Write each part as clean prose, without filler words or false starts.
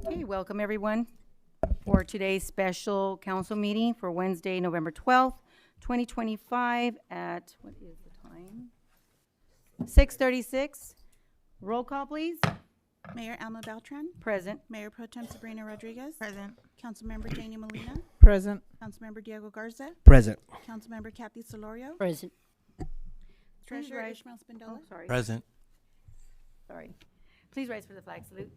Okay, welcome everyone for today's special council meeting for Wednesday, November 12th, 2025 at, what is the time? 6:36. Roll call, please. Mayor Alma Beltran, Present. Mayor Pro Tem Sabrina Rodriguez, Present. Councilmember Janie Molina, Present. Councilmember Diego Garza, Present. Councilmember Kathy Solorio, Present. Treasurer rise. Ishmael Oh, Spindola. sorry. Present. Sorry. Please rise for the flag salute.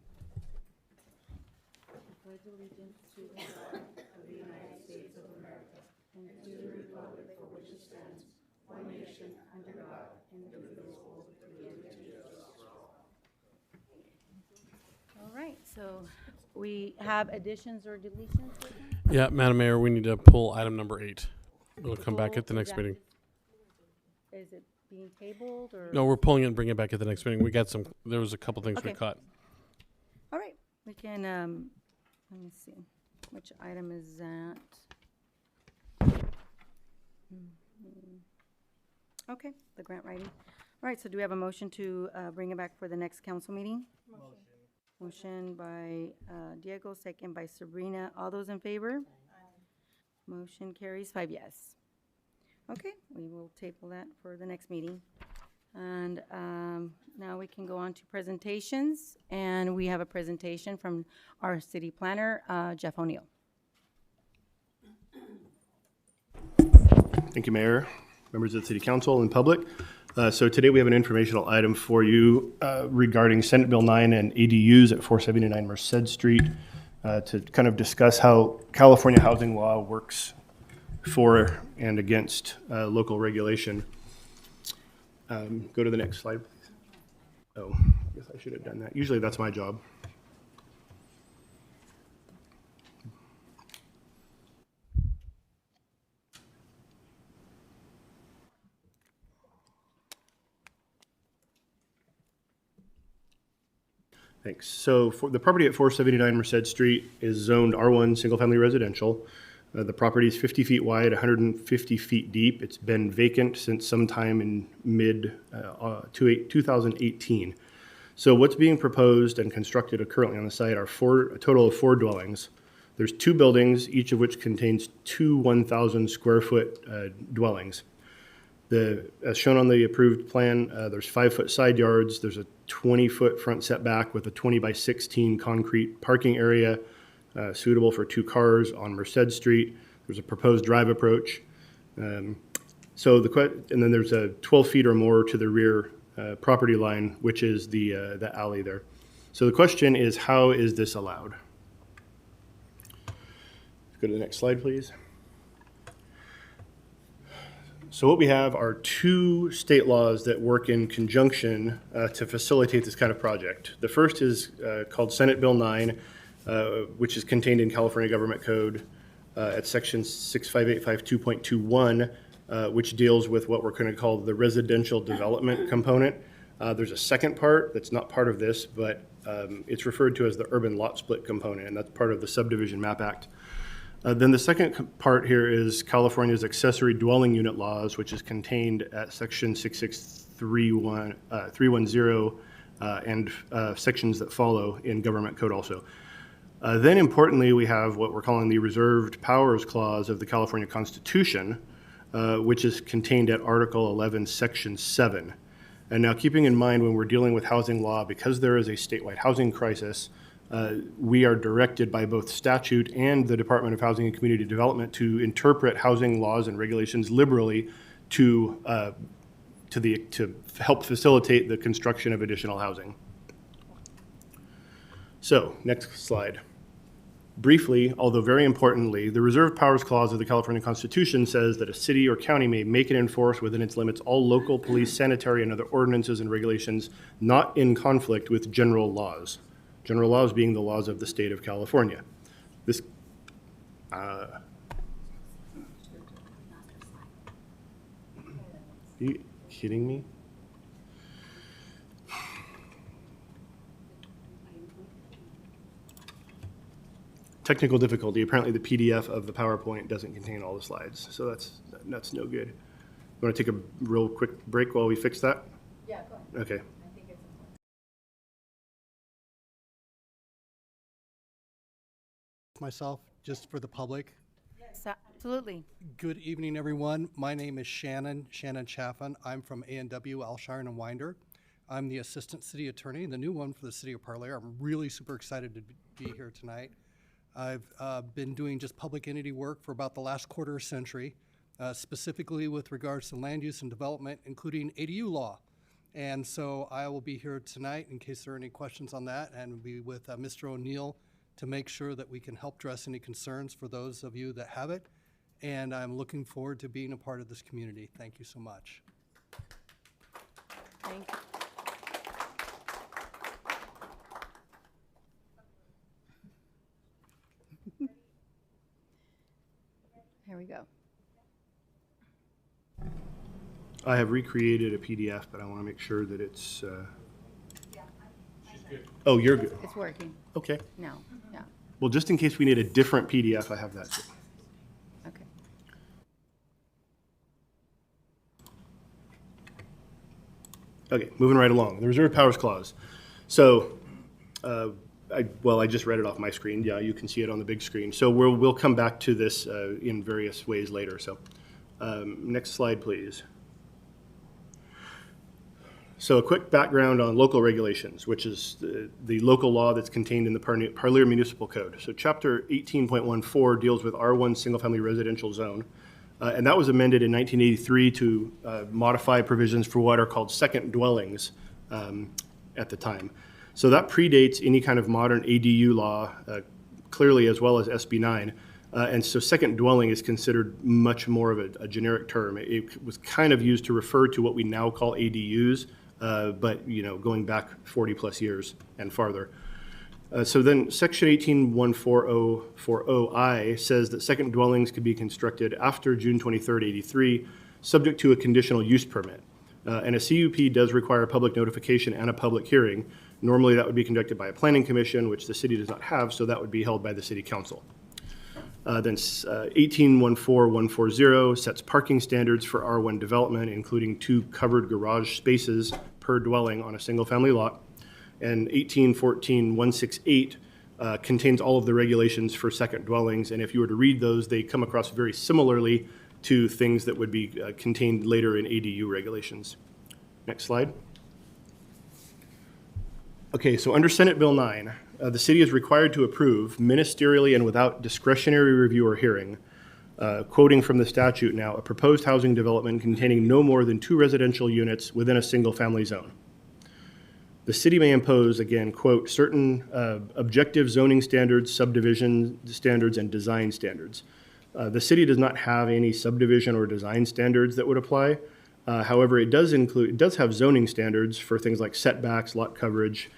All right, so we have additions or deletions? Yeah, Madam Mayor, we need to pull item number 8. It'll come back at the next meeting. Is it being tabled or? No, we're pulling it and bringing it back at the next meeting. There was a couple things we Okay. caught. All right, we can, let me see, which item is that? Okay, the grant writing. All right, so do we have a motion to bring it back for the next council meeting? Motion by Diego, second by Sabrina. All those in favor? Motion carries 5 yes. Okay, we will table that for the next meeting. And now we can go on to presentations. And we have a presentation from our city planner, Jeff O'Neill. Thank you, Mayor, members of the City Council, and public. So today we have an informational item for you regarding Senate Bill 9 and ADUs at 479 Merced Street to kind of discuss how California housing law works for and against local regulation. Go to the next slide, please. Oh, I guess I should have done that. Usually that's my job. Thanks. So for the property at 479 Merced Street is zoned R1 single-family residential. The property is 50 feet wide, 150 feet deep. It's been vacant since sometime in mid-2018. So what's being proposed and constructed currently on the site are a total of 4 dwellings. There's 2 buildings, each of which contains 2 1,000 square foot dwellings. As shown on the approved plan, there's 5-foot side yards. There's a 20-foot front setback with a 20 by 16 concrete parking area suitable for 2 cars on Merced Street. There's a proposed drive approach. And then there's a 12 feet or more to the rear property line, which is the alley there. So the question is, how is this allowed? Go to the next slide, please. So what we have are 2 state laws that work in conjunction to facilitate this kind of project. The first is called Senate Bill 9, which is contained in California Government Code at section 65852.21, which deals with what we're going to call the residential development component. There's a second part that's not part of this, but it's referred to as the urban lot split component, and that's part of the Subdivision Map Act. Then the second part here is California's accessory dwelling unit laws, which is contained at section 66310 and sections that follow in government code also. Then importantly, we have what we're calling the reserved powers clause of the California Constitution, which is contained at Article 11, Section 7. And now keeping in mind when we're dealing with housing law, because there is a statewide housing crisis, we are directed by both statute and the Department of Housing and Community Development to interpret housing laws and regulations liberally to help facilitate the construction of additional housing. So, next slide. Briefly, although very importantly, the Reserved Powers Clause of the California Constitution says that a city or county may make and enforce within its limits all local, police, sanitary, and other ordinances and regulations not in conflict with general laws. General laws being the laws of the state of California. This, are you kidding me? Technical difficulty. Apparently the PDF of the PowerPoint doesn't contain all the slides, so that's no good. You want to take a real quick break while we fix that? Yeah, go ahead. Okay. myself just for the public? Yes, absolutely. Good evening, everyone. My name is Shannon Chaffin. I'm from A&W, Alshire and Winder. I'm the Assistant City Attorney, the new one for the City of Parlier. I'm really super excited to be here tonight. I've been doing just public entity work for about the last quarter century, specifically with regards to land use and development, including ADU law. And so I will be here tonight in case there are any questions on that, and be with Mr. O'Neill to make sure that we can help address any concerns for those of you that have it. And I'm looking forward to being a part of this community. Thank you so much. Thank you. Here we go. I have recreated a PDF, but I want to make sure that it's, oh, you're good. It's working Okay. now. Yeah. Well, just in case we need a different PDF, I have that too. Okay. Okay, moving right along. The Reserve Powers Clause. So, I just read it off my screen. Yeah, you can see it on the big screen. So we'll come back to this in various ways later. So, next slide, please. So a quick background on local regulations, which is the local law that's contained in the Parlier Municipal Code. So Chapter 18.14 deals with R1 single-family residential zone. And that was amended in 1983 to modify provisions for what are called second dwellings at the time. So that predates any kind of modern ADU law, clearly, as well as SB 9. And so second dwelling is considered much more of a generic term. It was kind of used to refer to what we now call ADUs, but going back 40 plus years and farther. So then Section 18.14040I says that second dwellings could be constructed after June 23rd, 83, subject to a conditional use permit. And a CUP does require public notification and a public hearing. Normally that would be conducted by a planning commission, which the city does not have, so that would be held by the city council. Then 18.14140 sets parking standards for R1 development, including 2 covered garage spaces per dwelling on a single-family lot. And 18.14168 contains all of the regulations for second dwellings. And if you were to read those, they come across very similarly to things that would be contained later in ADU regulations. Next slide. Okay, so under Senate Bill 9, the city is required to approve ministerially and without discretionary review or hearing, quoting from the statute now, a proposed housing development containing no more than 2 residential units within a single-family zone. The city may impose, again, quote, certain objective zoning standards, subdivision standards, and design standards. The city does not have any subdivision or design standards that would apply. However, it does have zoning standards for things like setbacks, lot coverage,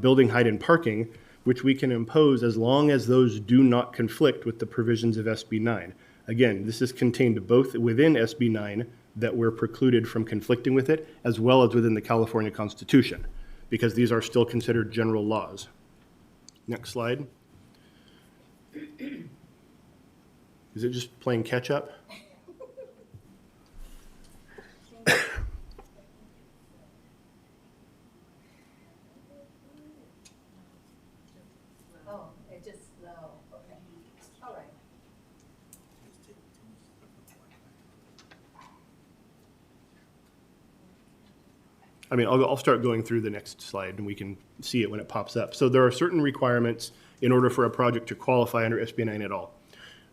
building height, and parking, which we can impose as long as those do not conflict with the provisions of SB 9. Again, this is contained both within SB 9 that we're precluded from conflicting with it, as well as within the California Constitution, because these are still considered general laws. Next slide. Is it just playing catch up? Oh, it just slow. Okay. All right. I mean, I'll start going through the next slide and we can see it when it pops up. So there are certain requirements in order for a project to qualify under SB 9 at all.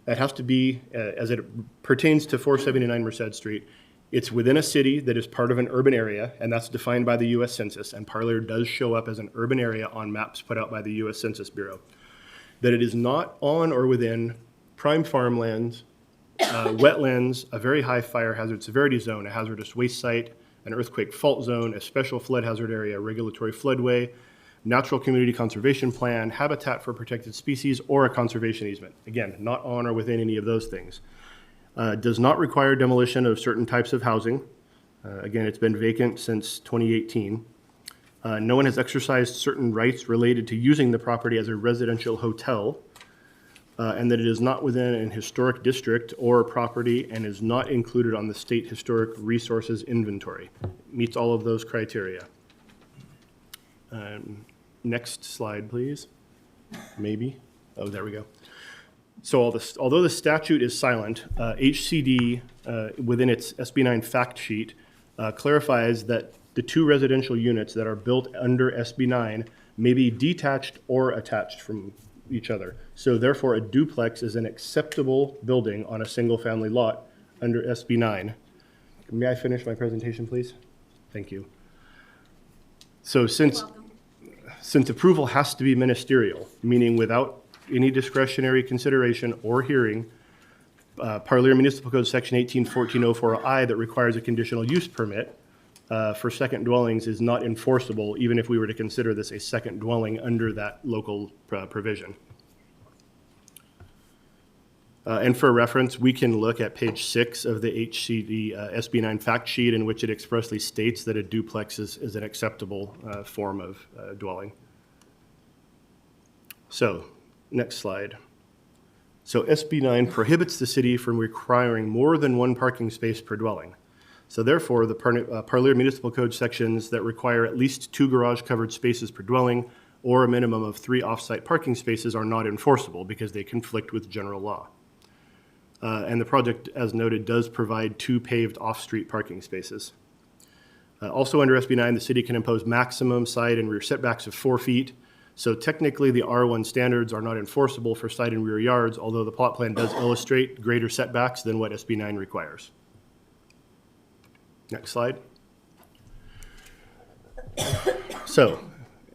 That has to be, as it pertains to 479 Merced Street, it's within a city that is part of an urban area, and that's defined by the U.S. Census, and Parlier does show up as an urban area on maps put out by the U.S. Census Bureau. That it is not on or within prime farmlands, wetlands, a very high fire hazard severity zone, a hazardous waste site, an earthquake fault zone, a special flood hazard area, a regulatory floodway, natural community conservation plan, habitat for protected species, or a conservation easement. Again, not on or within any of those things. Does not require demolition of certain types of housing. Again, it's been vacant since 2018. No one has exercised certain rights related to using the property as a residential hotel, and that it is not within an historic district or property and is not included on the state historic resources inventory. Meets all of those criteria. Next slide, please. Maybe. Oh, there we go. So although the statute is silent, HCD, within its SB 9 fact sheet, clarifies that the two residential units that are built under SB 9 may be detached or attached from each other. So therefore, a duplex is an acceptable building on a single-family lot under SB 9. May I finish my presentation, please? Thank you. So since approval has to be ministerial, meaning without any discretionary consideration or hearing, Parlier Municipal Code Section 181404I that requires a conditional use permit for second dwellings is not enforceable, even if we were to consider this a second dwelling under that local provision. And for reference, we can look at page 6 of the HCD SB 9 fact sheet, in which it expressly states that a duplex is an acceptable form of dwelling. So, next slide. So SB 9 prohibits the city from requiring more than one parking space per dwelling. So therefore, the Parlier Municipal Code sections that require at least 2 garage-covered spaces per dwelling or a minimum of 3 off-site parking spaces are not enforceable because they conflict with general law. And the project, as noted, does provide 2 paved off-street parking spaces. Also under SB 9, the city can impose maximum side and rear setbacks of 4 feet. So technically, the R1 standards are not enforceable for side and rear yards, although the plot plan does illustrate greater setbacks than what SB 9 requires. Next slide. So,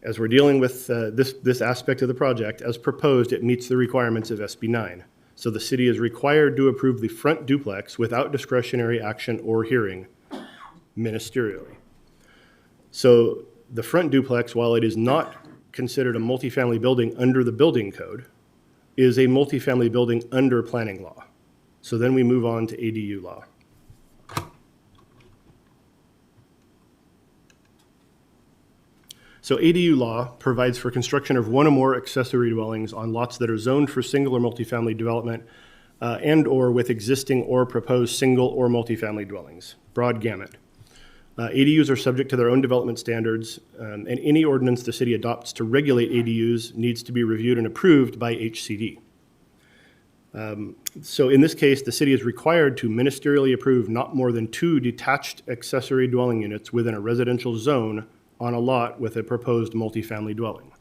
as we're dealing with this aspect of the project, as proposed, it meets the requirements of SB 9. So the city is required to approve the front duplex without discretionary action or hearing ministerially. So the front duplex, while it is not considered a multifamily building under the building code, is a multifamily building under planning law. So then we move on to ADU law. So ADU law provides for construction of one or more accessory dwellings on lots that are zoned for single or multifamily development and or with existing or proposed single or multifamily dwellings, broad gamut. ADUs are subject to their own development standards, and any ordinance the city adopts to regulate ADUs needs to be reviewed and approved by HCD. So in this case, the city is required to ministerially approve not more than 2 detached accessory dwelling units within a residential zone on a lot with a proposed multifamily dwelling.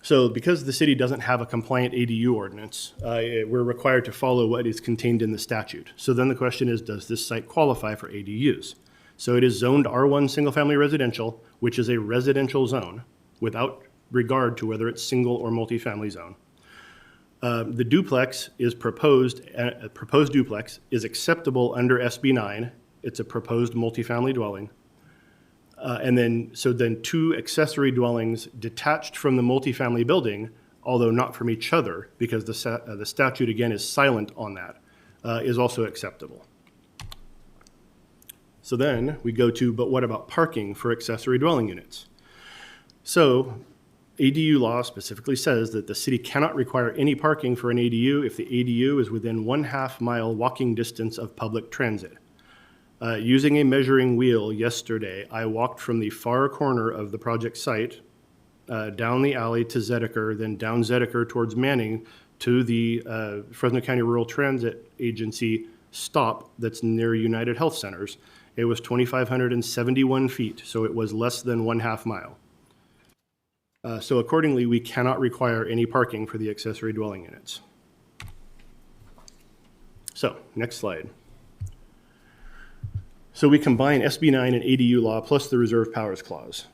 So because the city doesn't have a compliant ADU ordinance, we're required to follow what is contained in the statute. So then the question is, does this site qualify for ADUs? So it is zoned R1 single-family residential, which is a residential zone without regard to whether it's single or multifamily zone. The duplex is proposed duplex is acceptable under SB 9. It's a proposed multifamily dwelling. And then 2 accessory dwellings detached from the multifamily building, although not from each other, because the statute again is silent on that, is also acceptable. So then we go to, but what about parking for accessory dwelling units? So ADU law specifically says that the city cannot require any parking for an ADU if the ADU is within 1/2 mile walking distance of public transit. Using a measuring wheel yesterday, I walked from the far corner of the project site down the alley to Zedeker, then down Zedeker towards Manning to the Fresno County Rural Transit Agency stop that's near United Health Centers. It was 2,571 feet, so it was less than 1/2 mile. So accordingly, we cannot require any parking for the accessory dwelling units. So, next slide. So we combine SB 9 and ADU law plus the reserve powers clause.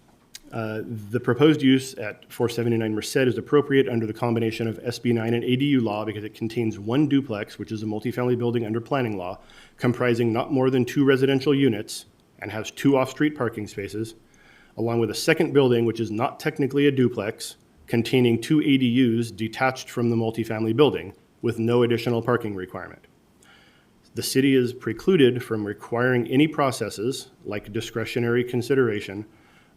The proposed use at 479 Merced is appropriate under the combination of SB 9 and ADU law because it contains 1 duplex, which is a multifamily building under planning law, comprising not more than 2 residential units and has 2 off-street parking spaces, along with a second building, which is not technically a duplex, containing 2 ADUs detached from the multifamily building with no additional parking requirement. The city is precluded from requiring any processes like discretionary consideration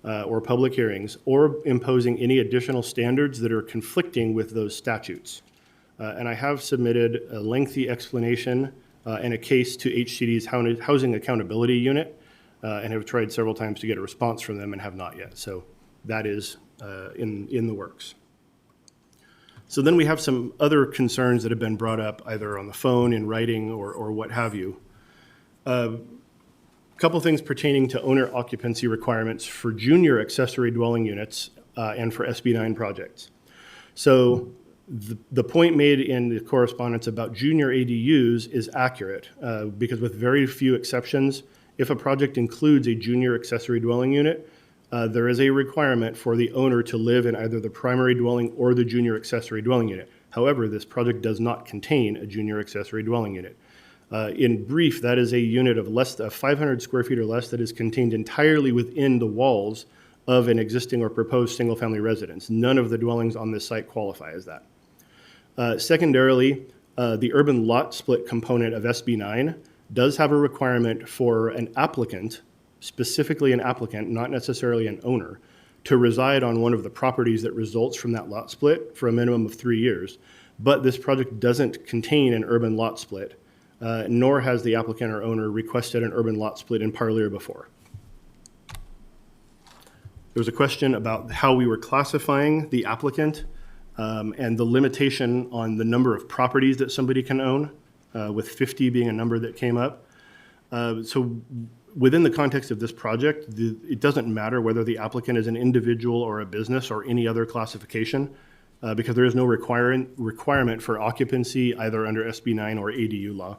or public hearings or imposing any additional standards that are conflicting with those statutes. And I have submitted a lengthy explanation and a case to HCD's Housing Accountability Unit and have tried several times to get a response from them and have not yet. So that is in the works. So then we have some other concerns that have been brought up either on the phone, in writing, or what have you. Couple things pertaining to owner occupancy requirements for junior accessory dwelling units and for SB9 projects. So the point made in the correspondence about junior ADUs is accurate because with very few exceptions, if a project includes a junior accessory dwelling unit, there is a requirement for the owner to live in either the primary dwelling or the junior accessory dwelling unit. However, this project does not contain a junior accessory dwelling unit. In brief, that is a unit of less than 500 square feet or less that is contained entirely within the walls of an existing or proposed single-family residence. None of the dwellings on this site qualify as that. Secondarily, the urban lot split component of SB9 does have a requirement for an applicant, specifically an applicant, not necessarily an owner, to reside on one of the properties that results from that lot split for a minimum of 3 years. But this project doesn't contain an urban lot split, nor has the applicant or owner requested an urban lot split in Parlier before. There was a question about how we were classifying the applicant and the limitation on the number of properties that somebody can own, with 50 being a number that came up. So within the context of this project, it doesn't matter whether the applicant is an individual or a business or any other classification because there is no requirement for occupancy either under SB9 or ADU law.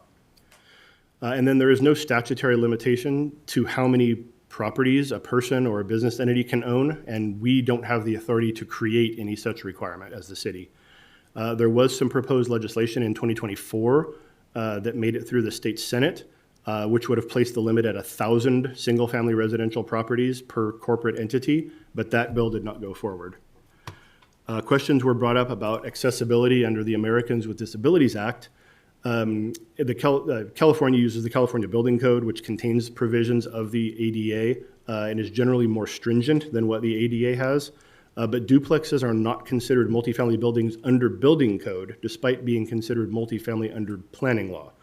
And then there is no statutory limitation to how many properties a person or a business entity can own, and we don't have the authority to create any such requirement as the city. There was some proposed legislation in 2024 that made it through the state Senate, which would have placed the limit at 1,000 single-family residential properties per corporate entity, but that bill did not go forward. Questions were brought up about accessibility under the Americans with Disabilities Act. California uses the California Building Code, which contains provisions of the ADA and is generally more stringent than what the ADA has. But duplexes are not considered multifamily buildings under building code, despite being considered multifamily under planning law.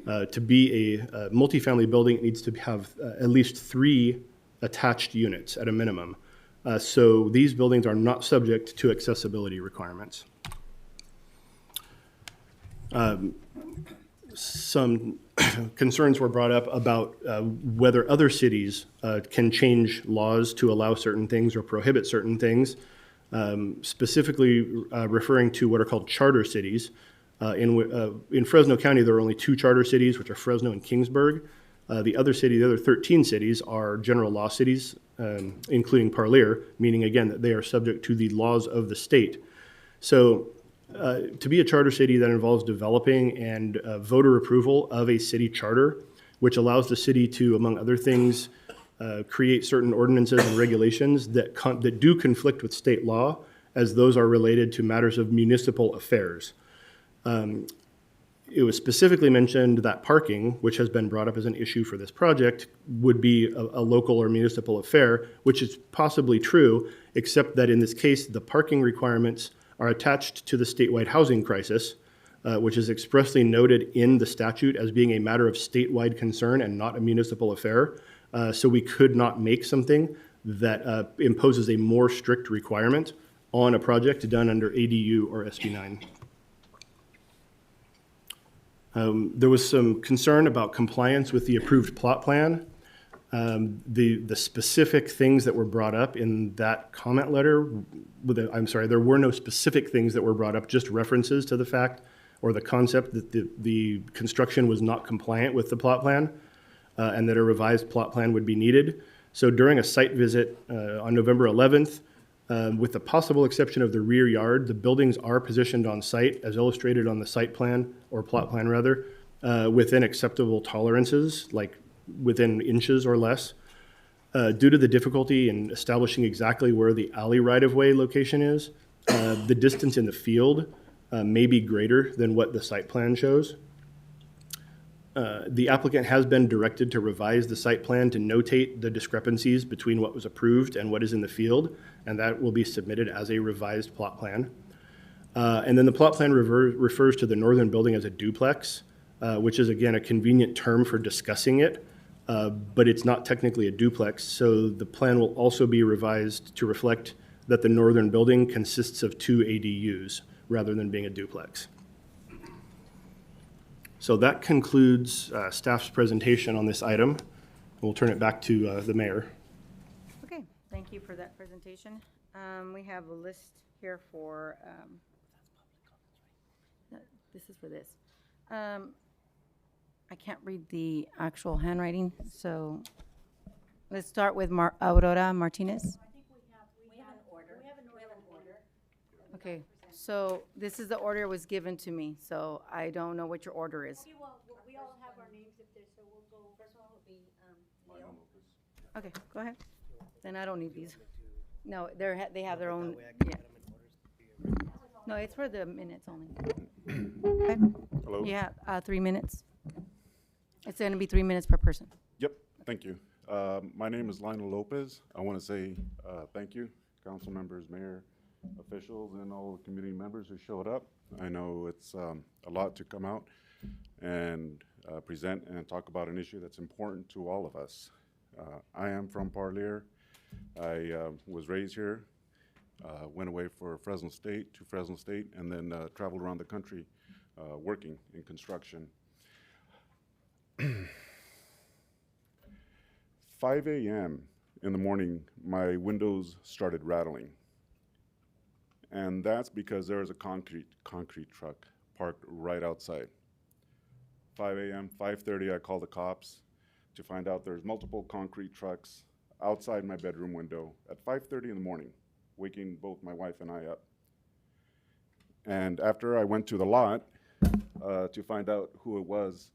To be a multifamily building, it needs to have at least 3 attached units at a minimum. So these buildings are not subject to accessibility requirements. Some concerns were brought up about whether other cities can change laws to allow certain things or prohibit certain things, specifically referring to what are called charter cities. In Fresno County, there are only 2 charter cities, which are Fresno and Kingsburg. The other 13 cities are general law cities, including Parlier, meaning, again, that they are subject to the laws of the state. So to be a charter city, that involves developing and voter approval of a city charter, which allows the city to, among other things, create certain ordinances and regulations that do conflict with state law, as those are related to matters of municipal affairs. It was specifically mentioned that parking, which has been brought up as an issue for this project, would be a local or municipal affair, which is possibly true, except that in this case, the parking requirements are attached to the statewide housing crisis, which is expressly noted in the statute as being a matter of statewide concern and not a municipal affair. So we could not make something that imposes a more strict requirement on a project done under ADU or SB9. There was some concern about compliance with the approved plot plan. The specific things that were brought up in that comment letter, there were no specific things that were brought up, just references to the fact or the concept that the construction was not compliant with the plot plan and that a revised plot plan would be needed. So during a site visit on November 11th, with the possible exception of the rear yard, the buildings are positioned on site as illustrated on the site plan, or plot plan rather, within acceptable tolerances, like within inches or less. Due to the difficulty in establishing exactly where the alley right-of-way location is, the distance in the field may be greater than what the site plan shows. The applicant has been directed to revise the site plan to notate the discrepancies between what was approved and what is in the field, and that will be submitted as a revised plot plan. And then the plot plan refers to the northern building as a duplex, which is, again, a convenient term for discussing it. but it's not technically a duplex. So the plan will also be revised to reflect that the northern building consists of 2 ADUs rather than being a duplex. So that concludes staff's presentation on this item. We'll turn it back to the mayor. Okay, thank you for that presentation. We have a list here for, this is for this. I can't read the actual handwriting, so let's start with Aurora Martinez. Okay, so this is the order was given to me, so I don't know what your order is. Okay, well, we all have our names up there, so we'll go, first one will be, Leo. Okay, go ahead. Then I don't need these. No, they have their own, yeah. No, it's for the minutes only. Okay. Hello? You have 3 minutes. It's gonna be 3 minutes per person. Yep, thank you. My name is Lionel Lopez. I want to say thank you, council members, mayor, officials, and all the community members who showed up. I know it's a lot to come out and present and talk about an issue that's important to all of us. I am from Parlier. I was raised here, went away to Fresno State, and then traveled around the country working in construction. 5 a.m. in the morning, my windows started rattling. And that's because there was a concrete truck parked right outside. 5 a.m., 5:30, I called the cops to find out there's multiple concrete trucks outside my bedroom window at 5:30 in the morning, waking both my wife and I up. And after I went to the lot to find out who it was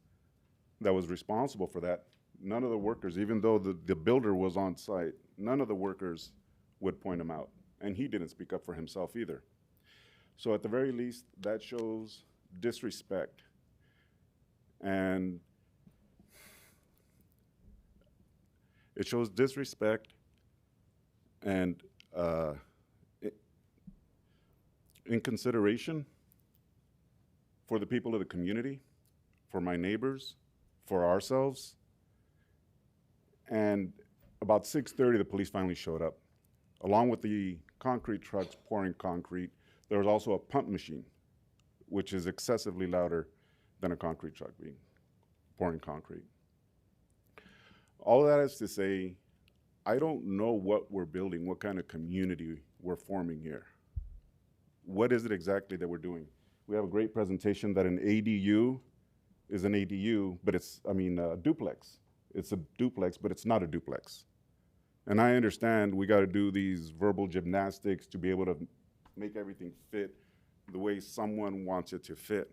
that was responsible for that, none of the workers, even though the builder was on site, none of the workers would point him out. And he didn't speak up for himself either. So at the very least, that shows disrespect. And it shows disrespect and inconsideration for the people of the community, for my neighbors, for ourselves. And about 6:30, the police finally showed up. Along with the concrete trucks pouring concrete, there was also a pump machine, which is excessively louder than a concrete truck pouring concrete. All of that is to say, I don't know what we're building, what kind of community we're forming here. What is it exactly that we're doing? We have a great presentation that an ADU is an ADU, but it's, a duplex. It's a duplex, but it's not a duplex. And I understand we got to do these verbal gymnastics to be able to make everything fit the way someone wants it to fit.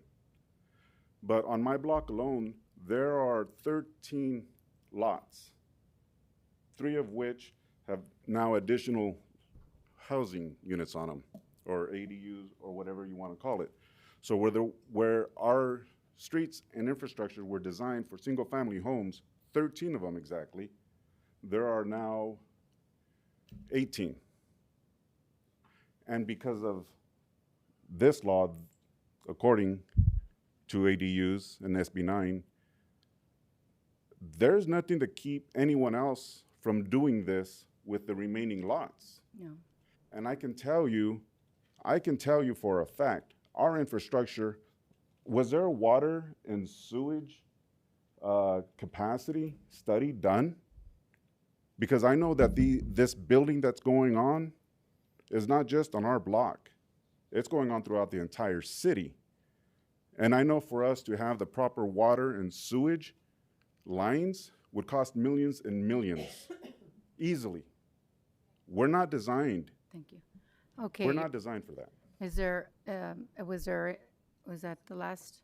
But on my block alone, there are 13 lots, 3 of which have now additional housing units on them, or ADUs, or whatever you want to call it. So where our streets and infrastructure were designed for single-family homes, 13 of them exactly, there are now 18. And because of this law, according to ADUs and SB 9, there's nothing to keep anyone else from doing this with the remaining lots. No. And I can tell you for a fact, our infrastructure, was there a water and sewage capacity study done? Because I know that this building that's going on is not just on our block. It's going on throughout the entire city. And I know for us to have the proper water and sewage lines would cost millions and millions, easily. We're not designed. Thank you. Okay. We're not designed for that. Is there, was that the last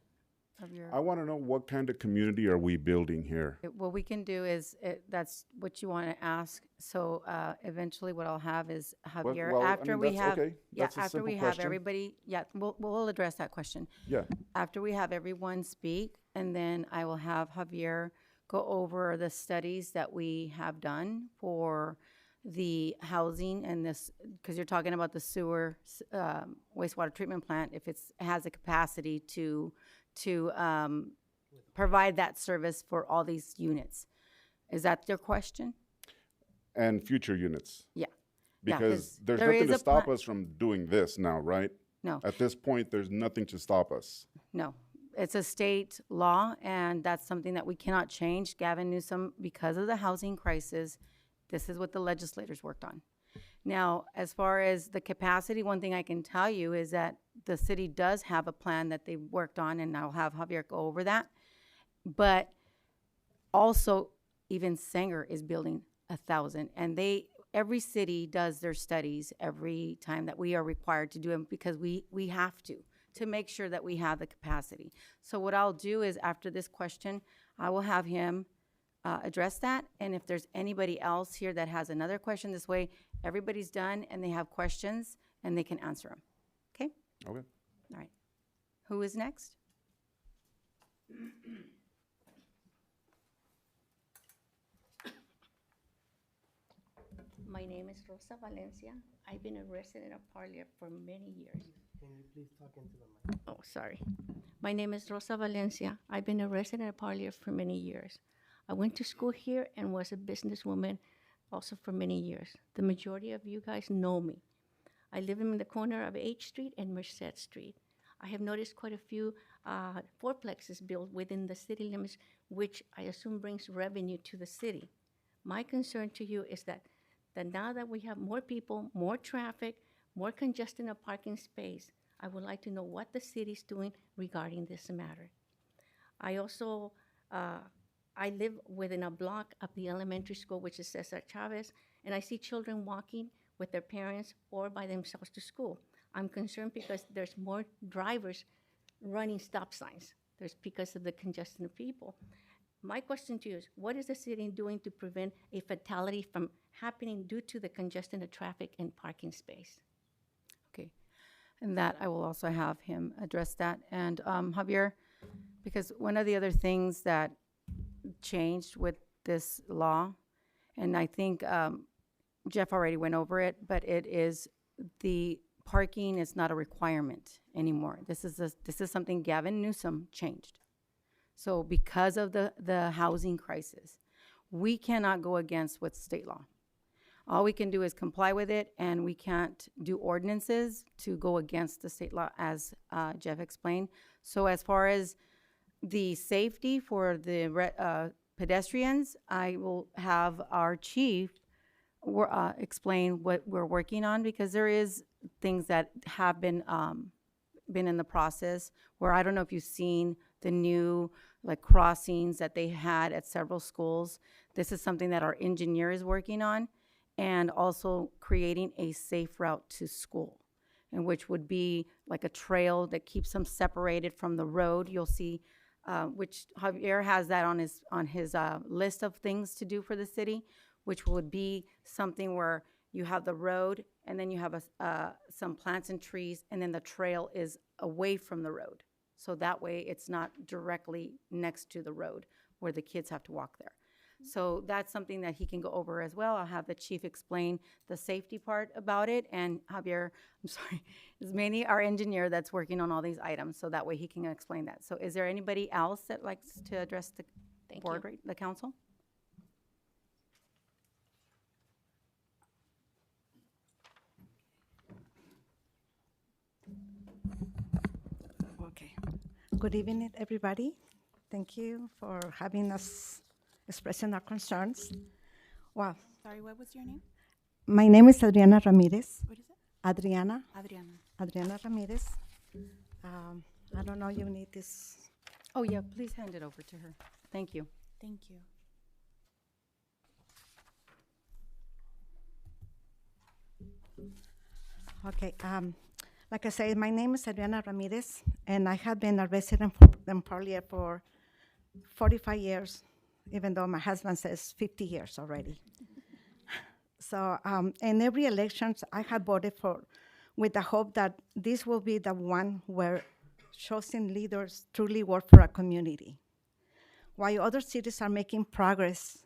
of your? I want to know, what kind of community are we building here? What we can do is, that's what you want to ask. So eventually what I'll have is Javier, well, I after mean, we that's have, okay. yeah, That's a after we simple have question. everybody, yeah, we'll address that question. Yeah. After we have everyone speak, and then I will have Javier go over the studies that we have done for the housing and this, because you're talking about the sewer, wastewater treatment plant, if it has a capacity to provide that service for all these units. Is that your question? And future units. Yeah. Yeah, 'cause Because there's there nothing is to a stop plan- us from doing this now, right? No. At this point, there's nothing to stop us. No, it's a state law, and that's something that we cannot change. Gavin Newsom, because of the housing crisis, this is what the legislators worked on. Now, as far as the capacity, one thing I can tell you is that the city does have a plan that they worked on, and I'll have Javier go over that. But also, even Sanger is building 1,000, and every city does their studies every time that we are required to do them because we have to make sure that we have the capacity. So what I'll do is after this question, I will have him address that. And if there's anybody else here that has another question, this way everybody's done and they have questions and they can answer them. Okay? Okay. All right. Who is next? My name is Rosa Valencia. I've been a resident of Parlier for many years. Can you please talk into the mic? Oh, sorry. My name is Rosa Valencia. I've been a resident of Parlier for many years. I went to school here and was a businesswoman also for many years. The majority of you guys know me. I live in the corner of H Street and Merced Street. I have noticed quite a few fourplexes built within the city limits, which I assume brings revenue to the city. My concern to you is that now that we have more people, more traffic, more congestion of parking space, I would like to know what the city's doing regarding this matter. I also, I live within a block of the elementary school, which is Cesar Chavez, and I see children walking with their parents or by themselves to school. I'm concerned because there's more drivers running stop signs. There's because of the congestion of people. My question to you is, what is the city doing to prevent a fatality from happening due to the congestion of traffic and parking space? Okay. And that I will also have him address that. And Javier, because one of the other things that changed with this law, and I think Jeff already went over it, but it is the parking is not a requirement anymore. This is something Gavin Newsom changed. So because of the housing crisis, we cannot go against what's state law. All we can do is comply with it, and we can't do ordinances to go against the state law, as Jeff explained. So as far as the safety for the pedestrians, I will have our chief explain what we're working on, because there is things that have been in the process where I don't know if you've seen the new crossings that they had at several schools. This is something that our engineer is working on, and also creating a safe route to school, and which would be like a trail that keeps them separated from the road. You'll see, which Javier has that on his list of things to do for the city, which would be something where you have the road, and then you have some plants and trees, and then the trail is away from the road. So that way it's not directly next to the road where the kids have to walk there. So that's something that he can go over as well. I'll have the chief explain the safety part about it. And Javier, I'm sorry, is mainly our engineer that's working on all these items. So that way he can explain that. So is there anybody else that likes to address the board, right, the council? Okay. Good evening, everybody. Thank you for having us expressing our concerns. Well, Sorry, what was your name? my name is Adriana Ramirez. What is it? Adriana Adriana. Ramirez. I don't know, you need this. Oh, yeah, please hand it over to her. Thank you. Thank you. Okay. Like I said, my name is Adriana Ramirez, and I have been a resident in Parlier for 45 years, even though my husband says 50 years already. So in every election, I have voted for, with the hope that this will be the one where chosen leaders truly work for our community. While other cities are making progress,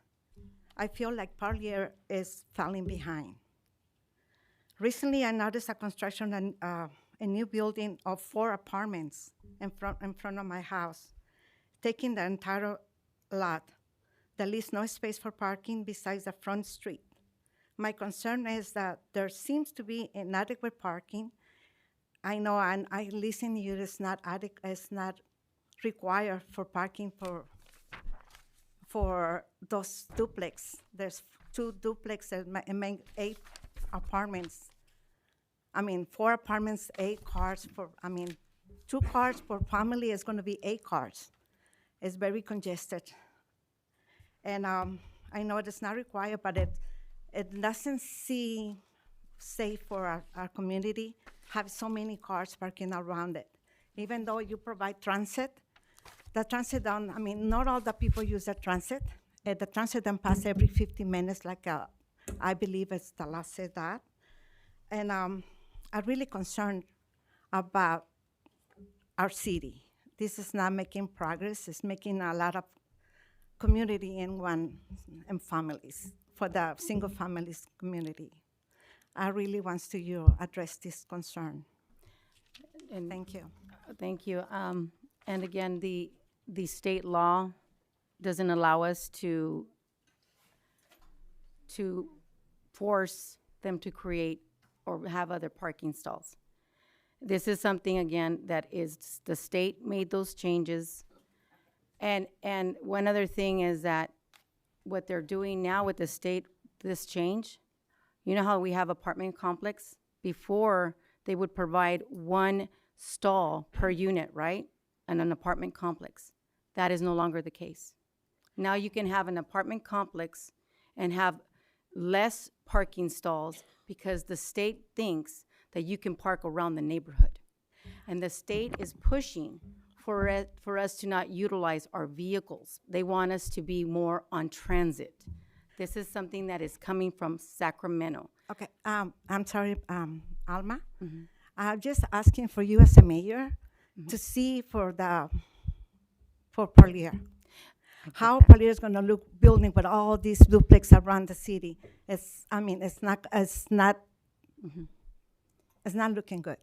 I feel like Parlier is falling behind. Recently, I noticed a construction, a new building of 4 apartments in front of my house, taking the entire lot. there is no space for parking besides the front street. My concern is that there seems to be inadequate parking. I know, and I listen to you, it's not required for parking for those duplex. There's 2 duplex that make 8 apartments. 4 apartments, 8 cars 2 cars per family is gonna be 8 cars. It's very congested. And I know it's not required, but it doesn't seem safe for our community, have so many cars parking around it. Even though you provide transit, the transit not all the people use the transit. The transit then pass every 50 minutes, like I believe it's the law said that. And I'm really concerned about our city. This is not making progress. It's making a lot of community and families, for the single families community. I really want to address this concern. And Thank you. thank you. And again, the state law doesn't allow us to force them to create or have other parking stalls. This is something, again, that is, the state made those changes. And one other thing is that what they're doing now with the state, this change, you know how we have apartment complex? Before, they would provide 1 stall per unit, right? In an apartment complex. That is no longer the case. Now you can have an apartment complex and have less parking stalls because the state thinks that you can park around the neighborhood. And the state is pushing for us to not utilize our vehicles. They want us to be more on transit. This is something that is coming from Sacramento. Okay, I'm sorry, Alma. I'm just asking for you as a mayor to see for Parlier. How Parlier is gonna look building with all these duplex around the city. It's not looking good.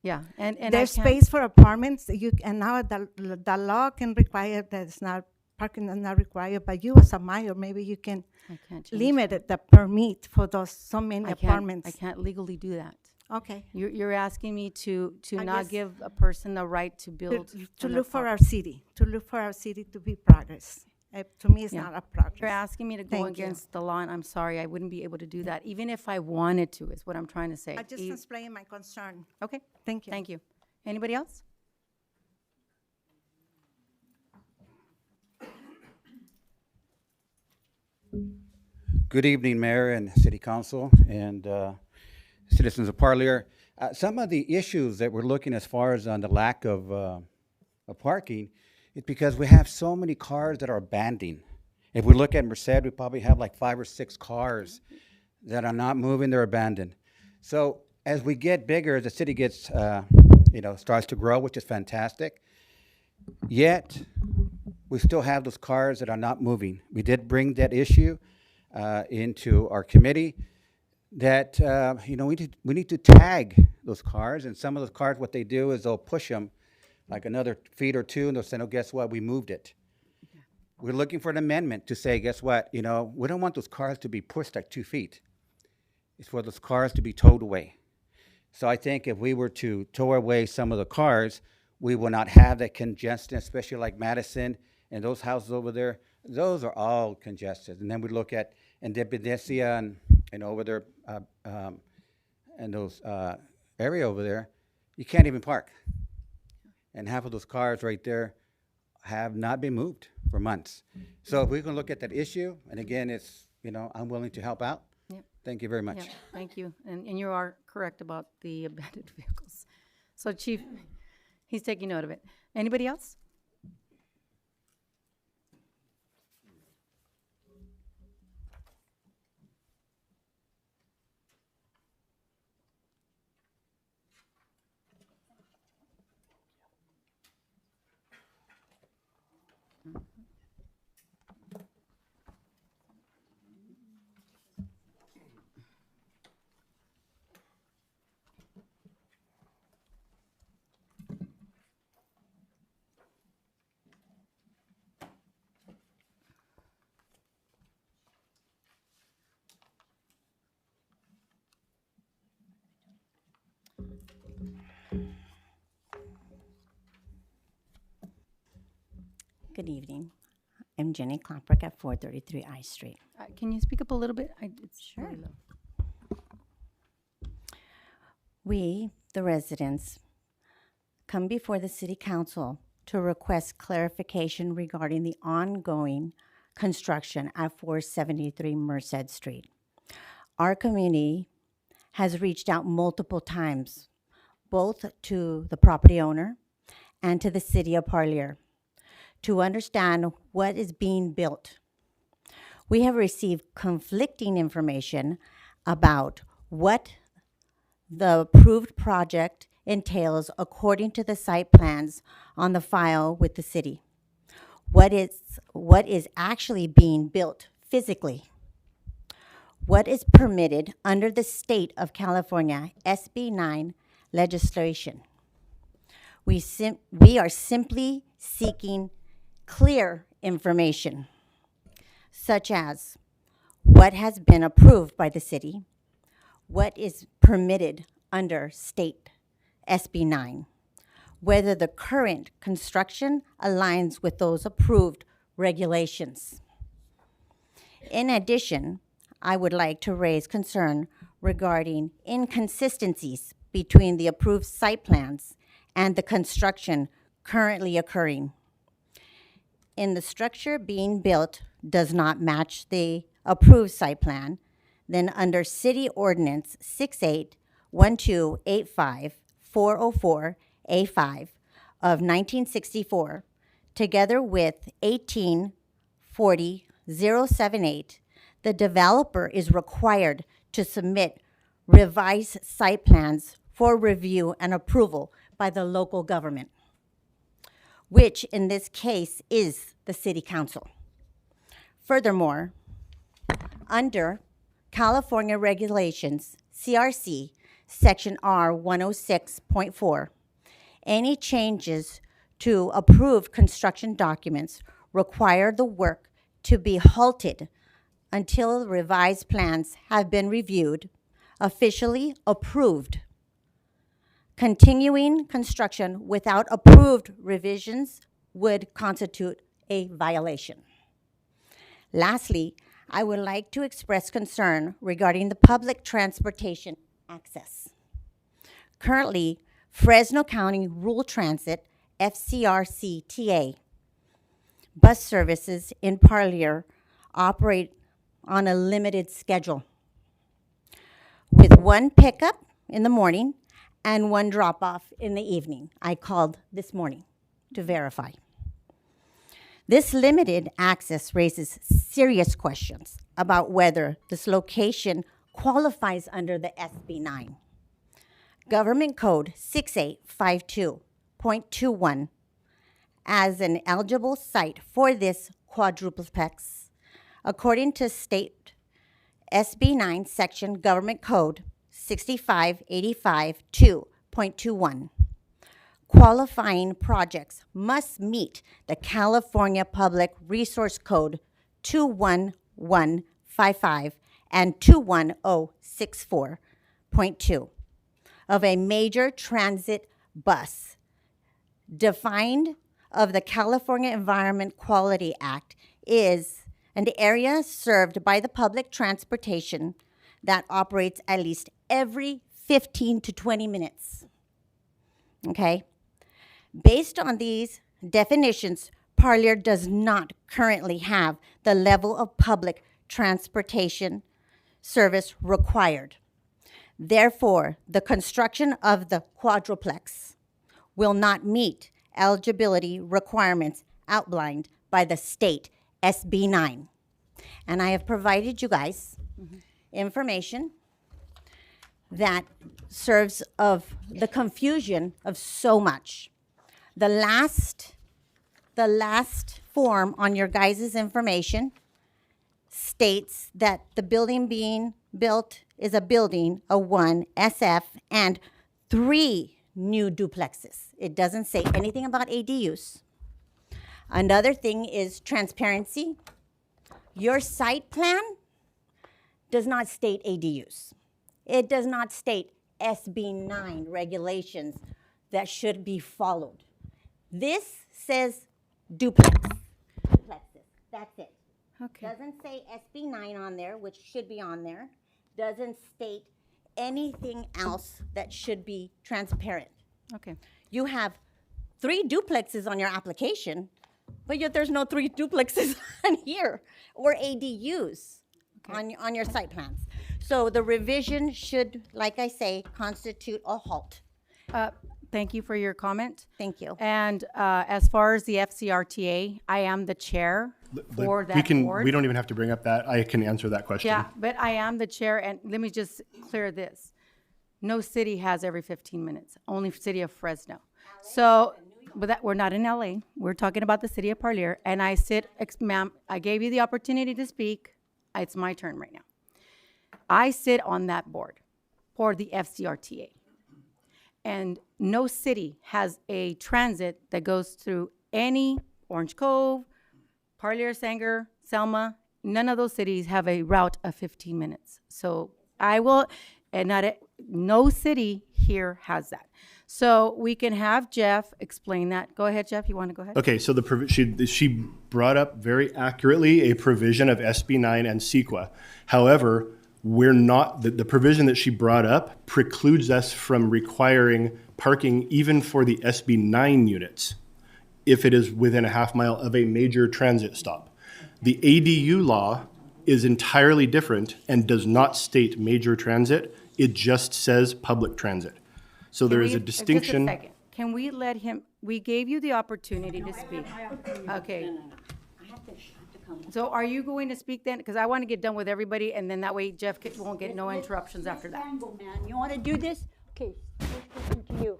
Yeah, and There's I can't- space for apartments, and now the law can require that it's not, parking is not required, but you as a mayor, maybe you can I can't change limit it, the permit for those, so many I apartments. can't legally do that. Okay. You're asking me to I not guess- give a person the right to build. To an look for apartment. our city to be progress. To me, it's Yeah. not a progress. You're asking me to go Thank you. against the law, and I'm sorry, I wouldn't be able to do that, even if I wanted to, is what I'm trying to say. I just explained my concern. Okay, Thank you. thank you. Anybody else? Good evening, Mayor and City Council and citizens of Parlier. Some of the issues that we're looking as far as on the lack of parking is because we have so many cars that are abandoned. If we look at Merced, we probably have like 5 or 6 cars that are not moving, they're abandoned. So as we get bigger, the city gets, starts to grow, which is fantastic. Yet, we still have those cars that are not moving. We did bring that issue into our committee that, we need to tag those cars. And some of those cars, what they do is they'll push them like another feet or 2, and they'll say, oh, guess what, we moved it. We're looking for an amendment to say, guess what, we don't want those cars to be pushed like 2 feet. It's for those cars to be towed away. So I think if we were to tow away some of the cars, we will not have that congestion, especially like Madison and those houses over there. Those are all congested. And then we look at Independencia and over there, and those area over there, you can't even park. And half of those cars right there have not been moved for months. So if we can look at that issue, and again, it's, I'm willing to help out. Yep. Thank you very much. Yeah, thank you. And you are correct about the abandoned vehicles. So Chief, he's taking note of it. Anybody else? Good evening. I'm Jenny Klopper at 433 I Street. Can you speak up a little bit? It's really low. We, the residents, come before the City Council to request clarification regarding the ongoing construction at 473 Merced Street. Our community has reached out multiple times, both to the property owner and to the City of Parlier, to understand what is being built. We have received conflicting information about what the approved project entails according to the site plans on the file with the city. What is actually being built physically. What is permitted under the state of California SB 9 legislation. We are simply seeking clear information, such as what has been approved by the city, what is permitted under state SB 9, whether the current construction aligns with those approved regulations. In addition, I would like to raise concern regarding inconsistencies between the approved site plans and the construction currently occurring. In the structure being built does not match the approved site plan, then under City Ordinance 681285-404A5 of 1964, together with 1840078, the developer is required to submit revised site plans for review and approval by the local government, which in this case is the City Council. Furthermore, under California Regulations, CRC, Section R 106.4, any changes to approved construction documents require the work to be halted until revised plans have been reviewed, officially approved. Continuing construction without approved revisions would constitute a violation. Lastly, I would like to express concern regarding the public transportation access. Currently, Fresno County Rural Transit, FCRCTA, bus services in Parlier operate on a limited schedule, with one pickup in the morning and one drop-off in the evening. I called this morning to verify. This limited access raises serious questions about whether this location qualifies under the SB 9. Government Code 6852.21 as an eligible site for this quadruplex, according to state SB 9 section Government Code 6585.2.21. Qualifying projects must meet the California Public Resource Code 21155 and 21064.2 of a major transit bus, defined of the California Environment Quality Act, is an area served by the public transportation that operates at least every 15 to 20 minutes. Okay? Based on these definitions, Parlier does not currently have the level of public transportation service required. Therefore, the construction of the quadruplex will not meet eligibility requirements outlined by the state SB 9. And I have provided you guys information that serves of the confusion of so much. The last form on your guys' information states that the building being built is a building, a 1 SF, and 3 new duplexes. It doesn't say anything about ADUs. Another thing is transparency. Your site plan does not state ADUs. It does not state SB 9 regulations that should be followed. This says duplex. That's it. Okay. Doesn't say SB 9 on there, which should be on there. Doesn't state anything else that should be transparent. Okay. You have 3 duplexes on your application, but yet there's no 3 duplexes on here or ADUs on your site plans. So the revision should, like I say, constitute a halt. Thank you for your comment. Thank you. And as far as the FCRTA, I am the chair for that board. We don't even have to bring up that. I can answer that question. Yeah, but I am the chair, and let me just clear this. No city has every 15 minutes, only city of Fresno. So, but that, we're not in LA. We're talking about the city of Parlier, and I ma'am, I gave you the opportunity to speak. It's my turn right now. I sit on that board for the FCRTA. And no city has a transit that goes through any Orange Cove, Parlier, Sanger, Selma. None of those cities have a route of 15 minutes. So I will, and no city here has that. So we can have Jeff explain that. Go ahead, Jeff. You want to go ahead? Okay, so she brought up very accurately a provision of SB 9 and CEQA. However, we're not, the provision that she brought up precludes us from requiring parking even for the SB 9 units if it is within a half mile of a major transit stop. The ADU law is entirely different and does not state major transit. It just says public transit. So there is a distinction. Just a second. Can we let him, we gave you the opportunity to speak. Okay. So are you going to speak then? Because I want to get done with everybody, and then that way Jeff won't get no interruptions after that. Man, you want to do this? Okay, listen to you.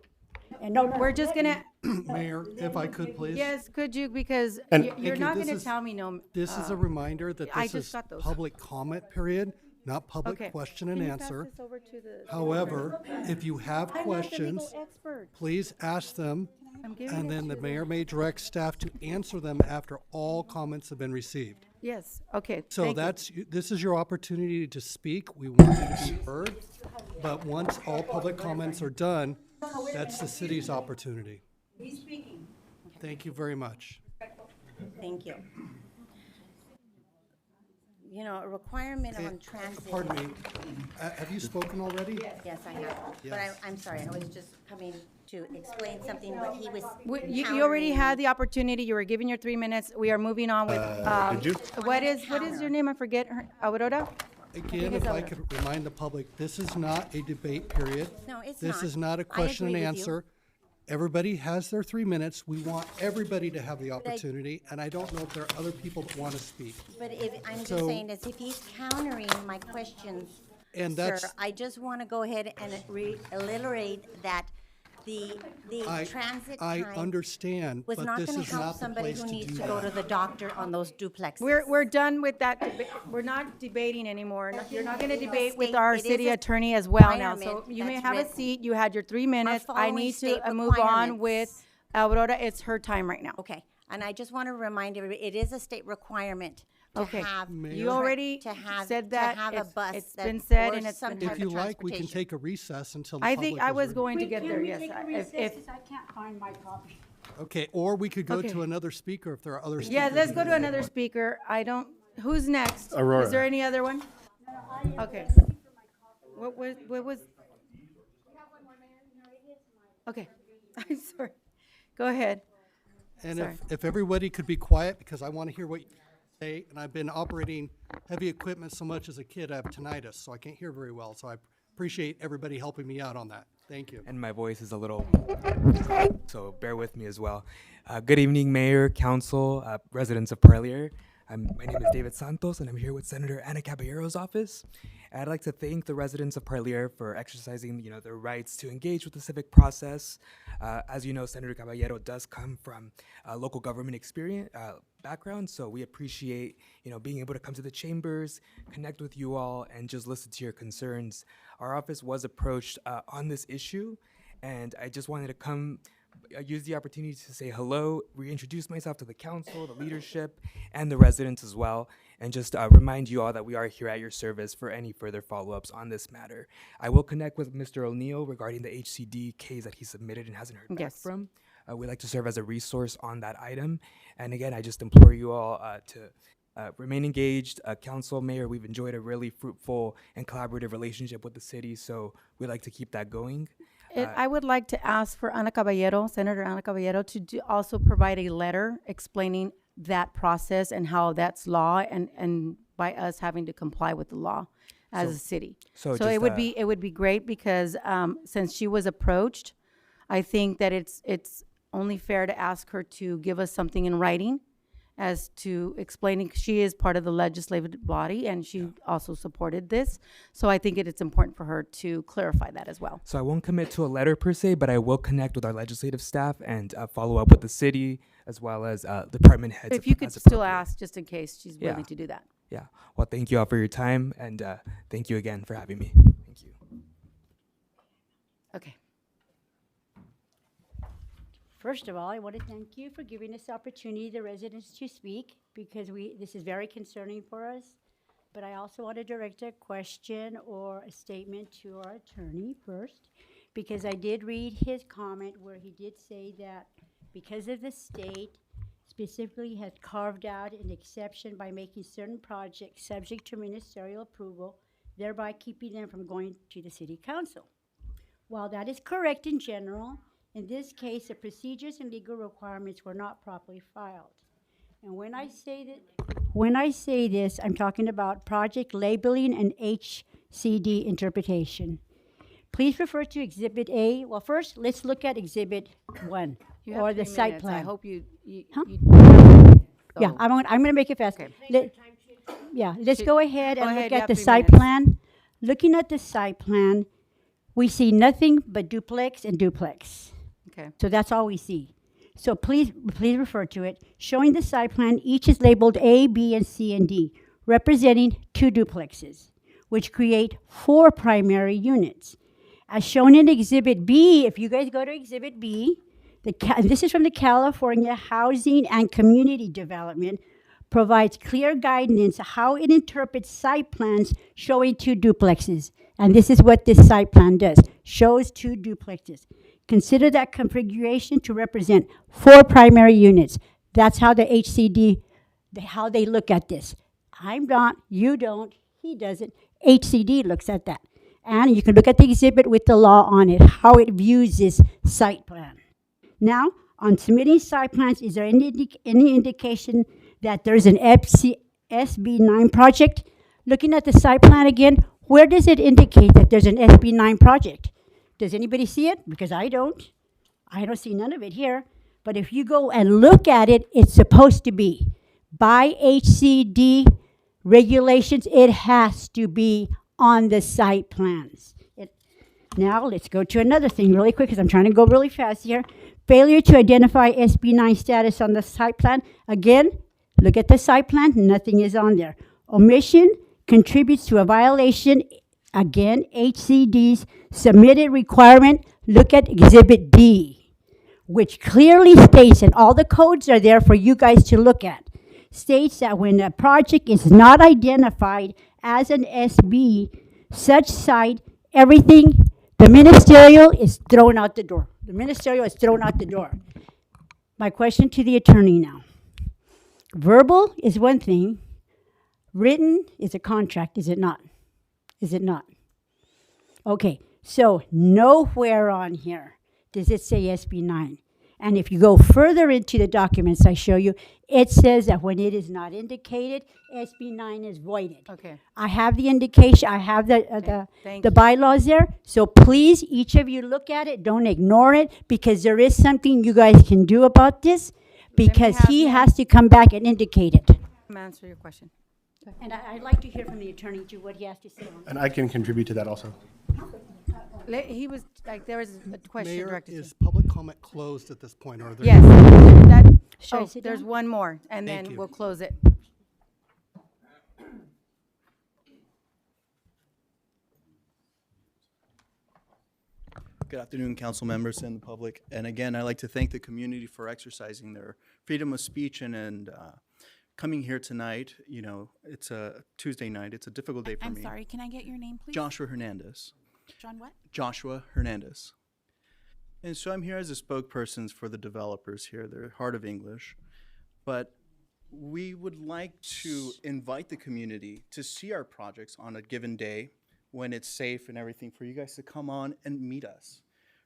And We're just gonna, Mayor, if I could, please. yes, could you, because And- you're Thank you. not This gonna is- tell me no. This is a reminder that I this just is got those. public comment period, not public Okay. question and Can you pass answer. this over to the- However, if you have I'm not the legal questions, expert. please ask them, I'm giving and it then to the the- mayor may direct staff to answer them after all comments have been received. Yes, okay. So thank you. this is your opportunity to speak. We want you to be heard. But once all public comments are done, that's the city's opportunity. Thank you very much. Thank you. You know, a requirement on transit. Pardon me, have you spoken already? Yes, I have. But I'm sorry, I was just coming to explain something, but he was. You already had the opportunity. You were given your 3 minutes. We are moving on with, did you? what is your name? I forget. Aurora? Again, if I could remind the public, this is not a debate period. No, it's This not. is not a I question and agree with you. answer. Everybody has their 3 minutes. We want everybody to have the opportunity, and I don't know if there are other people that want to speak. But I'm just So- saying is if he's countering my questions, And sir, that's, I just want to go ahead and reiterate that the transit I time understand, was but not this going is to help not the somebody place who to needs do to go to that. the doctor on those duplexes. We're done with that. We're not debating anymore. You're not going to debate with state- our it is city a attorney as well now. So requirement you may that's have a written. seat. You had your 3 minutes. I following need to state move on requirements. with Aurora. It's her time right now. Okay, and I just want to remind everybody, it is a state requirement to Okay. have. You already said that. To have a It's- bus. it's that- been said or and it's some been type If of you like, we can transportation. take a recess until the I public think I is was ready. going to get there, yes. Take a If- recess, if- 'cause I can't find my copy. Okay, or we could go Okay. to another speaker if there are other speakers. Yeah, let's go to another speaker. Who's next? Aurora. Is there any other one? Okay. What was? Okay, I'm sorry. Go ahead. And Sorry. if everybody could be quiet, because I want to hear what you say, and I've been operating heavy equipment so much as a kid, I have tinnitus, so I can't hear very well, so I appreciate everybody helping me out on that. Thank you. And my voice is a little, so bear with me as well. Good evening, Mayor, Council, residents of Parlier. My name is David Santos, and I'm here with Senator Ana Caballero's office. I'd like to thank the residents of Parlier for exercising, their rights to engage with the civic process. As you know, Senator Caballero does come from a local government experience background, so we appreciate, being able to come to the chambers, connect with you all, and just listen to your concerns. Our office was approached on this issue, and I just wanted to use the opportunity to say hello, reintroduce myself to the council, the leadership, and the residents as well, and just remind you all that we are here at your service for any further follow-ups on this matter. I will connect with Mr. O'Neill regarding the HCD case that he submitted and hasn't heard back Yes. from. we'd like to serve as a resource on that item. And again, I just implore you all to remain engaged. Council, Mayor, we've enjoyed a really fruitful and collaborative relationship with the city, so we'd like to keep that going. I would like to ask for Ana Caballero, Senator Ana Caballero, to also provide a letter explaining that process and how that's law and by us having to comply with the law as a city. So So just, it would be great because since she was approached, I think that it's only fair to ask her to give us something in writing as to explaining, she is part of the legislative body and she also supported this. So I think it's important for her to clarify that as well. So I won't commit to a letter per se, but I will connect with our legislative staff and follow up with the city as well as department heads. If you could as still appropriate. ask, just in case she's willing to do that. Yeah. Well, thank you all for your time, and thank you again for having me. Thank you. Okay. First of all, I want to thank you for giving us the opportunity, the residents, to speak, because this is very concerning for us. But I also want to direct a question or a statement to our attorney first, because I did read his comment where he did say that because of the state specifically has carved out an exception by making certain projects subject to ministerial approval, thereby keeping them from going to the city council. While that is correct in general, in this case, the procedures and legal requirements were not properly filed. And when I say this, I'm talking about project labeling and HCD interpretation. Please refer to Exhibit A. Well, first, let's look at Exhibit 1, You have or the 3 site minutes. plan. I hope you Yeah, I'm going to make it fast. Let's Should- go ahead go and ahead, look you at have the 3 site minutes. plan. Looking at the site plan, we see nothing but duplex and duplex. Okay. So that's all we see. So please refer to it. Showing the site plan, each is labeled A, B, and C, and D, representing 2 duplexes, which create 4 primary units. As shown in Exhibit B, if you guys go to Exhibit B, this is from the California Housing and Community Development, provides clear guidance how it interprets site plans showing 2 duplexes. And this is what this site plan does, shows 2 duplexes. Consider that configuration to represent 4 primary units. That's how the HCD, how they look at this. I'm not, you don't, he doesn't. HCD looks at that. And you can look at the exhibit with the law on it, how it views this site plan. Now, on submitting site plans, is there any indication that there's an SB9 project? Looking at the site plan again, where does it indicate that there's an SB9 project? Does anybody see it? Because I don't. I don't see none of it here. But if you go and look at it, it's supposed to be. By HCD regulations, it has to be on the site plans. Now, let's go to another thing really quick because I'm trying to go really fast here. Failure to identify SB9 status on the site plan. Again, look at the site plan. Nothing is on there. Omission contributes to a violation. Again, HCD's submitted requirement. Look at Exhibit D, which clearly states, and all the codes are there for you guys to look at, states that when a project is not identified as an SB, such site, everything, the ministerial is thrown out the door. The ministerial is thrown out the door. My question to the attorney now. Verbal is one thing. Written is a contract, is it not? Is it not? Okay, so nowhere on here does it say SB9. And if you go further into the documents I show you, it says that when it is not indicated, SB9 is voided. Okay. I have the indication, I have the bylaws there. So please, each of you look at it, don't ignore it, because there is something you guys can do about this, because he has to come back and indicate it. Answer your question. And I'd like to hear from the attorney too, what he has to say on And I can contribute to that also. He was, like, there was a question Mayor, directed to is public comment closed at this point, or are there? Yes. That, Should I oh, sit there's down? one more, and Thank then you. we'll close it. Good afternoon, council members and the public. And again, I'd like to thank the community for exercising their freedom of speech and coming here tonight. You know, it's a Tuesday night. It's a difficult day for I'm me. sorry, can I get your name, please? Joshua Hernandez. John what? Joshua Hernandez. And so I'm here as a spokesperson for the developers here. They're Heart of English. But we would like to invite the community to see our projects on a given day when it's safe and everything for you guys to come on and meet us.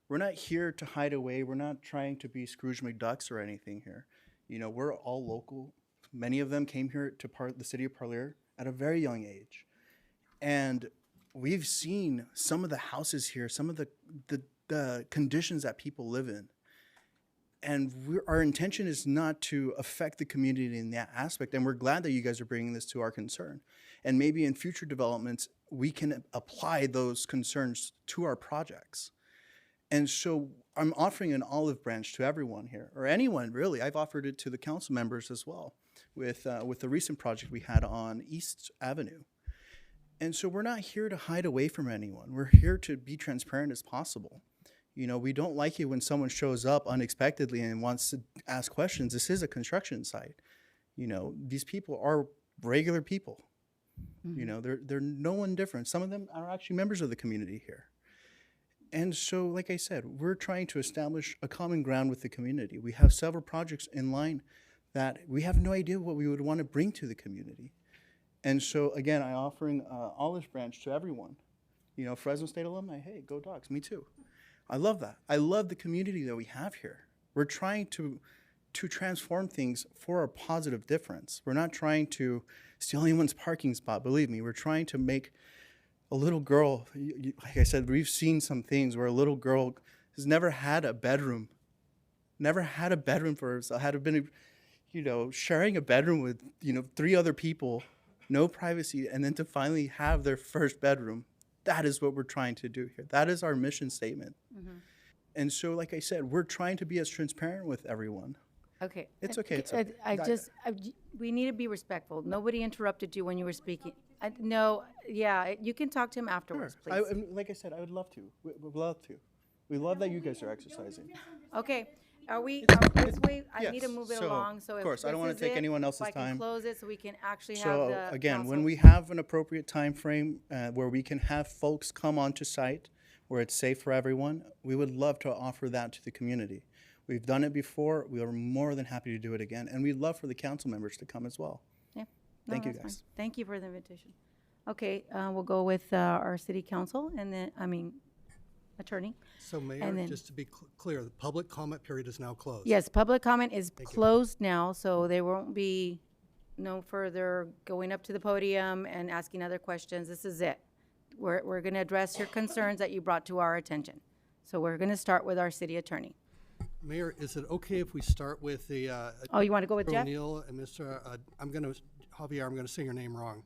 We're not here to hide away. We're not trying to be Scrooge McDucks or anything here. You know, we're all local. Many of them came here to the city of Parlier at a very young age. And we've seen some of the houses here, some of the conditions that people live in. And our intention is not to affect the community in that aspect. And we're glad that you guys are bringing this to our concern. And maybe in future developments, we can apply those concerns to our projects. And so I'm offering an olive branch to everyone here, or anyone really. I've offered it to the council members as well with the recent project we had on East Avenue. And so we're not here to hide away from anyone. We're here to be transparent as possible. You know, we don't like it when someone shows up unexpectedly and wants to ask questions. This is a construction site. You know, these people are regular people. You know, they're no one different. Some of them are actually members of the community here. And so, like I said, we're trying to establish a common ground with the community. We have several projects in line that we have no idea what we would want to bring to the community. And so, again, I'm offering olive branch to everyone. You know, Fresno State alumni, hey, go Dogs, me too. I love that. I love the community that we have here. We're trying to transform things for a positive difference. We're not trying to steal anyone's parking spot, believe me. We're trying to make a little girl, like I said, we've seen some things where a little girl has never had a bedroom for herself, had been, you know, sharing a bedroom with, you know, 3 other people, no privacy, and then to finally have their first bedroom. That is what we're trying to do here. That is our mission statement. And so, like I said, we're trying to be as transparent with everyone. Okay. It's okay. It's okay. We need to be respectful. Nobody interrupted you when you were speaking. No, yeah, you can talk to him afterwards, please. Like I said, I would love to. We'd love to. We love that you guys are exercising. Okay. Let's wait. I need to move it along. So of course, I don't want to take anyone else's time. I can close it so we can actually have So the again, council. when we have an appropriate time frame where we can have folks come onto site where it's safe for everyone, we would love to offer that to the community. We've done it before. We are more than happy to do it again. And we'd love for the council members to come as well. Yeah. Thank you, that's guys. fine. Thank you for the invitation. Okay, we'll go with our city council and then, attorney. So Mayor, And then- just to be clear, the public comment period is now closed. Yes, public comment is Thank you. closed now, so there won't be no further going up to the podium and asking other questions. This is it. We're going to address your concerns that you brought to our attention. So we're going to start with our city attorney. Mayor, is it okay if we start with the? Oh, you want to go with Mr. Jeff? O'Neill and Mr. Javier, I'm going to say your name wrong.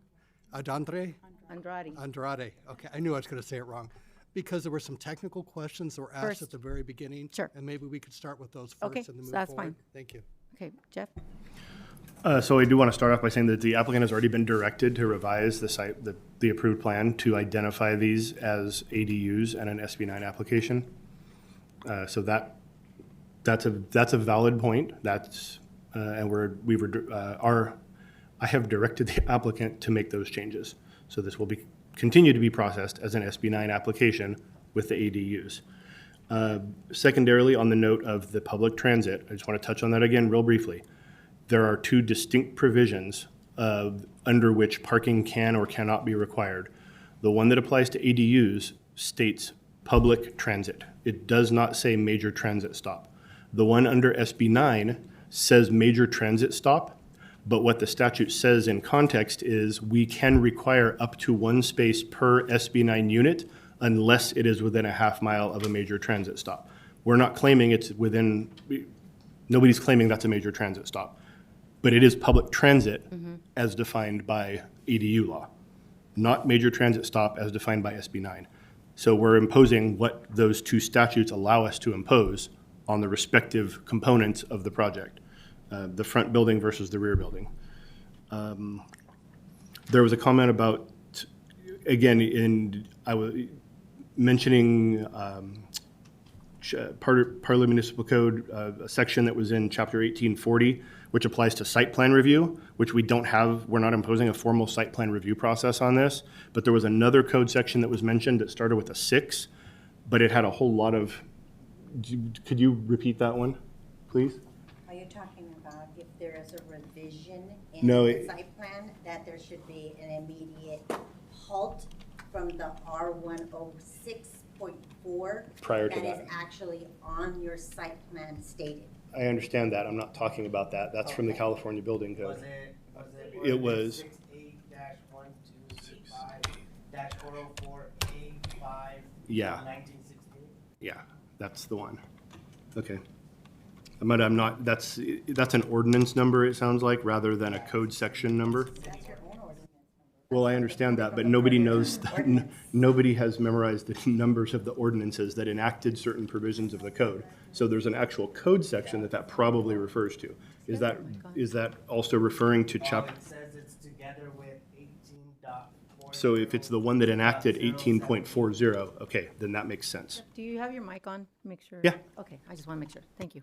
Andrade? Andrade. Okay, I knew I was going to say it wrong. Because there were some technical questions that were asked First. at the very beginning. Sure. And maybe we could start with those Okay, first and then so move that's forward. fine. Thank you. Okay, Jeff? So I do want to start off by saying that the applicant has already been directed to revise the site, the approved plan to identify these as ADUs and an SB9 application. So that's a valid point. I have directed the applicant to make those changes. So this will continue to be processed as an SB9 application with the ADUs. Secondarily, on the note of the public transit, I just want to touch on that again real briefly. There are 2 distinct provisions under which parking can or cannot be required. The one that applies to ADUs states public transit. It does not say major transit stop. The one under SB9 says major transit stop, but what the statute says in context is we can require up to 1 space per SB9 unit unless it is within a half mile of a major transit stop. We're not claiming it's within, nobody's claiming that's a major transit stop, but it is public transit as defined by ADU law, not major transit stop as defined by SB9. So we're imposing what those 2 statutes allow us to impose on the respective components of the project, the front building versus the rear building. There was a comment about, again, I was mentioning Parlier Municipal Code, a section that was in Chapter 1840, which applies to site plan review, which we don't have. We're not imposing a formal site plan review process on this, but there was another code section that was mentioned that started with a 6, but it had a whole lot of Could you repeat that one, please? Are you talking about if there is a revision in No, the site plan, that there should be an immediate halt from the R106.4? Prior to That that. is actually on your site plan stated. I understand that. I'm not talking about that. That's from the California Building Code. It was 68-1-2-5-404A5. Yeah. 1916. Yeah, that's the one. Okay. But I'm not, that's an ordinance number, it sounds like, rather than a code section number. Well, I understand that, but nobody knows, nobody has memorized the numbers of the ordinances that enacted certain provisions of the code. So there's an actual code section that probably refers to. Is that also referring to It says it's together with 18.4. So if it's the one that enacted 18.40, okay, then that makes sense. Do you have your mic on? Make sure. Yeah. Okay, I just want to make sure. Thank you.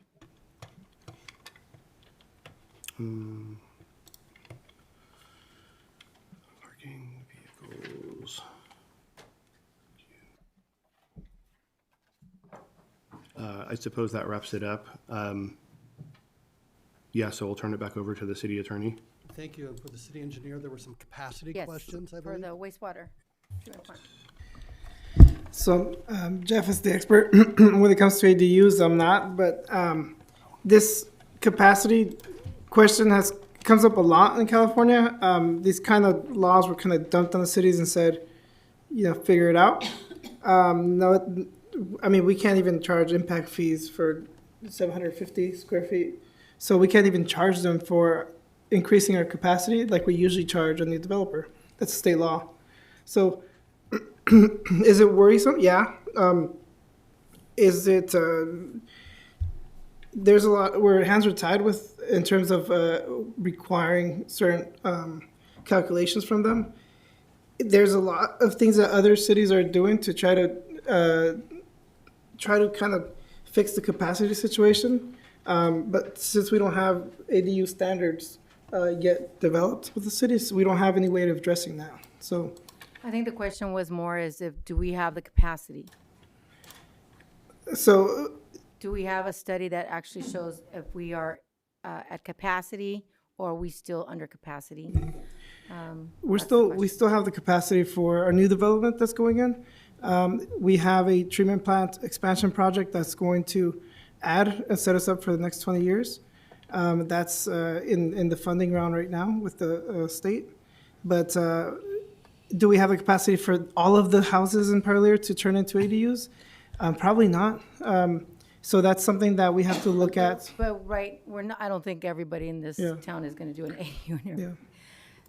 Parking vehicles. I suppose that wraps it up. Yeah, so we'll turn it back over to the city attorney. Thank you. And for the city engineer, there were some capacity Yes, questions, I for believe. the wastewater treatment plant. So Jeff is the expert when it comes to ADUs. I'm not, but this capacity question comes up a lot in California. These kind of laws were kind of dumped on the cities and said, figure it out. No, I mean, we can't even charge impact fees for 750 square feet. So we can't even charge them for increasing our capacity like we usually charge on the developer. That's state law. So is it worrisome? Yeah. Is it, there's a lot where hands are tied with in terms of requiring certain calculations from them. There's a lot of things that other cities are doing to try to kind of fix the capacity situation. But since we don't have ADU standards yet developed with the cities, we don't have any way of addressing that. So I think the question was more as if, do we have the capacity? So do we have a study that actually shows if we are at capacity or are we still under capacity? we still have the capacity for our new development that's going in. We have a treatment plant expansion project that's going to add and set us up for the next 20 years. That's in the funding round right now with the state. But do we have the capacity for all of the houses in Parlier to turn into ADUs? Probably not. So that's something that we have to look at. But we're not. I don't think everybody in this Yeah. town is going to do an ADU. Yeah.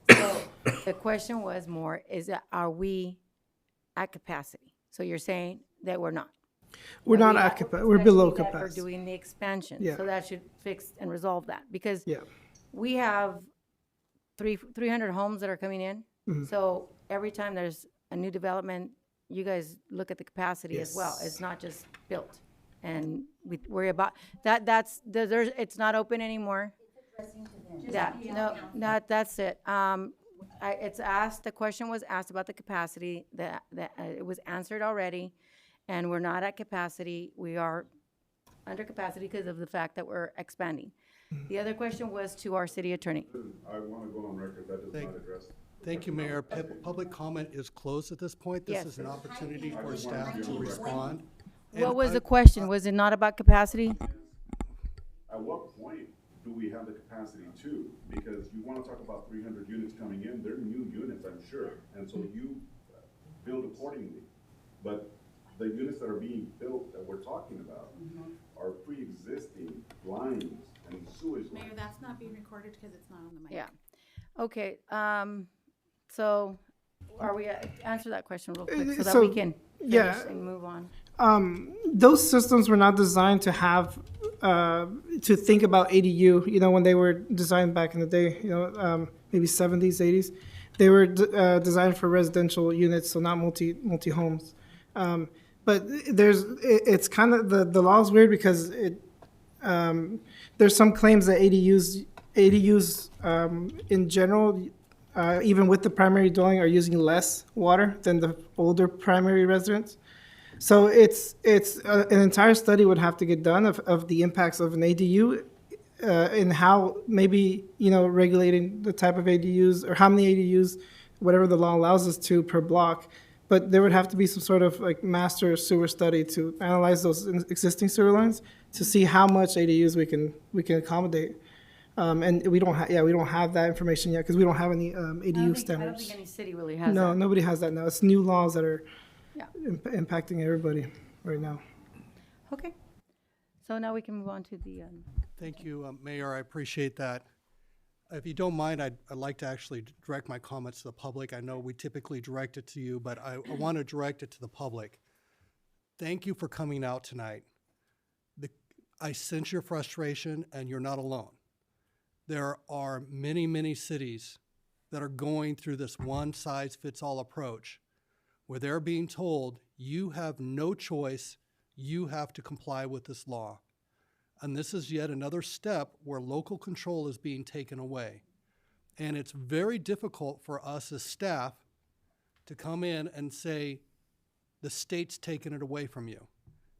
So the question was more: are we at capacity? So you're saying that we're not. We're That not we at have- capacity. We're below especially that capacity. We're doing the expansion. Yeah. So that should fix and resolve that because Yeah. we have 300 homes that are coming in. Mhm. So every time there's a new development, you guys look at the capacity as well. Yes. It's not just built. And we worry about that. It's not open anymore. That's it. The question was asked about the capacity, that it was answered already, and we're not at capacity. We are under capacity because of the fact that we're expanding. The other question was to our city attorney. I want to go on record, that does not address. Thank you, Mayor. Public comment is closed at this point. This Yes. is an opportunity for staff to respond. What And was I- the question? Was it not about capacity? At what point do we have the capacity to? Because you want to talk about 300 units coming in, they're new units, I'm sure, and so you build accordingly. But the units that are being built that we're talking about are pre-existing lines and sewage lines. Mayor, that's not being recorded because it's not on the mic. Yeah. Okay, so are we, answer that question real quick so that we can yeah. finish and move on. Those systems were not designed to have to think about ADU. When they were designed back in the day, maybe 70s, 80s, they were designed for residential units, so not multi homes. But it's kind of the law is weird because there's some claims that ADUs in general, even with the primary dwelling, are using less water than the older primary residents. So it's an entire study would have to get done of the impacts of an ADU and how maybe, regulating the type of ADUs or how many ADUs, whatever the law allows us to per block. But there would have to be some sort of like master sewer study to analyze those existing sewer lines to see how much ADUs we can accommodate. And we don't have that information yet because we don't have any ADU standards. I don't think any city really has No, that. nobody has that now. It's new laws that are Yeah. impacting everybody right now. Okay. So now we can move on to the, Thank you, Mayor. I appreciate that. If you don't mind, I'd like to actually direct my comments to the public. I know we typically direct it to you, but I want to direct it to the public. Thank you for coming out tonight. I sense your frustration, and you're not alone. There are many, many cities that are going through this one-size-fits-all approach where they're being told, you have no choice, you have to comply with this law. And this is yet another step where local control is being taken away. And it's very difficult for us as staff to come in and say, the state's taken it away from you.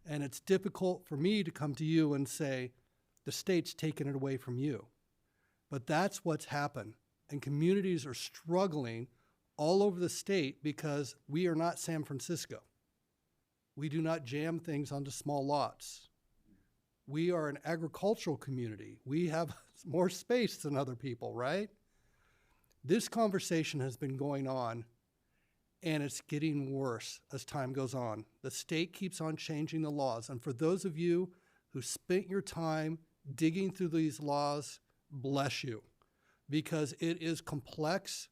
And it's difficult for me to come to you and say, the state's taken it away from you. But that's what's happened. And communities are struggling all over the state because we are not San Francisco. We do not jam things onto small lots. We are an agricultural community. We have more space than other people, right? This conversation has been going on, and it's getting worse as time goes on. The state keeps on changing the laws. And for those of you who spent your time digging through these laws, bless you, because it is complex,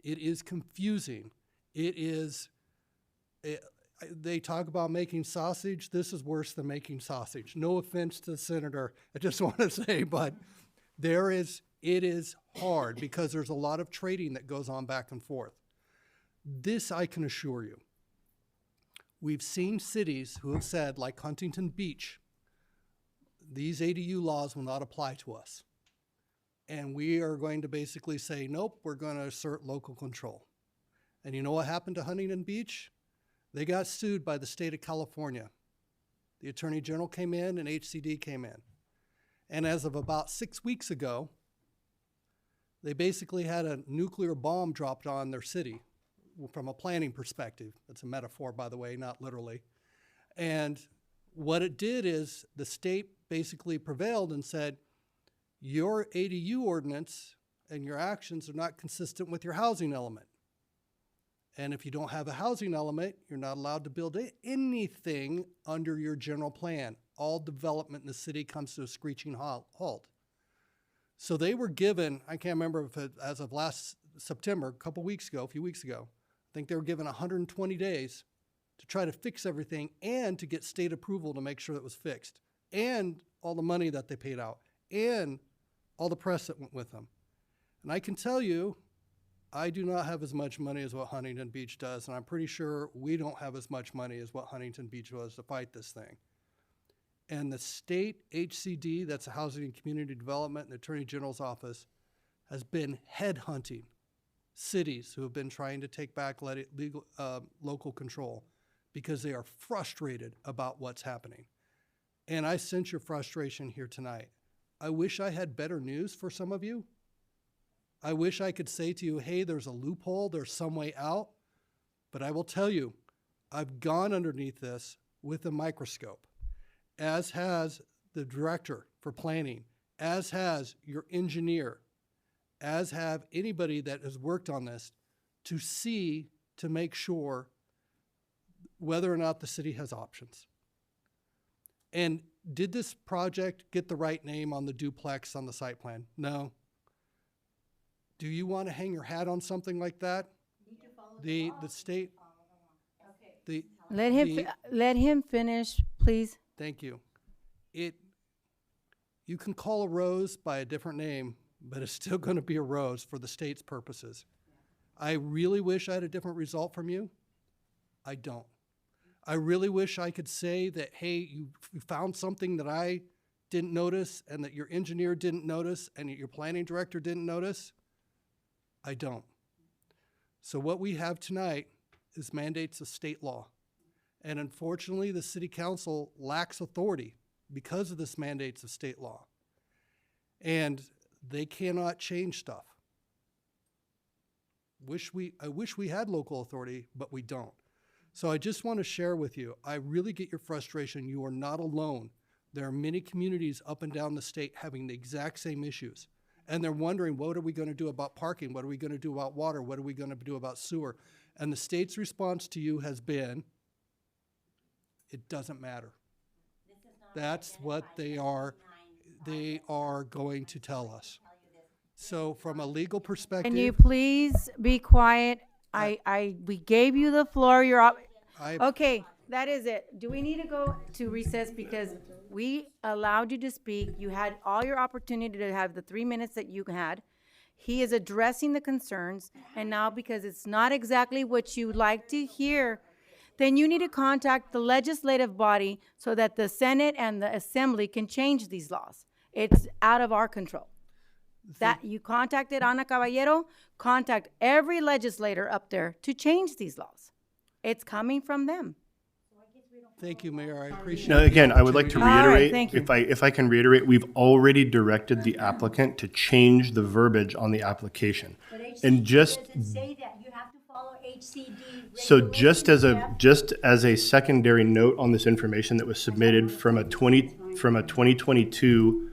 it is confusing, they talk about making sausage. This is worse than making sausage. No offense to the senator, I just want to say, but it is hard because there's a lot of trading that goes on back and forth. This I can assure you. We've seen cities who have said, like Huntington Beach, these ADU laws will not apply to us. And we are going to basically say, nope, we're going to assert local control. And you know what happened to Huntington Beach? They got sued by the state of California. The Attorney General came in and HCD came in. And as of about 6 weeks ago, they basically had a nuclear bomb dropped on their city from a planning perspective. That's a metaphor, by the way, not literally. And what it did is the state basically prevailed and said, your ADU ordinance and your actions are not consistent with your housing element. And if you don't have a housing element, you're not allowed to build anything under your general plan. All development in the city comes to a screeching halt. So they were given, I can't remember if it, as of last September, a few weeks ago, I think they were given 120 days to try to fix everything and to get state approval to make sure it was fixed, and all the money that they paid out, and all the press that went with them. And I can tell you, I do not have as much money as what Huntington Beach does, and I'm pretty sure we don't have as much money as what Huntington Beach was to fight this thing. And the state HCD, that's the Housing and Community Development, and the Attorney General's office, has been headhunting cities who have been trying to take back local control because they are frustrated about what's happening. And I sense your frustration here tonight. I wish I had better news for some of you. I wish I could say to you, hey, there's a loophole, there's some way out. But I will tell you, I've gone underneath this with a microscope, as has the director for planning, as has your engineer, as have anybody that has worked on this to make sure whether or not the city has options. And did this project get the right name on the duplex on the site plan? No. Do you want to hang your hat on something like that? The state. let him finish, please. Thank you. You can call a rose by a different name, but it's still going to be a rose for the state's purposes. I really wish I had a different result from you. I don't. I really wish I could say that, hey, you found something that I didn't notice and that your engineer didn't notice and that your planning director didn't notice. I don't. So what we have tonight is mandates of state law. And unfortunately, the city council lacks authority because of this mandates of state law. And they cannot change stuff. I wish we had local authority, but we don't. So I just want to share with you, I really get your frustration. You are not alone. There are many communities up and down the state having the exact same issues. And they're wondering, what are we going to do about parking? What are we going to do about water? What are we going to do about sewer? And the state's response to you has been, it doesn't matter. That's what they are going to tell us. So from a legal perspective. Can you please be quiet? We gave you the floor. Okay, that is it. Do we need to go to recess because we allowed you to speak? You had all your opportunity to have the 3 minutes that you had. He is addressing the concerns, and now because it's not exactly what you like to hear, then you need to contact the legislative body so that the Senate and the Assembly can change these laws. It's out of our control. That you contacted Ana Caballero, contact every legislator up there to change these laws. It's coming from them. Thank you, Mayor. I appreciate it. Now, again, I would like to All right, reiterate, thank you. if I can reiterate, we've already directed the applicant to change the verbiage on the application. And just, doesn't say that. You have to follow HCD. so just as a secondary note on this information that was submitted from a 2022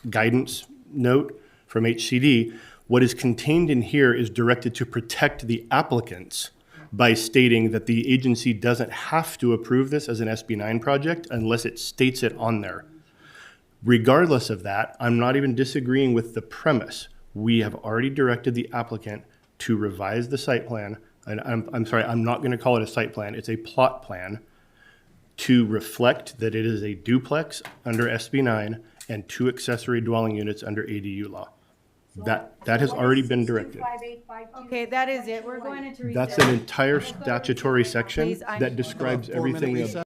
guidance note from HCD, what is contained in here is directed to protect the applicants by stating that the agency doesn't have to approve this as an SB9 project unless it states it on there. Regardless of that, I'm not even disagreeing with the premise. We have already directed the applicant to revise the site plan, and I'm sorry, I'm not going to call it a site plan, it's a plot plan, to reflect that it is a duplex under SB9 and 2 accessory dwelling units under ADU law. That has already been directed. Okay, that is it. We're going into recess. That's an entire statutory section Please, that describes 4-minute everything. recess.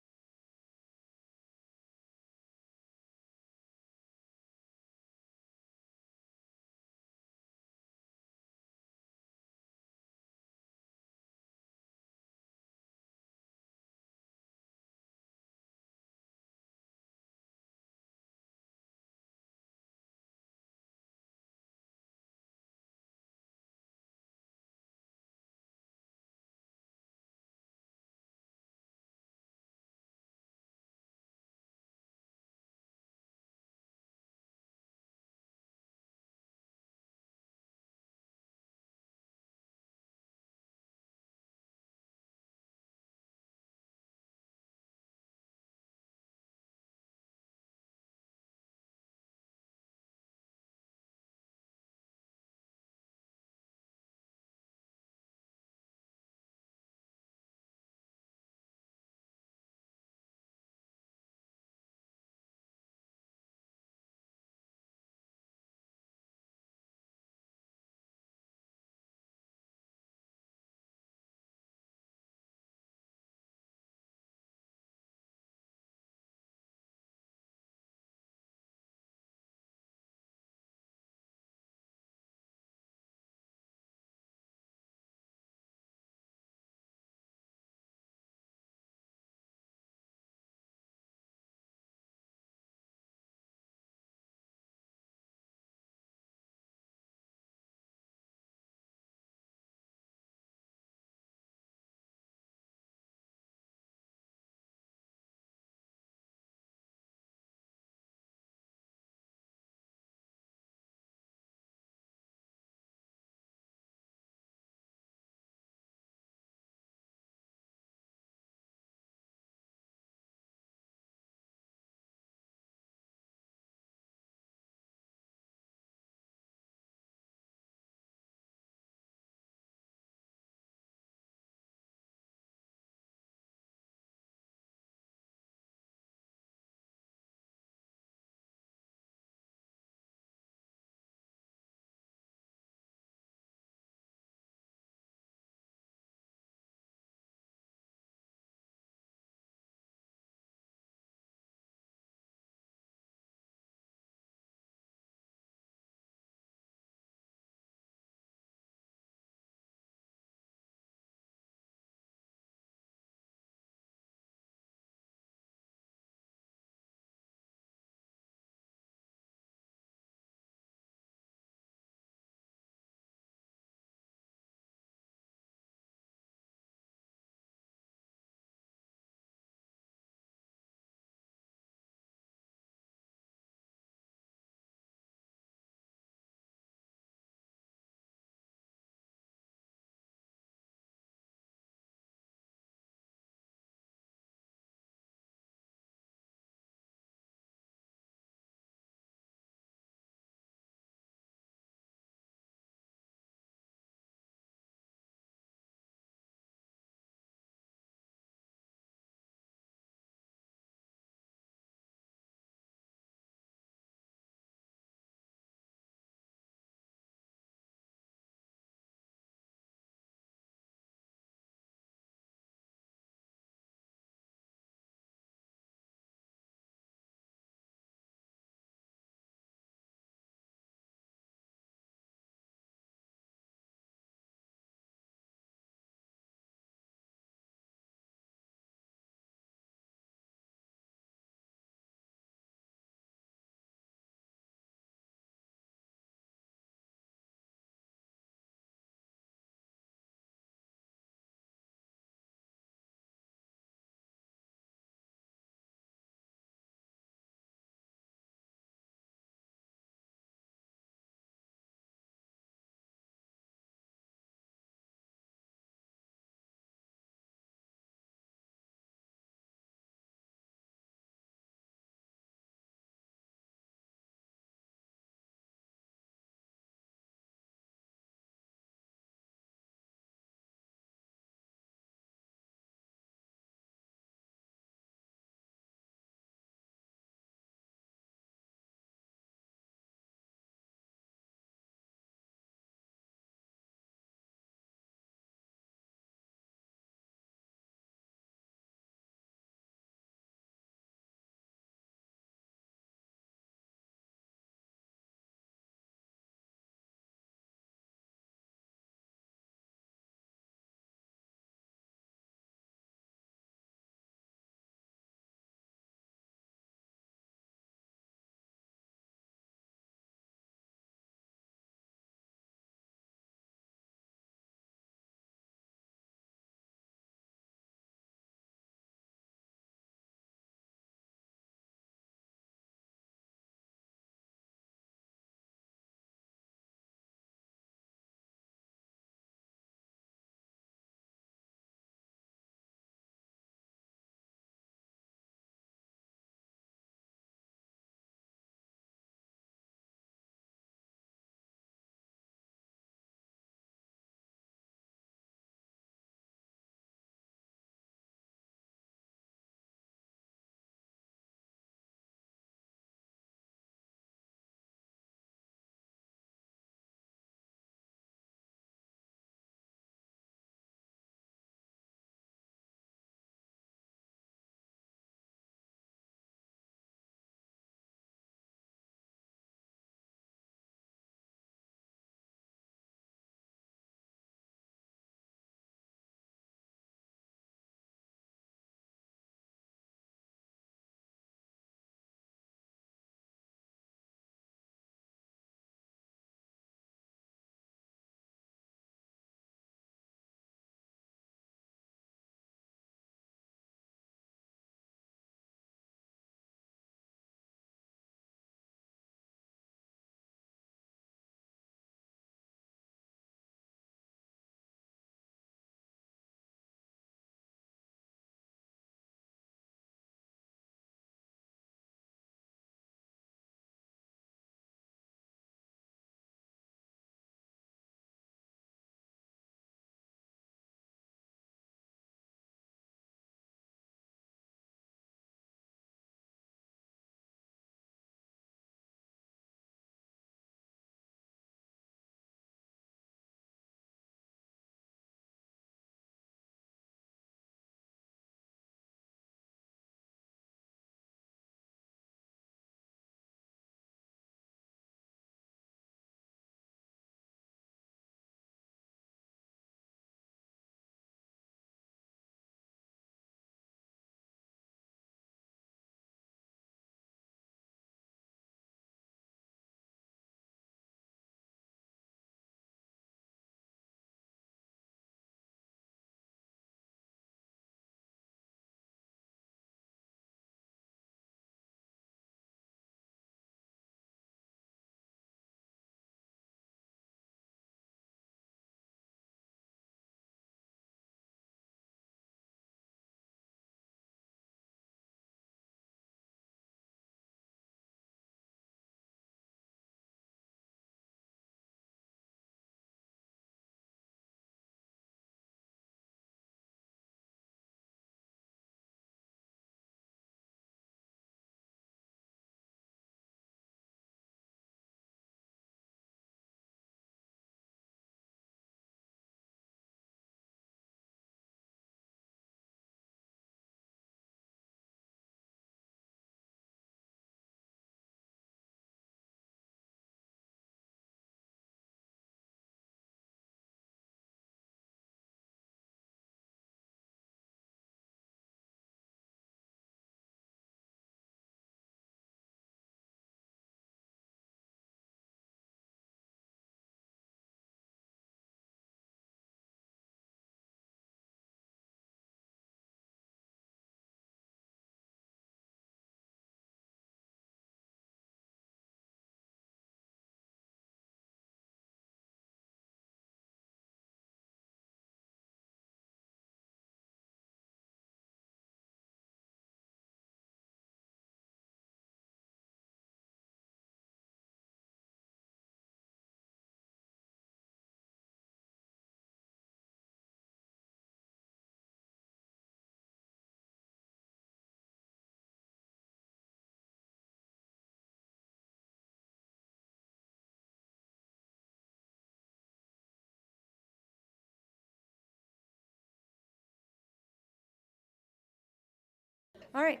All right.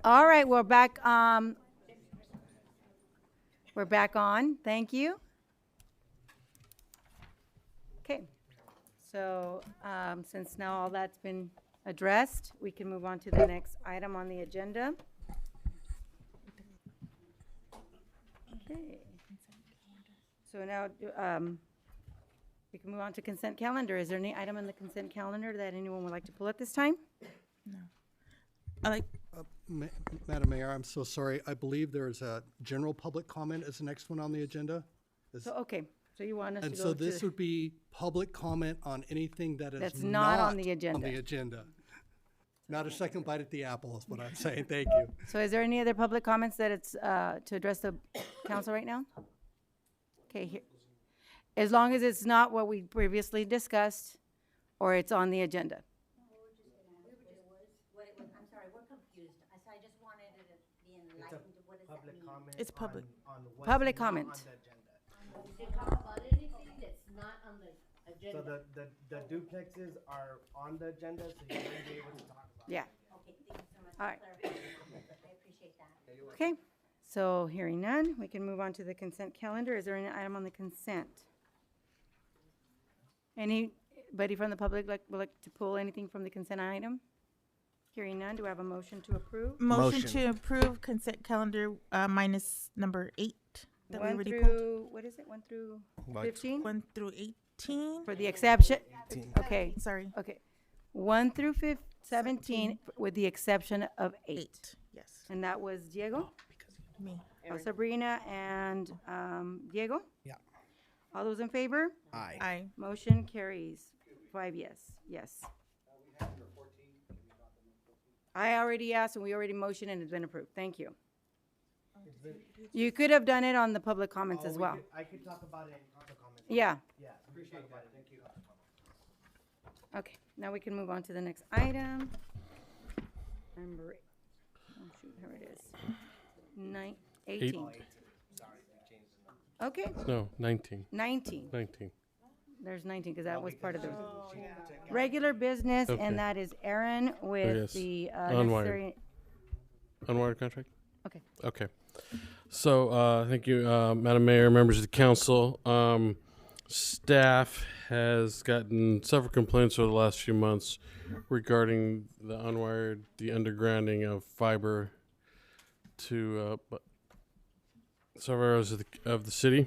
All right, we're back. We're back on. Thank you. Okay. So since now all that's been addressed, we can move on to the next item on the agenda. Okay. So now we can move on to consent calendar. Is there any item on the consent calendar that anyone would like to pull at this time? Madam Mayor, I'm so sorry. I believe there is a general public comment as the next one on the agenda. So, okay, so you want us to And go so to this would be public comment on anything that is That's not on the On agenda. the agenda. Not a second bite at the apple is what I'm saying. Thank you. So is there any other public comments that it's to address the council right now? Okay, here. As long as it's not what we previously discussed or it's on the agenda. I'm sorry, we're confused. I just wanted it to be enlightened. What does that mean? Comment It's public. on what's Public not comment. on the agenda. You can talk about anything that's not on the So agenda. the duplexes are on the agenda, so you're gonna be able to talk about it. Yeah. Okay, thank you so much All for right. clarifying. I appreciate that. Okay, so hearing none, we can move on to the consent calendar. Is there any item on the consent? Anybody from the public would like to pull anything from the consent item? Hearing none, do I have a motion to approve? Motion to approve consent calendar minus number 8 that we One already through, pulled. what is it, 1 through What? 15? 1 through 18. For the exception, okay, Sorry. okay. 1 through 17 with the exception of 8. Yes. And that was Diego? Me. Sabrina and Diego? Yeah. All those in favor? Aye. Aye. Motion carries 5 yes. I already asked and we already motioned and it's been approved. Thank you. You could have done it on the public comments as well. I could talk about it in council comments. Yeah. Yeah, appreciate that, thank you. Okay, now we can move on to the next item. Number, oh shoot, here it is. 18. Okay, No, 19. 19. 19. There's 19, because that was part of the regular business, Okay. and that is Aaron with yes. the Unwired. necessary. Unwired contract? Okay. Okay. So, thank you, Madam Mayor, members of the council. Staff has gotten several complaints over the last few months regarding the unwired, the undergrounding of fiber to several areas of the city.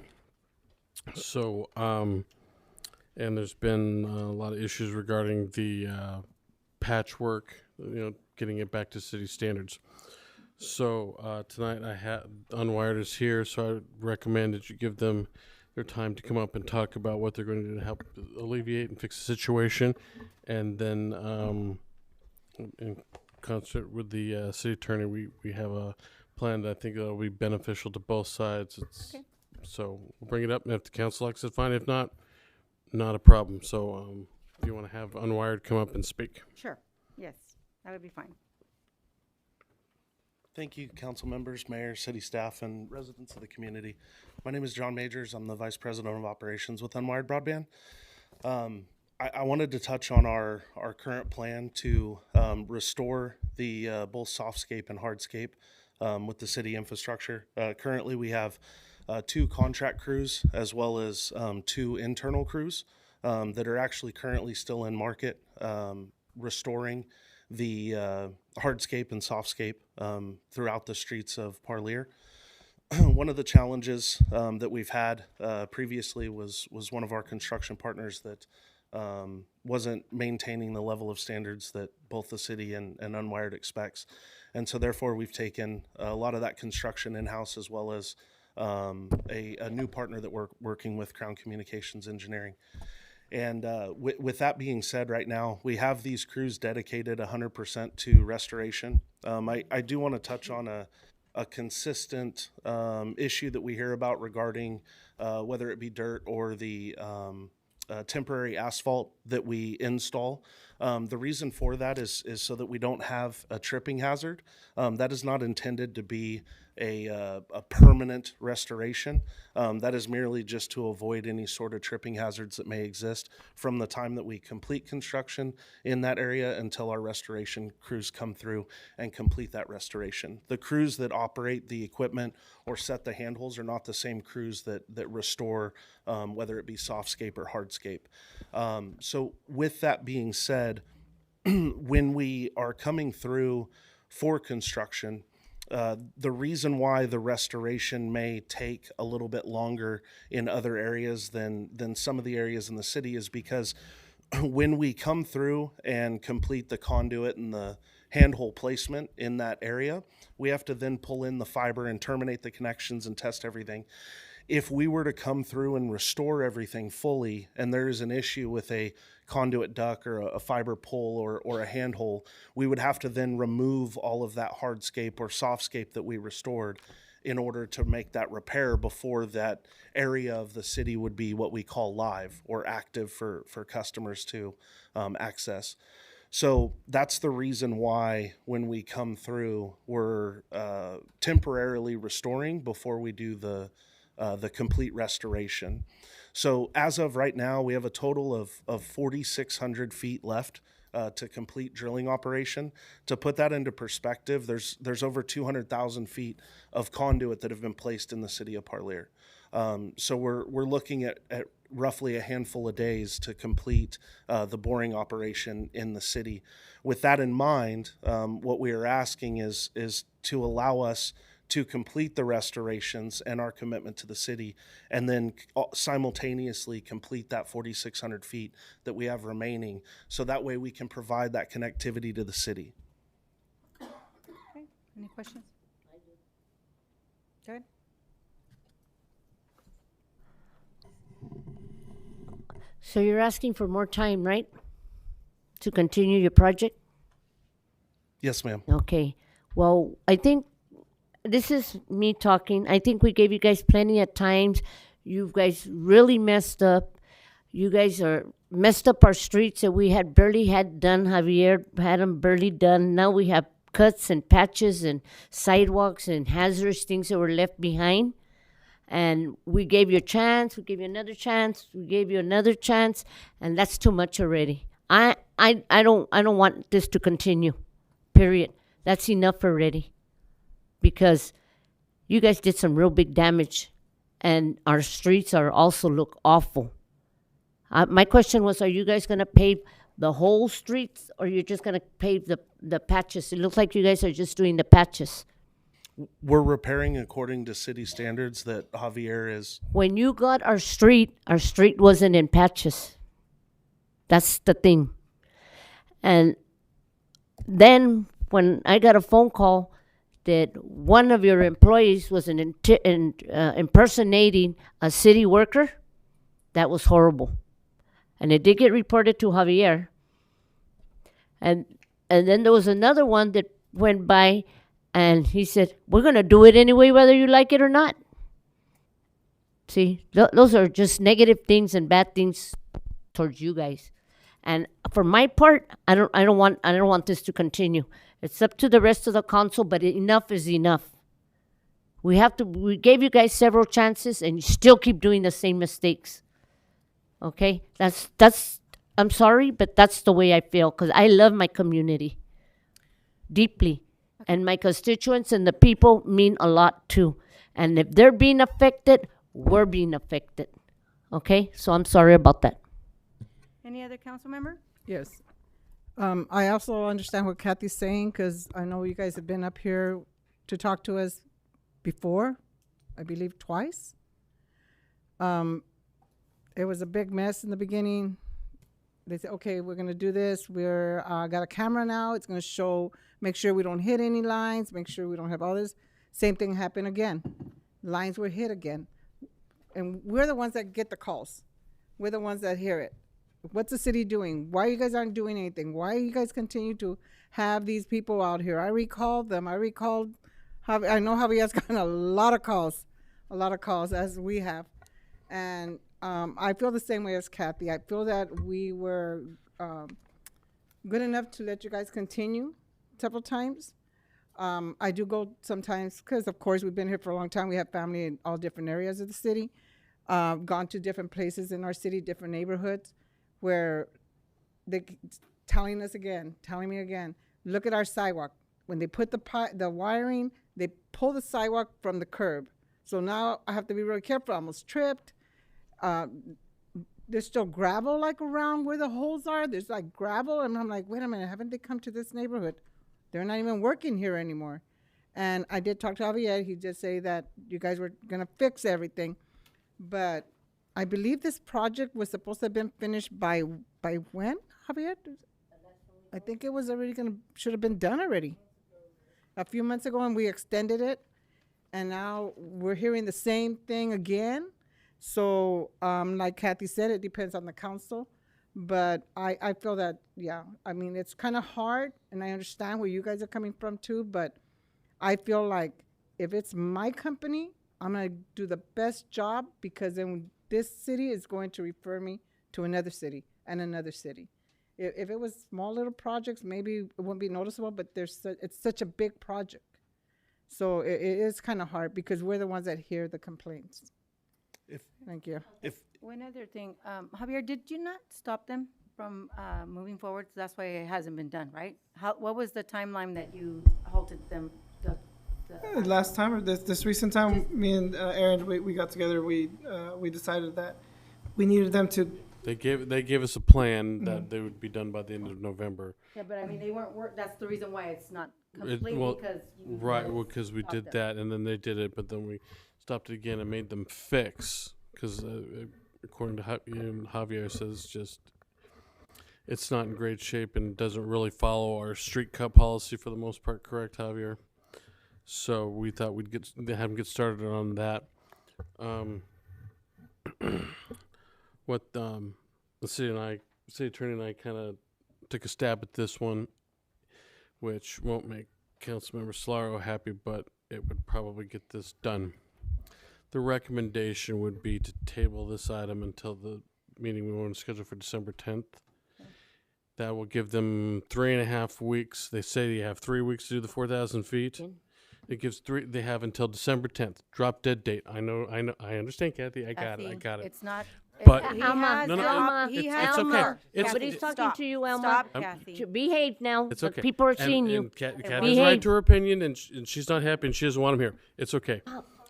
So, and there's been a lot of issues regarding the patchwork, getting it back to city standards. So tonight I had Unwired is here, so I would recommend that you give them their time to come up and talk about what they're going to do to help alleviate and fix the situation, and then in concert with the city attorney, we have a plan that I think that will be beneficial to both sides. Okay. So we'll bring it up, and if the council likes it, fine. If not, not a problem. So if you want to have Unwired come up and speak. Sure, yes, that would be fine. Thank you, council members, mayor, city staff, and residents of the community. My name is John Majors. I'm the Vice President of Operations with Unwired Broadband. I wanted to touch on our current plan to restore the both softscape and hardscape with the city infrastructure. Currently, we have 2 contract crews as well as 2 internal crews that are actually currently still in market restoring the hardscape and softscape throughout the streets of Parlier. One of the challenges that we've had previously was one of our construction partners that wasn't maintaining the level of standards that both the city and Unwired expects. And so therefore we've taken a lot of that construction in-house, as well as a new partner that we're working with, Crown Communications Engineering. And with that being said, right now, we have these crews dedicated 100% to restoration. I do want to touch on a consistent issue that we hear about regarding whether it be dirt or the temporary asphalt that we install. The reason for that is so that we don't have a tripping hazard. That is not intended to be a permanent restoration. That is merely just to avoid any sort of tripping hazards that may exist from the time that we complete construction in that area until our restoration crews come through and complete that restoration. The crews that operate the equipment or set the handholds are not the same crews that restore, whether it be softscape or hardscape. So with that being said, when we are coming through for construction, the reason why the restoration may take a little bit longer in other areas than some of the areas in the city is because when we come through and complete the conduit and the handhole placement in that area, we have to then pull in the fiber and terminate the connections and test everything. If we were to come through and restore everything fully and there is an issue with a conduit duct or a fiber pull or a handhole, we would have to then remove all of that hardscape or softscape that we restored in order to make that repair before that area of the city would be what we call live or active for customers to access. So that's the reason why when we come through, we're temporarily restoring before we do the complete restoration. So as of right now, we have a total of 4,600 feet left to complete drilling operation. To put that into perspective, there's over 200,000 feet of conduit that have been placed in the city of Parlier. So we're looking at roughly a handful of days to complete the boring operation in the city. With that in mind, what we are asking is to allow us to complete the restorations and our commitment to the city, and then simultaneously complete that 4,600 feet that we have remaining, so that way we can provide that connectivity to the city. Okay, any questions? Go ahead. So you're asking for more time, right? To continue your project? Yes, ma'am. Okay. Well, I think this is me talking. I think we gave you guys plenty of times. You guys really messed up. You guys are messed up our streets that we had barely had done. Javier had them barely done. Now we have cuts and patches and sidewalks and hazardous things that were left behind. And we gave you a chance. We gave you another chance. We gave you another chance, and that's too much already. I don't want this to continue. Period. That's enough already. Because you guys did some real big damage, and our streets are also look awful. My question was, are you guys going to pave the whole streets, or you're just going to pave the patches? It looks like you guys are just doing the patches. We're repairing according to city standards that Javier is. When you got our street wasn't in patches. That's the thing. And then when I got a phone call that one of your employees was impersonating a city worker, that was horrible. And it did get reported to Javier. And then there was another one that went by, and he said, we're going to do it anyway, whether you like it or not. See, those are just negative things and bad things towards you guys. And for my part, I don't want this to continue. It's up to the rest of the council, but enough is enough. We gave you guys several chances, and you still keep doing the same mistakes. Okay? I'm sorry, but that's the way I feel, because I love my community deeply. And my constituents and the people mean a lot too. And if they're being affected, we're being affected. Okay? So I'm sorry about that. Any other council member? Yes. I also understand what Kathy's saying, because I know you guys have been up here to talk to us before, I believe twice. It was a big mess in the beginning. They said, okay, we're going to do this. We're got a camera now. It's going to show, make sure we don't hit any lines, make sure we don't have all this. Same thing happened again. Lines were hit again. And we're the ones that get the calls. We're the ones that hear it. What's the city doing? Why you guys aren't doing anything? Why you guys continue to have these people out here? I recalled them. I know Javier's gotten a lot of calls, as we have. And I feel the same way as Kathy. I feel that we were good enough to let you guys continue several times. I do go sometimes because, of course, we've been here for a long time. We have family in all different areas of the city. Gone to different places in our city, different neighborhoods, where they telling me again, look at our sidewalk. When they put the wiring, they pull the sidewalk from the curb. So now I have to be really careful. I almost tripped. There's still gravel like around where the holes are. There's like gravel, and I'm like, wait a minute, haven't they come to this neighborhood? They're not even working here anymore. And I did talk to Javier. He did say that you guys were gonna fix everything, but I believe this project was supposed to have been finished by when, Javier? I think it was already should have been done already. A few months ago, and we extended it, and now we're hearing the same thing again. So, like Kathy said, it depends on the council, but I feel that, yeah, I mean, it's kind of hard, and I understand where you guys are coming from too, but I feel like if it's my company, I'm gonna do the best job, because then this city is going to refer me to another city and another city. If it was small little projects, maybe it wouldn't be noticeable, but it's such a big project. So it is kind of hard, because we're the ones that hear the complaints. Thank you. One other thing, Javier, did you not stop them from moving forward? That's why it hasn't been done, right? What was the timeline that you halted them? Last time, or this recent time, me and Aaron, we got together. We decided that we needed them to. They gave us a plan that they would be done by the end of November. Yeah, but I mean, they weren't that's the reason why it's not complete, because you because we did that, and then they did it, but then we stopped it again and made them fix, because according to Javier says, just it's not in great shape and doesn't really follow our street cut policy for the most part, correct, Javier? So we thought we'd have them get started on that. What the city attorney and I kind of took a stab at this one, which won't make Councilmember Solaro happy, but it would probably get this done. The recommendation would be to table this item until the meeting we want to schedule for December 10th. That will give them 3.5 weeks. They say you have 3 weeks to do the 4,000 feet. It gives they have until December 10th. Drop dead date. I understand, Kathy. I got it. It's not. But Alma, it's okay. Nobody's talking to you, Alma. Stop, Kathy. Behave now. It's okay. People are seeing you. Kathy's right to her opinion, and she's not happy, and she doesn't want him here. It's okay.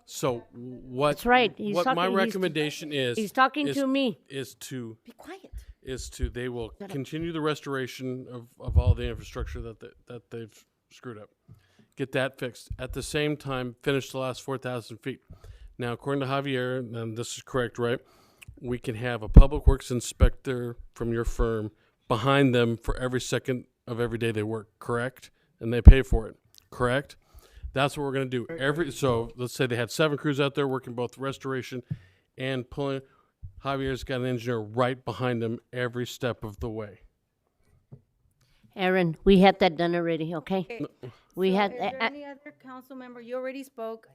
So what? That's right. My recommendation is. He's talking to me. Is to be quiet. They will continue the restoration of all the infrastructure that they've screwed up. Get that fixed. At the same time, finish the last 4,000 feet. Now, according to Javier, and this is correct, right? We can have a public works inspector from your firm behind them for every second of every day they work, correct? And they pay for it, correct? That's what we're going to do. So let's say they had 7 crews out there working both restoration and pulling. Javier's got an engineer right behind them every step of the way. Aaron, we had that done already, okay? We had. Is there any other council member? You already spoke.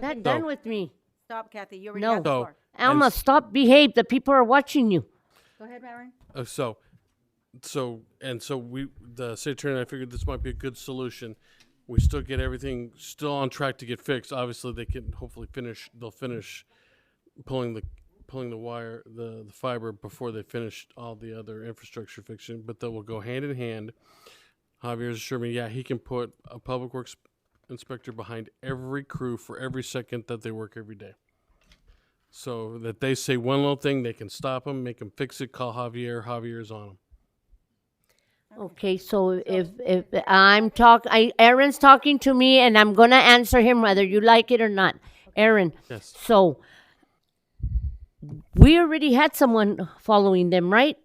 Not done with me. Stop, Kathy. You already had the floor. Alma, stop. Behave. The people are watching you. Go ahead, Aaron. So the city attorney and I figured this might be a good solution. We still get everything still on track to get fixed. Obviously, they can hopefully finish. They'll finish pulling the wire, the fiber before they finish all the other infrastructure fixing. But they will go hand in hand. Javier's assured me, yeah, he can put a public works inspector behind every crew for every second that they work every day. So that they say one little thing, they can stop them, make them fix it, call Javier. Javier's on them. Okay, so if Aaron's talking to me, and I'm gonna answer him whether you like it or not. Aaron. Yes. So we already had someone following them, right?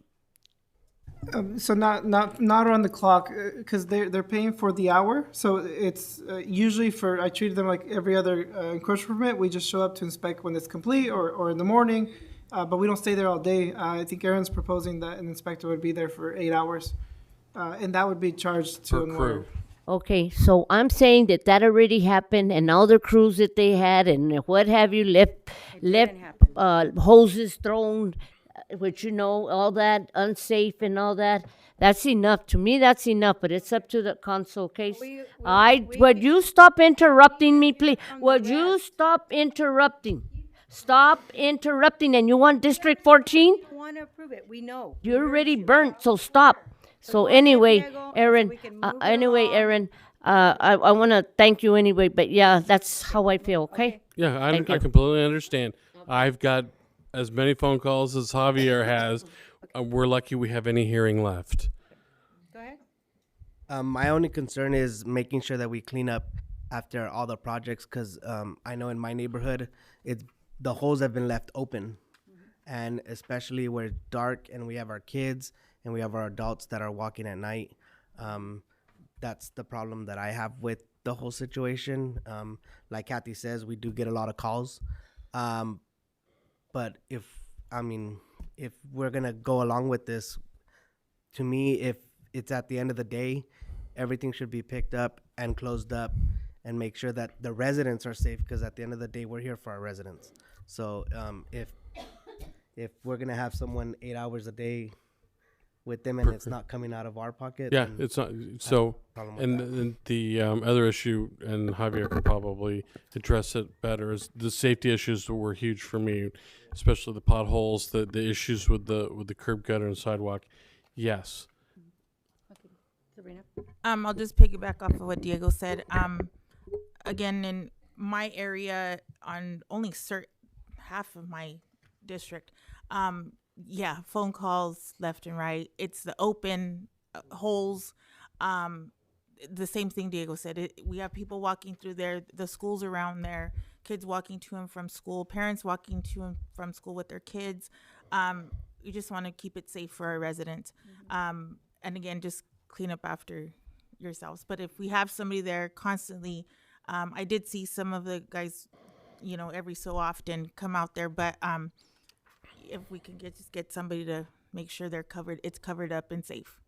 So not on the clock, because they're paying for the hour. So it's usually I treated them like every other encroachment permit. We just show up to inspect when it's complete or in the morning, but we don't stay there all day. I think Aaron's proposing that an inspector would be there for 8 hours, and that would be charged to Per an crew. Okay, so I'm saying that already happened, and all the crews that they had and what have you left hoses thrown. which you know, all that unsafe and all that. That's enough. To me, that's enough, but it's up to the council, okay? Would you stop interrupting me, please? Would you stop interrupting? Stop interrupting, and you want District 14? We don't want to approve it, we know. You're already burnt, so stop. So anyway, Aaron, I want to thank you anyway, but yeah, that's how I feel, okay? Yeah, I Thank you. completely understand. I've got as many phone calls as Javier has. We're lucky we have any hearing left. Go ahead. My only concern is making sure that we clean up after all the projects, because I know in my neighborhood, the holes have been left open, and especially where it's dark and we have our kids and we have our adults that are walking at night. That's the problem that I have with the whole situation. Like Kathy says, we do get a lot of calls, but if we're gonna go along with this, to me, if it's at the end of the day, everything should be picked up and closed up, and make sure that the residents are safe, because at the end of the day, we're here for our residents. So if we're gonna have someone 8 hours a day with them and it's not coming out of our pocket, Yeah, then it's not. I have So, a problem with and, that. and the other issue, and Javier could probably address it better, is the safety issues that were huge for me, especially the potholes, the issues with the curb gutter and sidewalk. Yes. Sabrina? I'll just piggyback off of what Diego said. Again, in my area, on only half of my district, yeah, phone calls left and right. It's the open holes. The same thing Diego said. We have people walking through there, the schools around there, kids walking to and from school, parents walking to and from school with their kids. We just want to keep it safe for our residents. And again, just clean up after yourselves. But if we have somebody there constantly, I did see some of the guys, every so often come out there, but if we can just get somebody to make sure it's covered up and safe.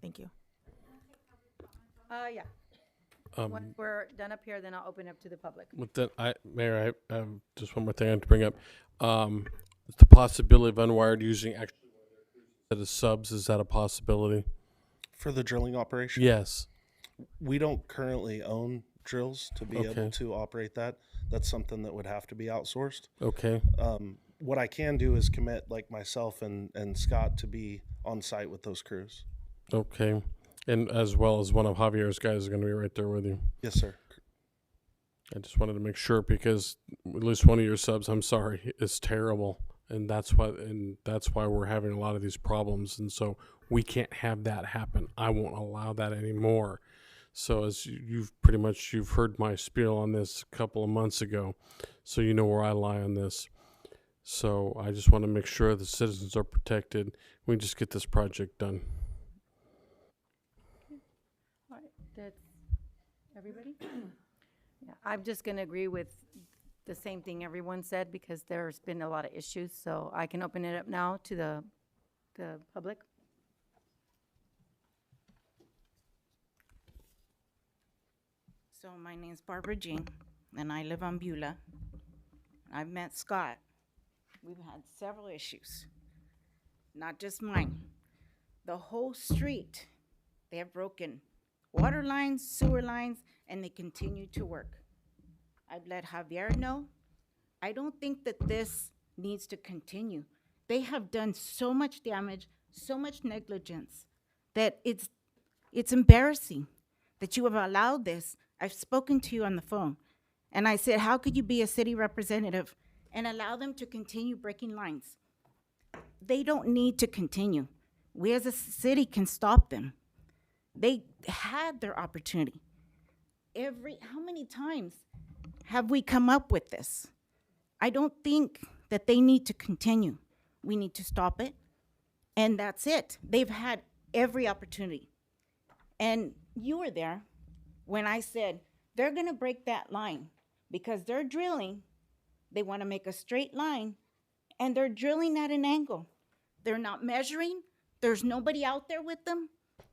Thank you. Yeah. Once we're done up here, then I'll open up to the public. With that, Mayor, I have just one more thing I have to bring up. The possibility of Unwired using actually instead of subs, is that a possibility? For the drilling operation? Yes. We don't currently own drills to be able to operate that. That's something that would have to be outsourced. Okay. What I can do is commit like myself and Scott to be on site with those crews. Okay. And as well as one of Javier's guys is going to be right there with you. Yes, sir. I just wanted to make sure, because at least one of your subs, I'm sorry, is terrible. And that's why we're having a lot of these problems. And so we can't have that happen. I won't allow that anymore. So as you've heard my spiel on this a couple of months ago, so you know where I lie on this. So I just want to make sure the citizens are protected. We just get this project done. All right, that's everybody? Yeah, I'm just going to agree with the same thing everyone said, because there's been a lot of issues. So I can open it up now to the public. So my name's Barbara Jean, and I live on Beulah. I've met Scott. We've had several issues, not just mine. The whole street, they have broken water lines, sewer lines, and they continue to work. I've let Javier know. I don't think that this needs to continue. They have done so much damage, so much negligence, that it's embarrassing that you have allowed this. I've spoken to you on the phone, and I said, how could you be a city representative and allow them to continue breaking lines? They don't need to continue. We as a city can stop them. They had their opportunity. How many times have we come up with this? I don't think that they need to continue. We need to stop it, and that's it. They've had every opportunity. And you were there when I said, they're gonna break that line because they're drilling. They wanna make a straight line, and they're drilling at an angle. They're not measuring. There's nobody out there with them.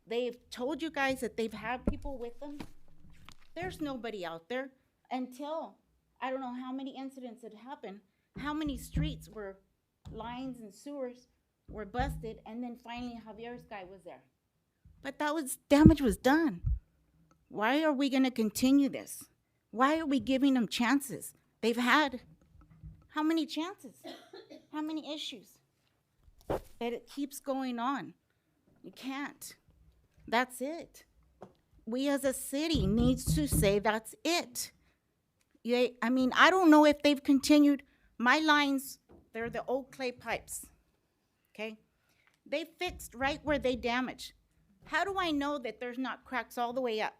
They've told you guys that they've had people with them. There's nobody out there until, I don't know how many incidents had happened, how many streets were lines and sewers were busted, and then finally Javier's guy was there. But damage was done. Why are we gonna continue this? Why are we giving them chances? They've had how many chances? How many issues? That it keeps going on. You can't. That's it. We as a city needs to say that's it. I mean, I don't know if they've continued. My lines, they're the old clay pipes, okay? They fixed right where they damaged. How do I know that there's not cracks all the way up?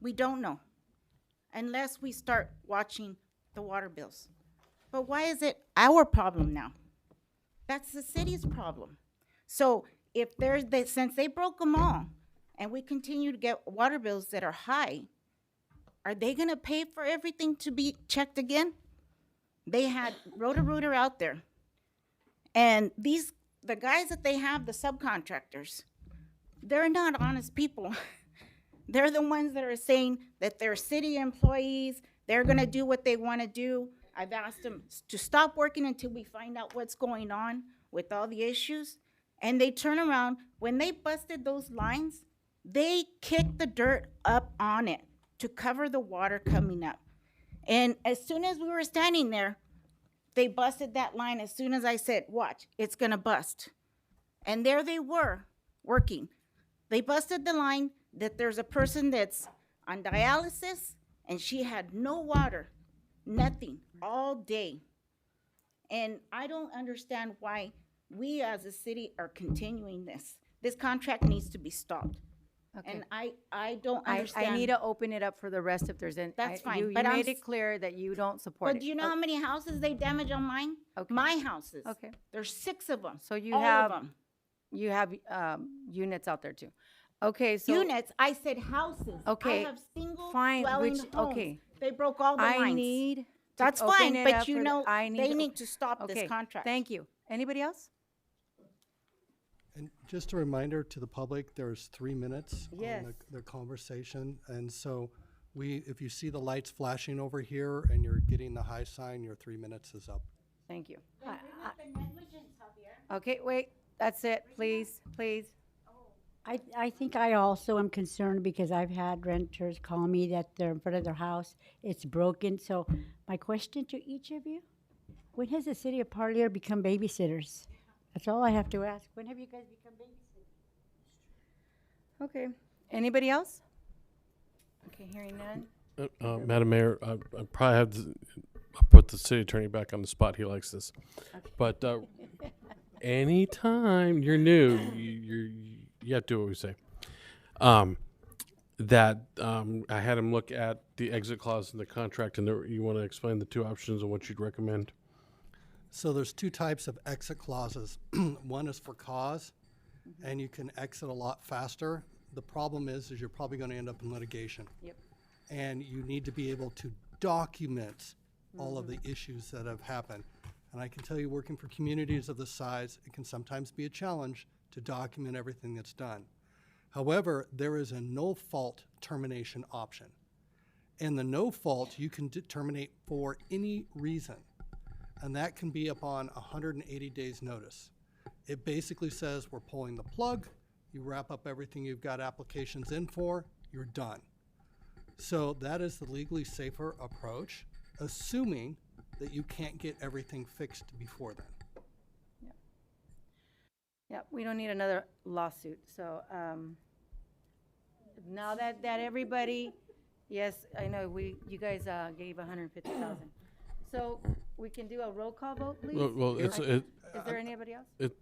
We don't know, unless we start watching the water bills. But why is it our problem now? That's the city's problem. So if since they broke them all, and we continue to get water bills that are high, are they gonna pay for everything to be checked again? They had Roto-Rooter out there. And the guys that they have, the subcontractors, they're not honest people. They're the ones that are saying that they're city employees, they're gonna do what they wanna do. I've asked them to stop working until we find out what's going on with all the issues. And they turn around, when they busted those lines, they kicked the dirt up on it to cover the water coming up. And as soon as we were standing there, they busted that line as soon as I said, watch, it's gonna bust. And there they were, working. They busted the line that there's a person that's on dialysis and she had no water, nothing, all day. And I don't understand why we as a city are continuing this. This contract needs to be stopped. Okay. And I don't understand. I need to open it up for the rest if there's any. That's fine, You but made it clear that you don't support it. But do you know how many houses they damage on mine? Okay. My houses. Okay. There's 6 of them. So you all have, of them. you have units out there too. Okay, so. Units, I said houses. Okay, I have single fine, dwelling which- homes. okay. They broke all the I lines. need to That's open fine, it but up you for the- know, I they to need op- to stop Okay, this contract. Thank you. Anybody else? And just a reminder to the public, there's 3 minutes Yes. on the conversation. And so if you see the lights flashing over here and you're getting the high sign, your 3 minutes is up. Thank you. Okay, wait, that's it, please, please. I think I also am concerned because I've had renters call me that they're in front of their house, it's broken. So my question to each of you, when has the city of Parlier become babysitters? That's all I have to ask. When have you guys become babysitters? Okay, anybody else? Okay, hearing none. Madam Mayor, I probably have to I'll put the city attorney back on the spot. He likes this. But anytime you're new, you have to do what we say. I had him look at the exit clause in the contract, and you want to explain the 2 options and what you'd recommend? So there's 2 types of exit clauses. One is for cause, and you can exit a lot faster. The problem is you're probably going to end up in litigation. Yep. And you need to be able to document all of the issues that have happened. And I can tell you, working for communities of this size, it can sometimes be a challenge to document everything that's done. However, there is a no-fault termination option. And the no-fault, you can terminate for any reason. And that can be upon 180 days notice. It basically says we're pulling the plug, you wrap up everything you've got applications in for, you're done. So that is the legally safer approach, assuming that you can't get everything fixed before then. Yeah, we don't need another lawsuit, so, now that everybody, yes, I know, you guys, gave 150,000. So, we can do a roll call vote, please? Well, Is there anybody else?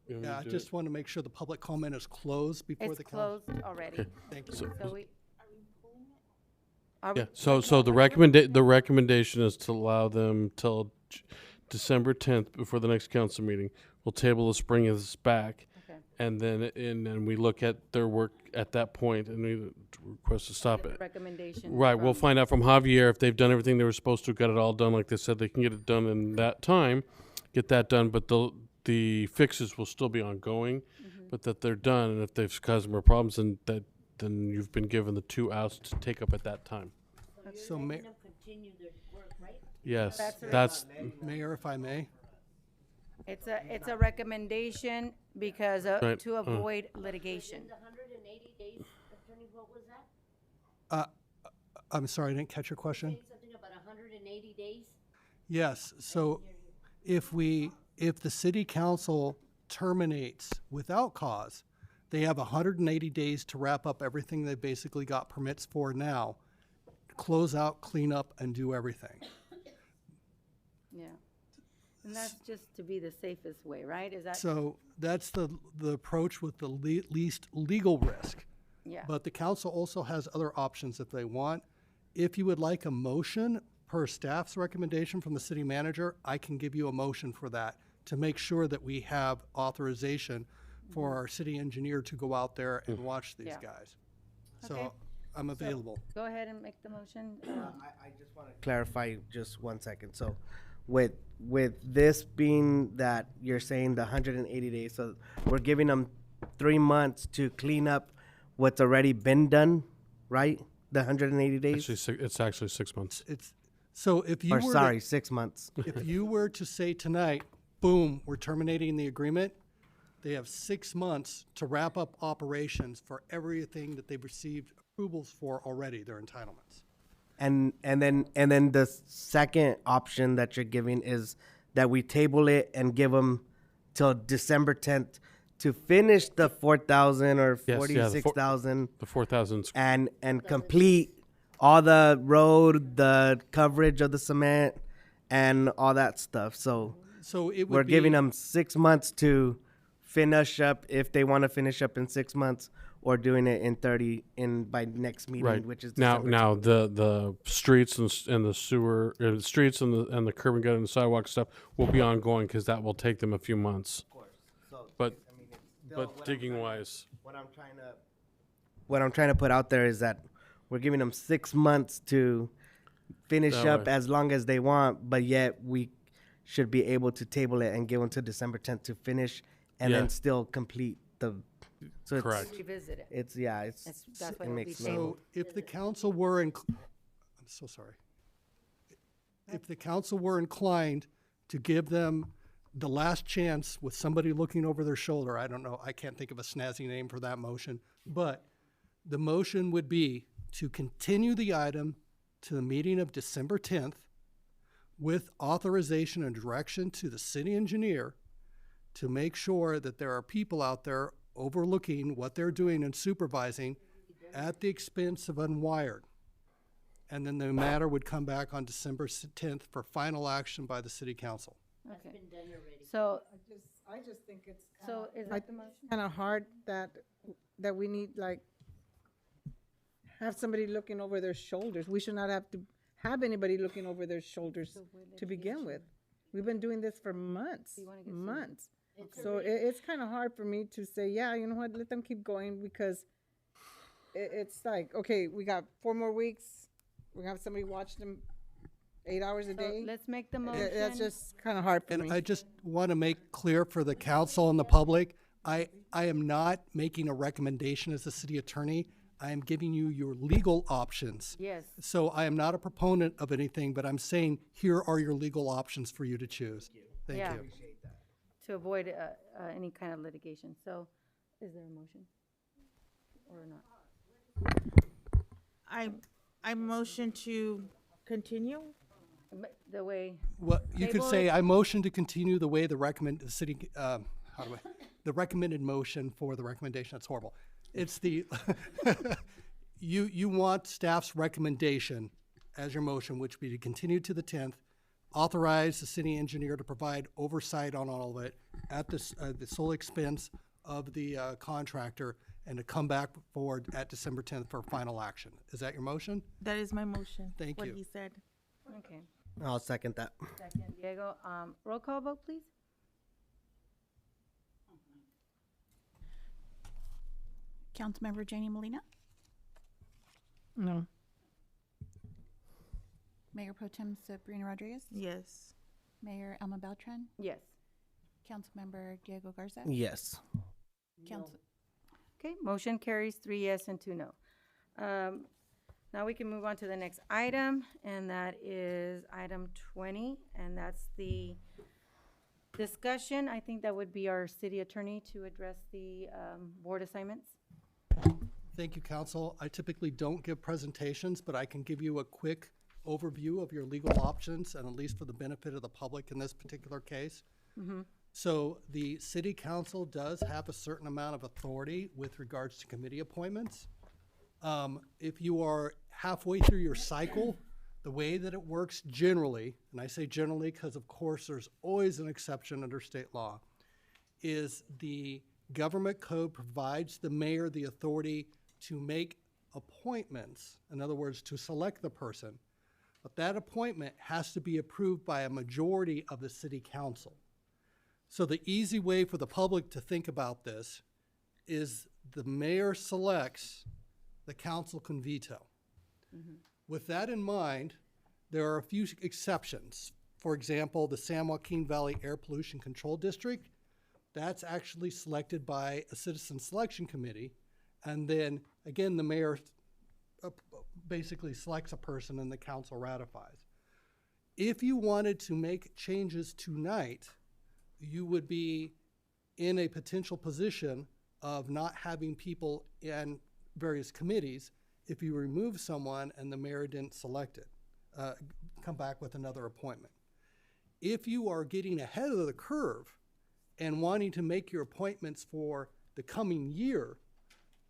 Yeah, I just want to make sure the public comment is closed before It's the council. closed already. Okay. Thank you. So- So we, Yeah, so the recommendation is to allow them till December 10th before the next council meeting. We'll table this, bring this back, Okay. and then we look at their work at that point and we request to stop it. recommendation. Right, we'll from- find out from Javier if they've done everything they were supposed to, got it all done like they said they can get it done in that time, get that done, but the fixes will still be ongoing, but that they're done, and if they've caused more problems, then you've been given the 2 outs to take up at that time. So, Yes, That's right. that's, Mayor, if I may, It's a recommendation because, Right, to avoid litigation. The 180 days, attorney, what was that? I'm sorry, I didn't catch your question. Saying something about 180 days? Yes, so if the city council terminates without cause, they have 180 days to wrap up everything they basically got permits for now, close out, clean up, and do everything. Yeah. And that's just to be the safest way, right? Is that? So that's the approach with the least legal risk. Yeah. But the council also has other options if they want. If you would like a motion per staff's recommendation from the city manager, I can give you a motion for that to make sure that we have authorization for our city engineer to go out there and watch these Yeah. guys. Okay. So I'm available. Go ahead and make the motion. I just want to clarify just 1 second. So with this being that you're saying the 180 days, so we're giving them 3 months to clean up what's already been done, right? The 180 days? It's actually 6 months. So if you Or were sorry, to, 6 months. if you were to say tonight, boom, we're terminating the agreement, they have 6 months to wrap up operations for everything that they've received approvals for already, their entitlements. And then the second option that you're giving is that we table it and give them till December 10th to finish the 4,000 or Yes, yeah, 46,000 The 4,000. and complete all the road, the coverage of the cement, and all that stuff. So it would we're giving be- them 6 months to finish up if they want to finish up in 6 months, or doing it in by next meeting, Right. which is now December 10th. the streets and the sewer, the streets and the curb and gutter and the sidewalk stuff will be ongoing because that will take them a few months. Of course. So, But I mean, it's still but digging wise, what I'm trying to put out there is that we're giving them 6 months to finish That up way. as long as they want, but yet we should be able to table it and give them to December 10th to finish, and Yeah. then still complete the. So Correct. Revisit it. It's yeah. It's That's what it will be makes tabled. So if the council were, I'm so sorry. If the council were inclined to give them the last chance with somebody looking over their shoulder, I don't know, I can't think of a snazzy name for that motion, but the motion would be to continue the item to the meeting of December 10th with authorization and direction to the city engineer to make sure that there are people out there overlooking what they're doing and supervising at the expense of Unwired. And then the matter would come back on December 10th for final action by the city council. Okay. So, I just think it's. so is that the motion? Kind of hard that we need, like, have somebody looking over their shoulders. We should not have to have anybody looking over their shoulders to begin with. We've been doing this for months, months. So it's kind of hard for me to say, yeah, you know what, let them keep going, because it's like, okay, we got 4 more weeks. We have somebody watch them 8 hours a So day. let's make the motion. That's just kind of hard for me. And I just want to make clear for the council and the public, I am not making a recommendation as the city attorney. I am giving you your legal options. Yes. So I am not a proponent of anything, but I'm saying here are your legal options for you to choose. Thank Yeah. you. To avoid any kind of litigation. So, is there a motion? Or not? I motion to continue. The way. What, you could Table say, it. I motion to continue the way the the recommended motion for the recommendation, that's horrible. It's the, you want staff's recommendation as your motion, which would be to continue to the 10th, authorize the city engineer to provide oversight on all of it at the sole expense of the contractor, and to come back forward at December 10th for final action. Is that your motion? That is my motion. Thank what you. he said. Okay. I'll second that. Second, Diego. Roll call vote, please. Councilmember Janie Molina, No. Mayor Pro Tem Sabrina Rodriguez, Yes. Mayor Alma Beltran, Yes. Councilmember Diego Garza. Yes. Council. Okay, motion carries 3 yes and 2 no. Now we can move on to the next item, and that is item 20, and that's the Discussion, I think that would be our city attorney to address the board assignments. Thank you, council. I typically don't give presentations, but I can give you a quick overview of your legal options, and at least for the benefit of the public in this particular case. Mhm. So the city council does have a certain amount of authority with regards to committee appointments. If you are halfway through your cycle, the way that it works generally, and I say generally because of course there's always an exception under state law, is the government code provides the mayor the authority to make appointments, in other words, to select the person. But that appointment has to be approved by a majority of the city council. So the easy way for the public to think about this is the mayor selects, the council can veto. With that in mind, there are a few exceptions. For example, the San Joaquin Valley Air Pollution Control District, that's actually selected by a citizen selection committee. And then again, the mayor basically selects a person and the council ratifies. If you wanted to make changes tonight, you would be in a potential position of not having people in various committees if you remove someone and the mayor didn't select it, come back with another appointment. If you are getting ahead of the curve and wanting to make your appointments for the coming year,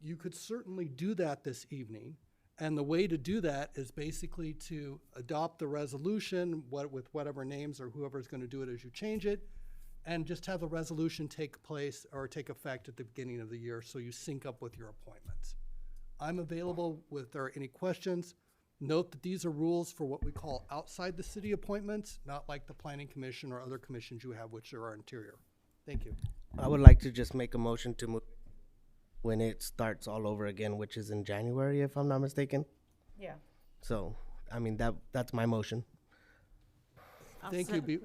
you could certainly do that this evening. And the way to do that is basically to adopt the resolution with whatever names or whoever's going to do it as you change it, and just have the resolution take place or take effect at the beginning of the year so you sync up with your appointments. I'm available if there are any questions. Note that these are rules for what we call outside the city appointments, not like the planning commission or other commissions you have, which are interior. Thank you. I would like to just make a motion to move when it starts all over again, which is in January, if I'm not mistaken. Yeah. So, I mean, that's my motion. Thank you.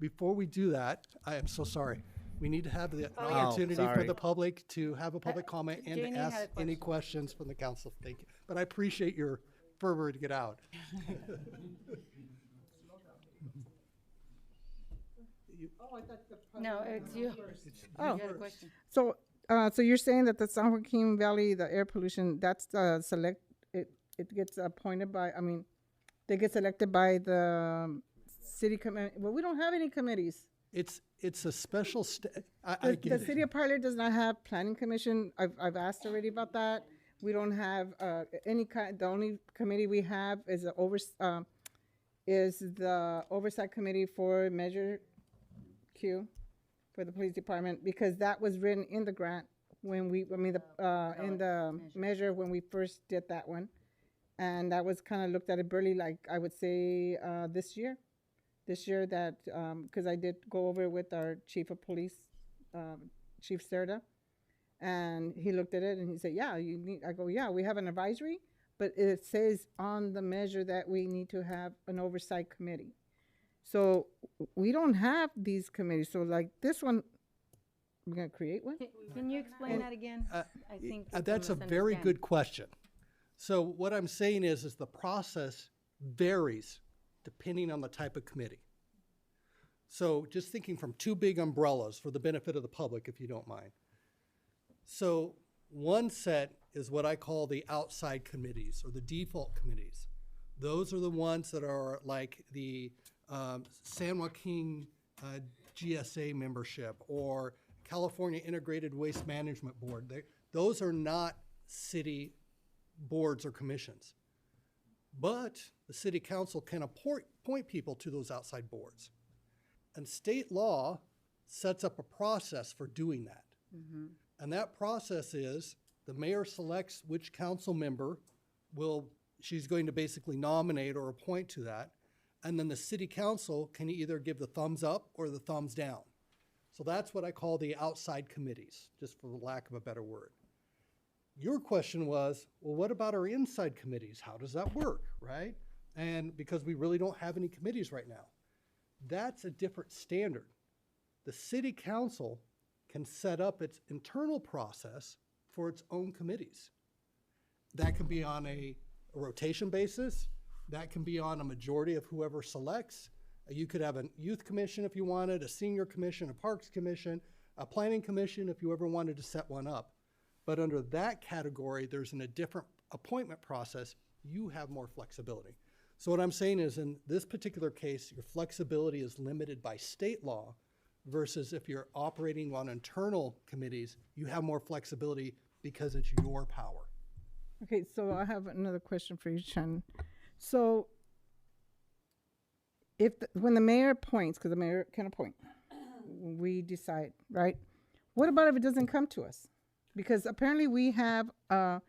Before we do that, I am so sorry. We need to have the Oh, opportunity for sorry. the public to have a public comment and Janie to had ask a any questions from the council. Thank you. But I appreciate your fervor to get out. No, it's you. Oh, You had a question. so you're saying that the San Joaquin Valley, the air pollution, that's it gets appointed by, I mean, they get selected by the city committee. Well, we don't have any committees. It's a special, The city of Parlier does not have planning commission. I've asked already about that. We don't have any kind. The only committee we have is the oversight committee for Measure Q for the police department, because that was written in the grant when we, in the measure when we first did that one, and that was kind of looked at it barely, like I would say this year that because I did go over it with our chief of police, Chief Serta, and he looked at it and he said, yeah, you need, I go, yeah, we have an advisory, but it says on the measure that we need to have an oversight committee. So we don't have these committees. So like this one, we're gonna create one? Can you explain that again? I think it's that's a very good question. So what I'm saying is the process varies depending on the type of committee. So just thinking from two big umbrellas for the benefit of the public, if you don't mind. So one set is what I call the outside committees or the default committees. Those are the ones that are like the San Joaquin GSA membership or California Integrated Waste Management Board. Those are not city boards or commissions. But the city council can appoint people to those outside boards. And state law sets up a process for doing that. Mm-hmm. And that process is the mayor selects which council member she's going to basically nominate or appoint to that. And then the city council can either give the thumbs up or the thumbs down. So that's what I call the outside committees, just for the lack of a better word. Your question was, well, what about our inside committees? How does that work, right? And because we really don't have any committees right now. That's a different standard. The city council can set up its internal process for its own committees. That can be on a rotation basis. That can be on a majority of whoever selects. You could have a youth commission if you wanted, a senior commission, a parks commission, a planning commission if you ever wanted to set one up. But under that category, there's a different appointment process. You have more flexibility. So what I'm saying is, in this particular case, your flexibility is limited by state law, versus if you're operating on internal committees, you have more flexibility because it's your power. Okay, so I have another question for you, Shannon. So when the mayor appoints, because the mayor can appoint, we decide, right? What about if it doesn't come to us? Because apparently we have a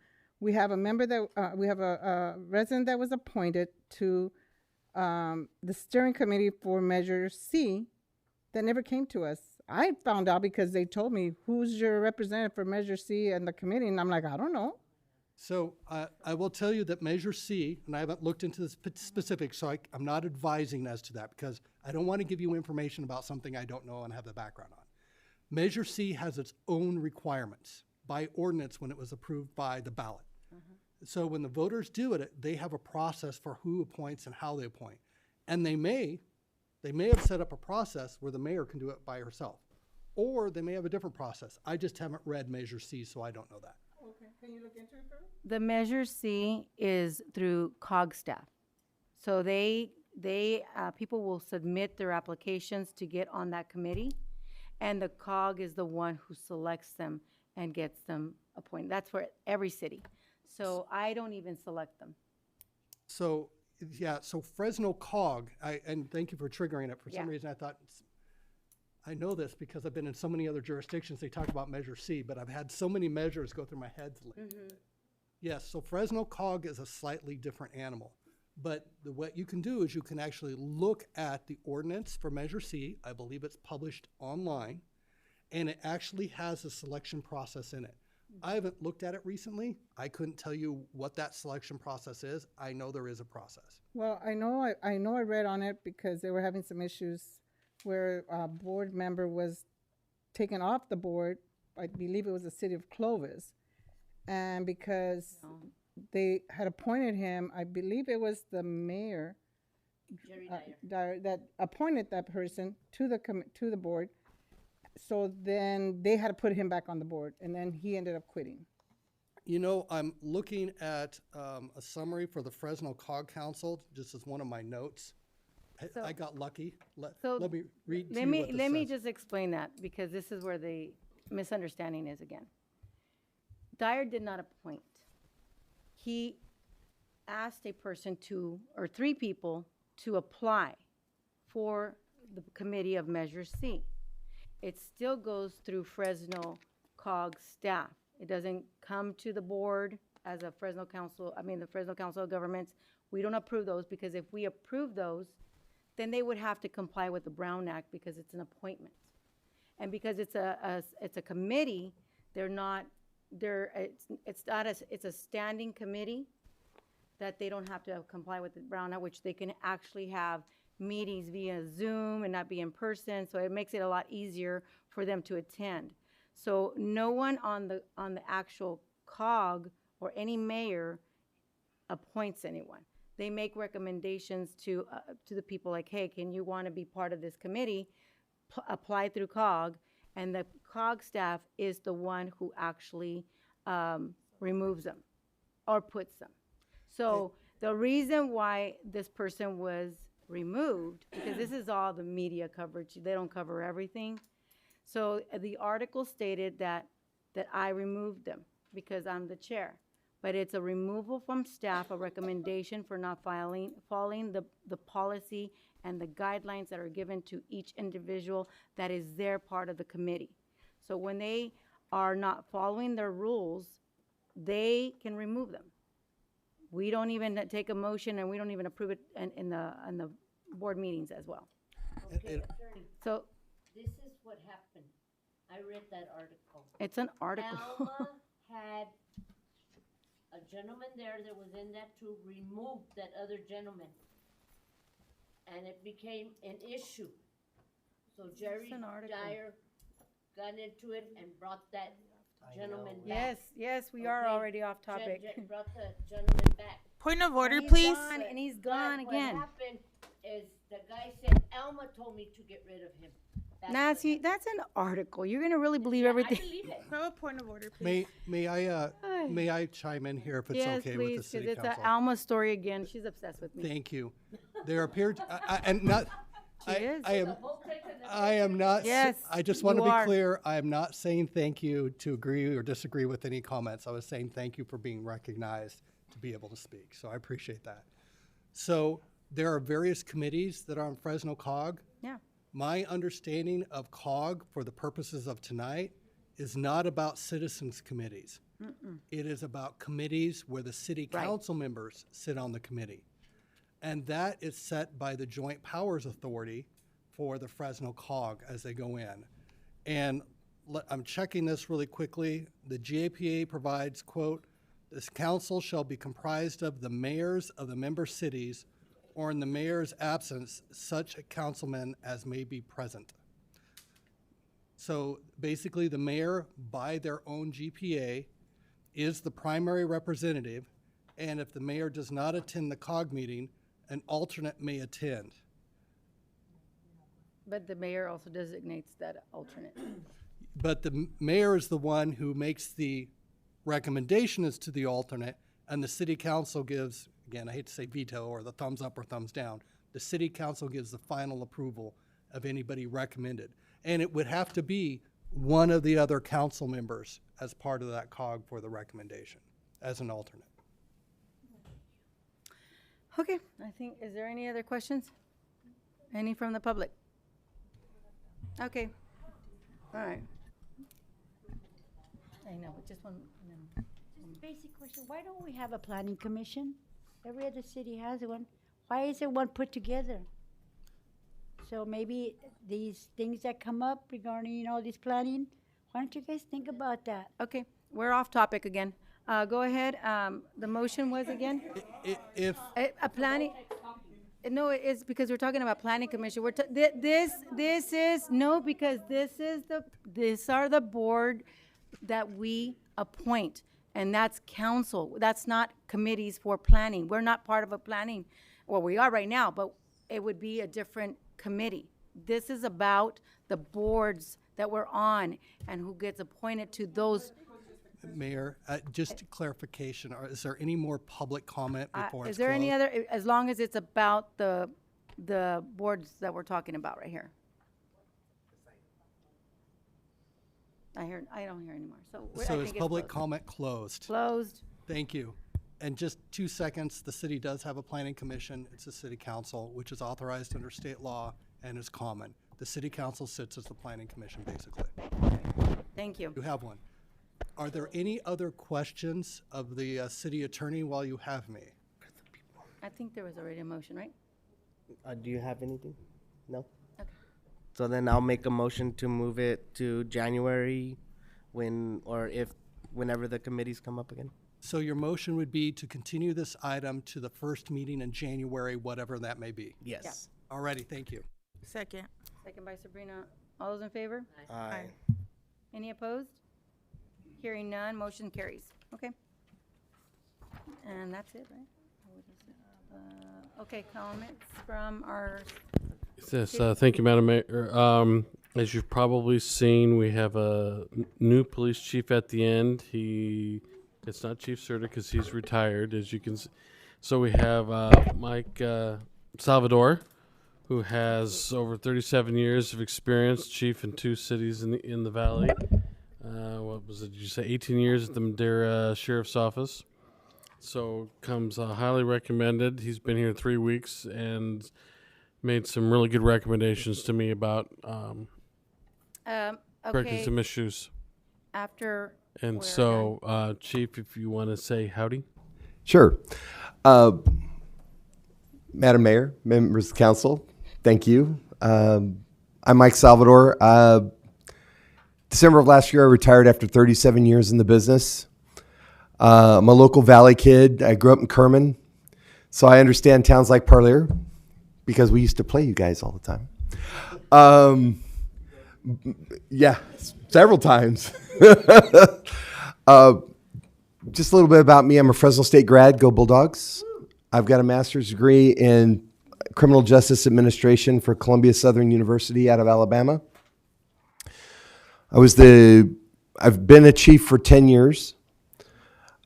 member that we have a resident that was appointed to the steering committee for Measure C that never came to us. I found out because they told me, who's your representative for Measure C and the committee? And I'm like, I don't know. So I will tell you that Measure C, and I haven't looked into the specifics, so I'm not advising as to that because I don't want to give you information about something I don't know and have the background on. Measure C has its own requirements by ordinance when it was approved by the ballot. So when the voters do it, they have a process for who appoints and how they appoint. And they may have set up a process where the mayor can do it by herself, or they may have a different process. I just haven't read Measure C, so I don't know that. Okay, can you look into it for me? The Measure C is through COG staff. So people will submit their applications to get on that committee, and the COG is the one who selects them and gets them appointed. That's for every city. So I don't even select them. So, yeah, so Fresno COG, and thank you for triggering it. For some reason, I thought, I know this because I've been in so many other jurisdictions, they talk about Measure C, but I've had so many measures go through my head lately. Yes, so Fresno COG is a slightly different animal. But what you can do is you can actually look at the ordinance for Measure C. I believe it's published online, and it actually has a selection process in it. I haven't looked at it recently. I couldn't tell you what that selection process is. I know there is a process. Well, I know I read on it because they were having some issues where a board member was taken off the board. I believe it was the city of Clovis. And because they had appointed him, I believe it was the mayor Dyer, that appointed that person to the board. So then they had to put him back on the board, and then he ended up quitting. You know, I'm looking at a summary for the Fresno COG Council, just as one of my notes. I got lucky. Let me read to you what this Let me says. just explain that, because this is where the misunderstanding is again. Dyer did not appoint. He asked a person or 3 people to apply for the committee of Measure C. It still goes through Fresno COG staff. It doesn't come to the board as a Fresno Council, the Fresno Council of Governments. We don't approve those, because if we approve those, then they would have to comply with the Brown Act because it's an appointment. And because it's a committee, it's a standing committee that they don't have to comply with the Brown Act, which they can actually have meetings via Zoom and not be in person, so it makes it a lot easier for them to attend. So no one on the actual COG or any mayor appoints anyone. They make recommendations to the people like, hey, can you want to be part of this committee? Apply through COG, and the COG staff is the one who actually removes them or puts them. So the reason why this person was removed, because this is all the media coverage, they don't cover everything. So the article stated that I removed them because I'm the chair, but it's a removal from staff, a recommendation for not following the policy and the guidelines that are given to each individual that is their part of the committee. So when they are not following their rules, they can remove them. We don't even take a motion, and we don't even approve it in the board meetings as well. Okay, So this is what happened. I read that article. it's an article. Alma had a gentleman there that was in that to remove that other gentleman. And it became an issue. So Jerry an article. Dyer got into it and brought that gentleman back. Yes, we are Okay? already off topic. Brought the gentleman back. Point of order, And he's please. gone, and he's gone But again. what happened is The guy said, Alma told me to get rid of him. Nancy, that's an article. You're gonna really believe everything. I believe it. Have a point of order, please. May I chime in here if it's Yes, okay please, with the city because it's council? an Alma story again. She's obsessed with me. Thank you. There appear and not. She is. I am not. Yes, I just want to you be are. clear. I am not saying thank you to agree or disagree with any comments. I was saying thank you for being recognized to be able to speak. So I appreciate that. So there are various committees that are on Fresno COG. Yeah. My understanding of COG for the purposes of tonight is not about citizens committees. It is about committees where the city Right. council members sit on the committee. And that is set by the Joint Powers Authority for the Fresno COG as they go in. And I'm checking this really quickly. The GAPA provides, quote, "This council shall be comprised of the mayors of the member cities, or in the mayor's absence, such a councilman as may be present." So basically, the mayor, by their own GPA, is the primary representative, and if the mayor does not attend the COG meeting, an alternate may attend. But the mayor also designates that alternate. But the mayor is the one who makes the recommendation as to the alternate, and the city council gives, again, I hate to say veto or the thumbs up or thumbs down, the city council gives the final approval of anybody recommended. And it would have to be one of the other council members as part of that COG for the recommendation as an alternate. Okay, I think, is there any other questions? Any from the public? Okay, all right. I know, but just one. Just basic question, why don't we have a planning commission? Every other city has one. Why isn't one put together? So maybe these things that come up regarding, you know, this planning, why don't you guys think about that? Okay, we're off topic again. Go ahead, the motion was again? If A planning, no, it's because we're talking about planning commission. We're, this is, no, because these are the board that we appoint, and that's council. That's not committees for planning. We're not part of a planning, well, we are right now, but it would be a different committee. This is about the boards that we're on and who gets appointed to those. Mayor, just clarification, is there any more public comment before it's Is there any closed? other, as long as it's about the boards that we're talking about right here? I don't hear anymore, so. I So think is it's public closed. comment closed? Closed. Thank you. And just 2 seconds, the city does have a planning commission. It's a city council, which is authorized under state law and is common. The city council sits as the planning commission, basically. Thank you. You have one. Are there any other questions of the city attorney while you have me? I think there was already a motion, right? Do you have anything? No? Okay. So then I'll make a motion to move it to January whenever the committees come up again. So your motion would be to continue this item to the first meeting in January, whatever that may be? Yes. All righty, thank you. Second. Second by Sabrina. All those in favor? Aye. Any opposed? Hearing none, motion carries. Okay. And that's it, right? What is it? Okay, comments from our. Yes, thank you, Madam Mayor. As you've probably seen, we have a new police chief at the end. It's not Chief Serta because he's retired, as you can see. So we have Mike Salvador, who has over 37 years of experience, chief in 2 cities in the valley. What was it? Did you say 18 years at the Madera Sheriff's Office? So comes highly recommended. He's been here 3 weeks and made some really good recommendations to me about correcting Okay, some issues. after. And we're so, Chief, if you want to say howdy. Sure. Madam Mayor, members of the council, thank you. I'm Mike Salvador. December of last year, I retired after 37 years in the business. I'm a local Valley kid. I grew up in Kerman, so I understand towns like Parlier because we used to play you guys all the time. Yeah, several times. Just a little bit about me. I'm a Fresno State grad. Go Bulldogs. I've got a master's degree in Criminal Justice Administration for Columbia Southern University out of Alabama. I've been a chief for 10 years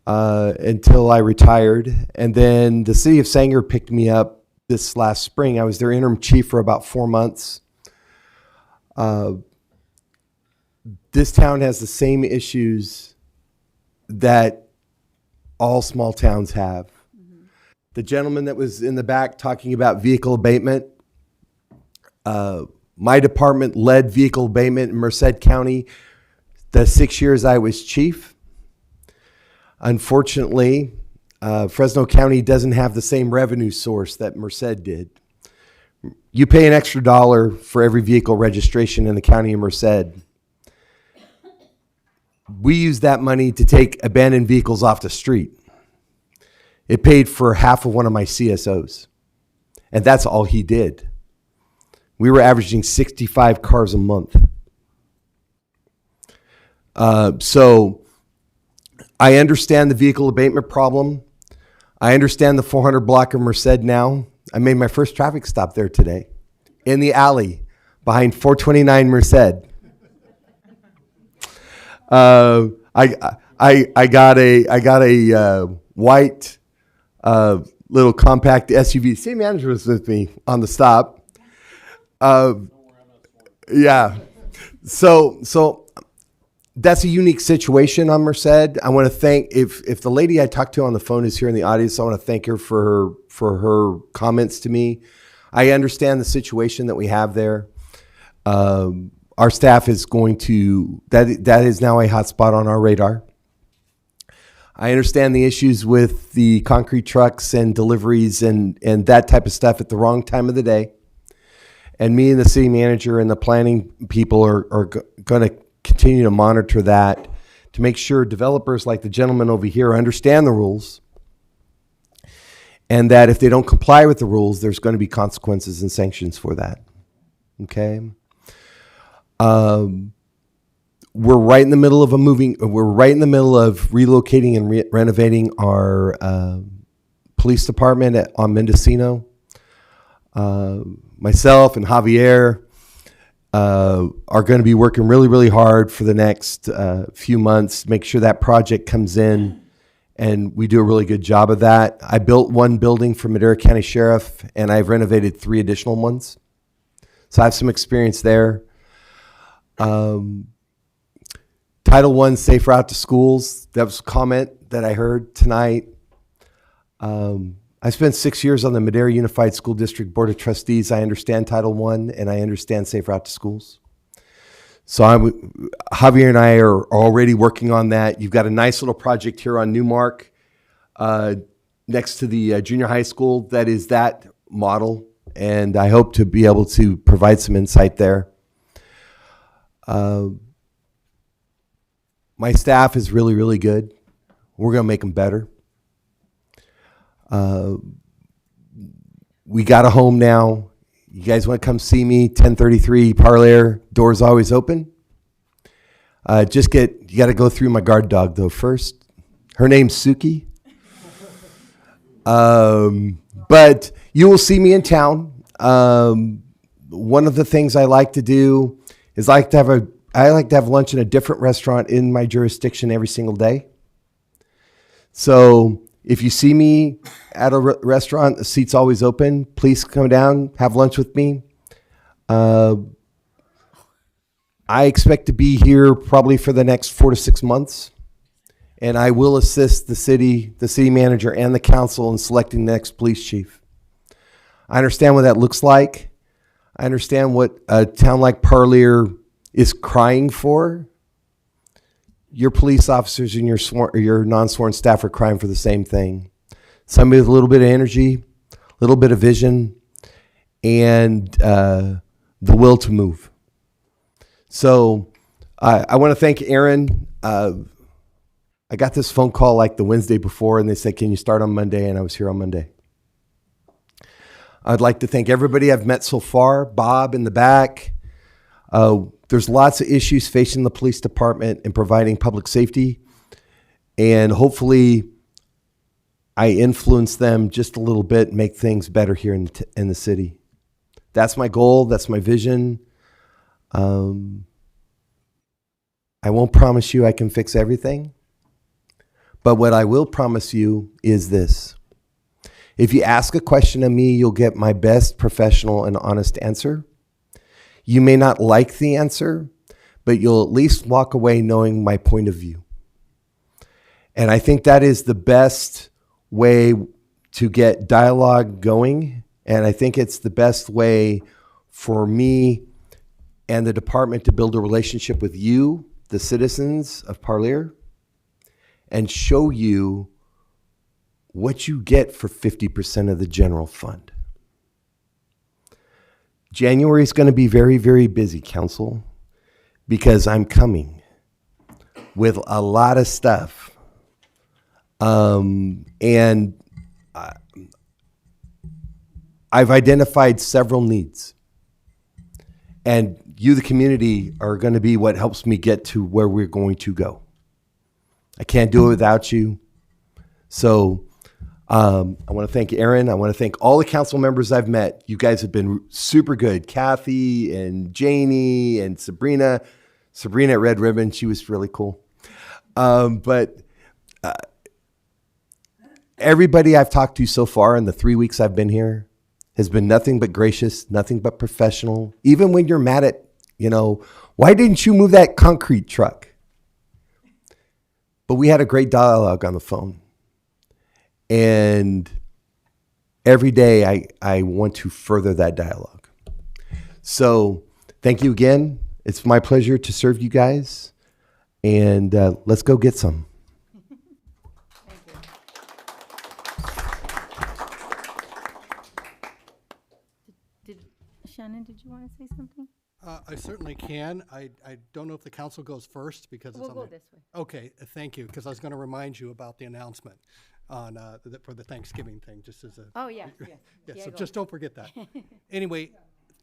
until I retired. And then the city of Sanger picked me up this last spring. I was their interim chief for about 4 months. This town has the same issues that all small towns have. The gentleman that was in the back talking about vehicle abatement, my department led vehicle abatement in Merced County the 6 years I was chief. Unfortunately, Fresno County doesn't have the same revenue source that Merced did. You pay an extra $1 for every vehicle registration in the county of Merced. We use that money to take abandoned vehicles off the street. It paid for half of one of my CSOs. And that's all he did. We were averaging 65 cars a month. So I understand the vehicle abatement problem. I understand the 400 block of Merced now. I made my first traffic stop there today in the alley behind 429 Merced. I got a white little compact SUV. City manager was with me on the stop. Yeah. So that's a unique situation on Merced. I want to thank, if the lady I talked to on the phone is here in the audience, I want to thank her for her comments to me. I understand the situation that we have there. Our staff is going to, that is now a hotspot on our radar. I understand the issues with the concrete trucks and deliveries and that type of stuff at the wrong time of the day. And me and the city manager and the planning people are going to continue to monitor that to make sure developers like the gentleman over here understand the rules, and that if they don't comply with the rules, there's going to be consequences and sanctions for that. Okay? We're right in the middle of relocating and renovating our police department on Mendocino. Myself and Javier are going to be working really, really hard for the next few months to make sure that project comes in, and we do a really good job of that. I built one building for Madera County Sheriff, and I've renovated 3 additional ones. So I have some experience there. Title I, Safe Route to Schools. That was a comment that I heard tonight. I spent 6 years on the Madera Unified School District Board of Trustees. I understand Title I, and I understand Safe Route to Schools. So Javier and I are already working on that. You've got a nice little project here on Newmark next to the junior high school that is that model, and I hope to be able to provide some insight there. My staff is really, really good. We're going to make them better. We got a home now. You guys want to come see me? 1033 Parlier. Door's always open. You got to go through my guard dog though first. Her name's Suki. But you will see me in town. One of the things I like to do is I like to have lunch in a different restaurant in my jurisdiction every single day. So if you see me at a restaurant, the seat's always open. Please come down, have lunch with me. I expect to be here probably for the next 4 to 6 months, and I will assist the city manager, and the council in selecting the next police chief. I understand what that looks like. I understand what a town like Parlier is crying for. Your police officers and your non-sworn staff are crying for the same thing. Somebody with a little bit of energy, a little bit of vision, and the will to move. So I want to thank Aaron. I got this phone call like the Wednesday before, and they said, can you start on Monday? And I was here on Monday. I'd like to thank everybody I've met so far. Bob in the back. There's lots of issues facing the police department in providing public safety. And hopefully I influence them just a little bit, make things better here in the city. That's my goal. That's my vision. I won't promise you I can fix everything, but what I will promise you is this. If you ask a question of me, you'll get my best professional and honest answer. You may not like the answer, but you'll at least walk away knowing my point of view. And I think that is the best way to get dialogue going. And I think it's the best way for me and the department to build a relationship with you, the citizens of Parlier, and show you what you get for 50% of the general fund. January is going to be very, very busy, council, because I'm coming with a lot of stuff. And I've identified several needs. And you, the community, are going to be what helps me get to where we're going to go. I can't do it without you. So I want to thank Aaron. I want to thank all the council members I've met. You guys have been super good. Kathy and Janie and Sabrina. Sabrina at Red Ribbon, she was really cool. But everybody I've talked to so far in the 3 weeks I've been here has been nothing but gracious, nothing but professional. Even when you're mad at, why didn't you move that concrete truck? But we had a great dialogue on the phone. And every day I want to further that dialogue. So thank you again. It's my pleasure to serve you guys. And let's go get some. Shannon, did you want to say something? I certainly can. I don't know if the council goes first because We'll it's go on this way. Okay, thank you, because I was going to remind you about the announcement on for the Thanksgiving thing, just as a. Oh, yeah, yeah. Yeah, so Diego. just don't forget that. Anyway,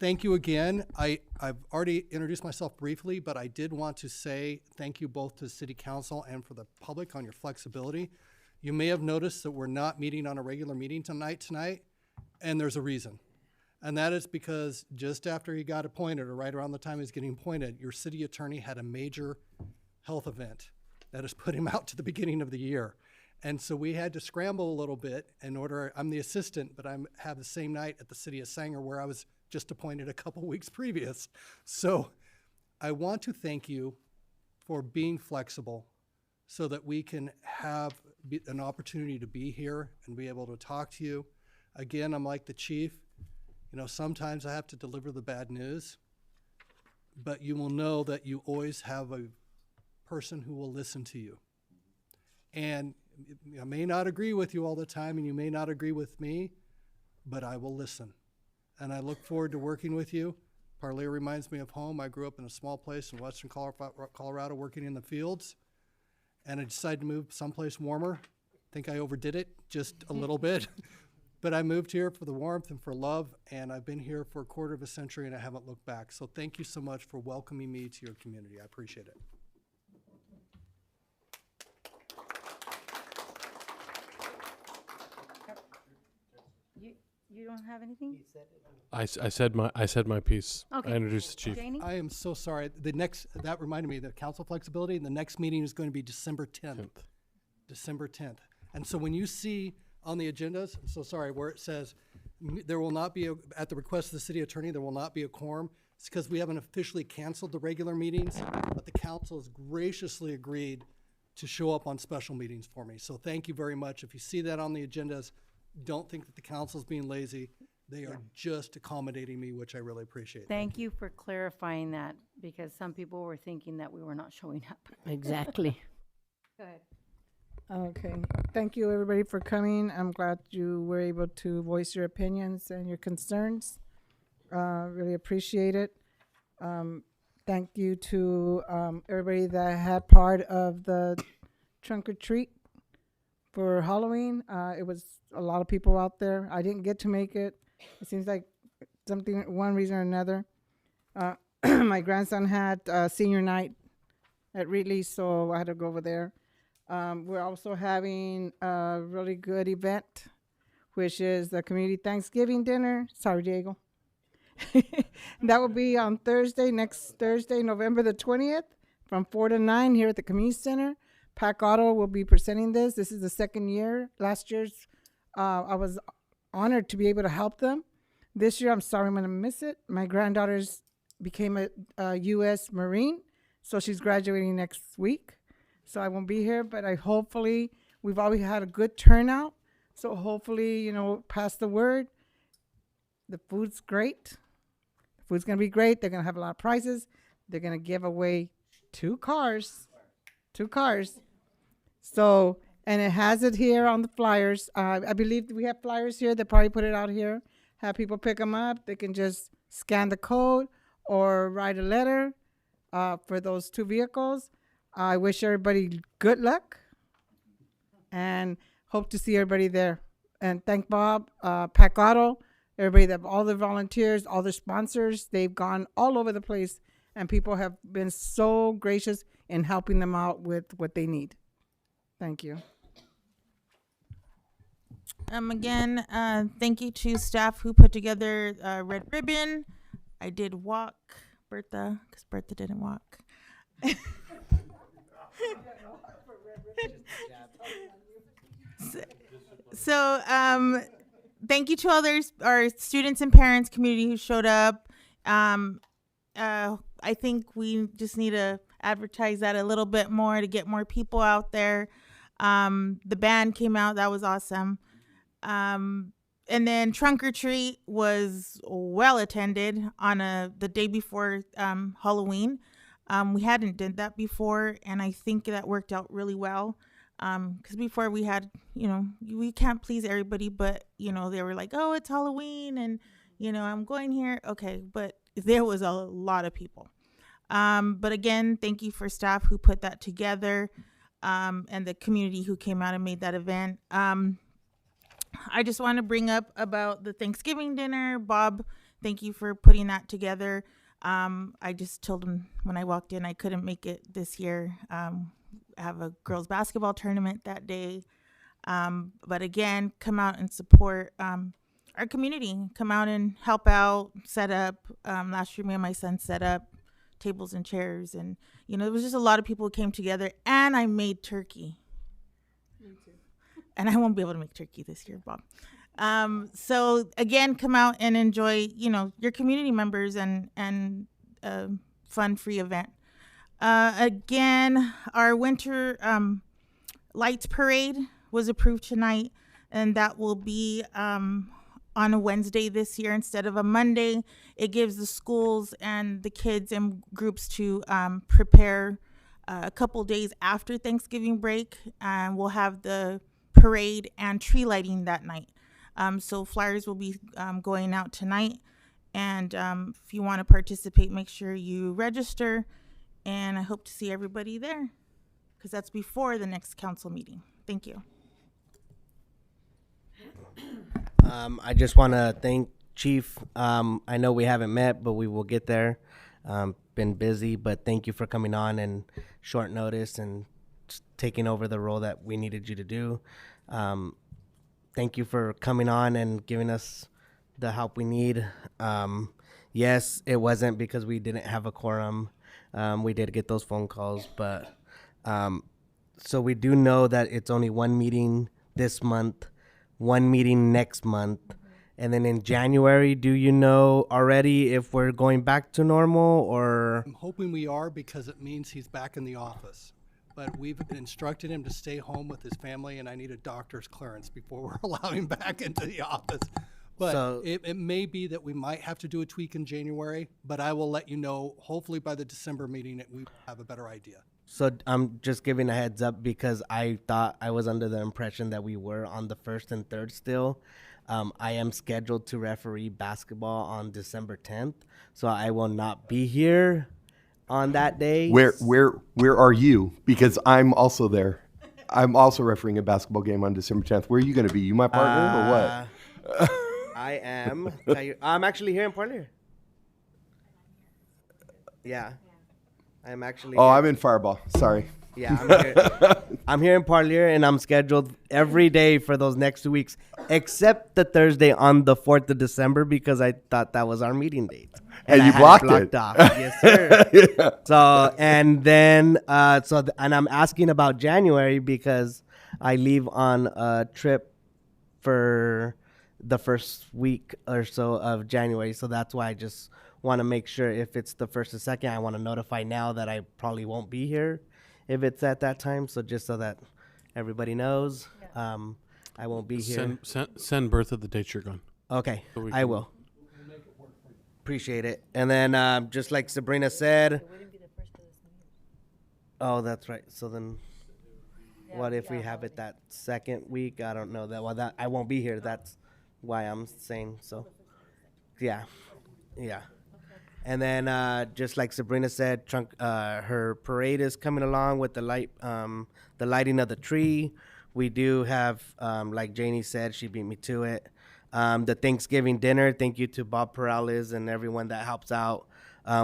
thank you again. I've already introduced myself briefly, but I did want to say thank you both to the City Council and for the public on your flexibility. You may have noticed that we're not meeting on a regular meeting tonight, and there's a reason. And that is because just after he got appointed, or right around the time he was getting appointed, your city attorney had a major health event that has put him out to the beginning of the year. And so we had to scramble a little bit in order. I'm the assistant, but I have the same night at the city of Sanger where I was just appointed a couple weeks previous. So I want to thank you for being flexible so that we can have an opportunity to be here and be able to talk to you. Again, I'm like the chief. Sometimes I have to deliver the bad news, but you will know that you always have a person who will listen to you. And I may not agree with you all the time, and you may not agree with me, but I will listen. And I look forward to working with you. Parlier reminds me of home. I grew up in a small place in western Colorado working in the fields, and I decided to move someplace warmer. I think I overdid it just a little bit. But I moved here for the warmth and for love, and I've been here for a quarter of a century, and I haven't looked back. So thank you so much for welcoming me to your community. I appreciate it. You don't have anything? I said my piece. Okay. I introduced the chief. Janie? I am so sorry. That reminded me, the council flexibility, the next meeting is going to be December 10th. December 10th. And so when you see on the agendas, so sorry, where it says there will not be, at the request of the city attorney, there will not be a quorum, it's because we haven't officially canceled the regular meetings, but the council has graciously agreed to show up on special meetings for me. So thank you very much. If you see that on the agendas, don't think that the council's being lazy. They are just accommodating me, which I really appreciate. Thank you for clarifying that, because some people were thinking that we were not showing up. Exactly. Go ahead. Okay, thank you everybody for coming. I'm glad you were able to voice your opinions and your concerns. Really appreciate it. Thank you to everybody that had part of the trunk or treat for Halloween. It was a lot of people out there. I didn't get to make it. It seems like one reason or another. My grandson had senior night at Reedley, so I had to go over there. We're also having a really good event, which is the community Thanksgiving dinner. Sorry, Diego. That will be on Thursday, next Thursday, November the 20th, from 4 to 9 here at the Community Center. Pack Auto will be presenting this. This is the second year. Last year's, I was honored to be able to help them. This year, I'm sorry I'm going to miss it. My granddaughter's became a U.S. Marine, so she's graduating next week. So I won't be here, but hopefully, we've always had a good turnout. So hopefully, pass the word. The food's great. The food's going to be great. They're going to have a lot of prizes. They're going to give away 2 cars. 2 cars. So, and it has it here on the flyers. I believe we have flyers here. They probably put it out here. Have people pick them up. They can just scan the code or write a letter for those 2 vehicles. I wish everybody good luck and hope to see everybody there. And thank Bob, Pack Auto, everybody, all the volunteers, all the sponsors. They've gone all over the place, and people have been so gracious in helping them out with what they need. Thank you. Again, thank you to staff who put together Red Ribbon. I did walk Bertha, because Bertha didn't walk. So, thank you to our students and parents community who showed up. I think we just need to advertise that a little bit more to get more people out there. The band came out. That was awesome. And then Trunk or Treat was well attended on the day before Halloween. We hadn't did that before, and I think that worked out really well. Because before we had, we can't please everybody, but, they were like, oh, it's Halloween and, I'm going here. Okay, but there was a lot of people. But again, thank you for staff who put that together and the community who came out and made that event. I just want to bring up about the Thanksgiving dinner. Bob, thank you for putting that together. I just told him when I walked in I couldn't make it this year. Have a girls basketball tournament that day. But again, come out and support our community. Come out and help out, set up. Last year, me and my son set up tables and chairs. And, there was just a lot of people who came together. And I made turkey. Me too. And I won't be able to make turkey this year, Bob. So, again, come out and enjoy, your community members and fun, free event. Again, our winter lights parade was approved tonight, and that will be on a Wednesday this year instead of a Monday. It gives the schools and the kids and groups to prepare a couple days after Thanksgiving break, and we'll have the parade and tree lighting that night. So flyers will be going out tonight, and if you want to participate, make sure you register. And I hope to see everybody there because that's before the next council meeting. Thank you. I just want to thank Chief. I know we haven't met, but we will get there. Been busy, but thank you for coming on and short notice and taking over the role that we needed you to do. Thank you for coming on and giving us the help we need. Yes, it wasn't because we didn't have a quorum. We did get those phone calls, but so we do know that it's only 1 meeting this month, 1 meeting next month, and then in January, do you know already if we're going back to normal or? I'm hoping we are because it means he's back in the office. But we've instructed him to stay home with his family, and I need a doctor's clearance before we're allowing him back into the office. But So- it may be that we might have to do a tweak in January, but I will let you know, hopefully by the December meeting, that we have a better idea. So I'm just giving a heads up because I thought I was under the impression that we were on the 1st and 3rd still. I am scheduled to referee basketball on December 10th, so I will not be here on that day. Where are you? Because I'm also there. I'm also refereeing a basketball game on December 10th. Where are you going to be? You my partner or what? I am. I'm actually here in Parlier. Yeah. I'm actually. Oh, here. I'm in Fireball. Sorry. Yeah, I'm here. I'm here in Parlier, and I'm scheduled every day for those next 2 weeks, except the Thursday on the 4th of December because I thought that was our meeting date. And I you had blocked blocked it. off. Yes, sir. Yeah. So, and then, and I'm asking about January because I leave on a trip for the first week or so of January. So that's why I just want to make sure if it's the 1st or 2nd, I want to notify now that I probably won't be here if it's at that time. So just so that everybody knows, I won't be here. Send Bertha the dates you're gone. Okay, So we I can- will. Appreciate it. And then just like Sabrina said. Oh, that's right. So then, what if we have it that second week? I don't know that. Well, that I won't be here. That's why I'm saying so. Yeah, yeah. And then just like Sabrina said, her parade is coming along with the lighting of the tree. We do have, like Janie said, she beat me to it. The Thanksgiving dinner. Thank you to Bob Perales and everyone that helps out.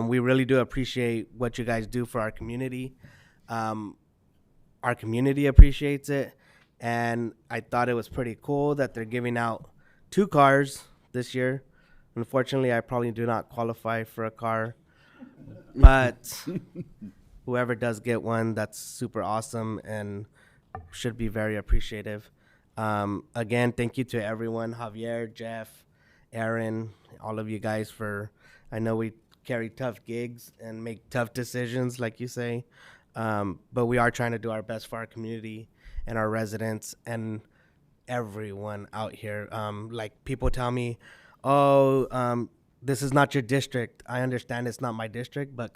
We really do appreciate what you guys do for our community. Our community appreciates it, and I thought it was pretty cool that they're giving out 2 cars this year. Unfortunately, I probably do not qualify for a car, but whoever does get one, that's super awesome and should be very appreciative. Again, thank you to everyone, Javier, Jeff, Aaron, all of you guys I know we carry tough gigs and make tough decisions, like you say, but we are trying to do our best for our community and our residents and everyone out here. Like people tell me, this is not your district. I understand it's not my district, but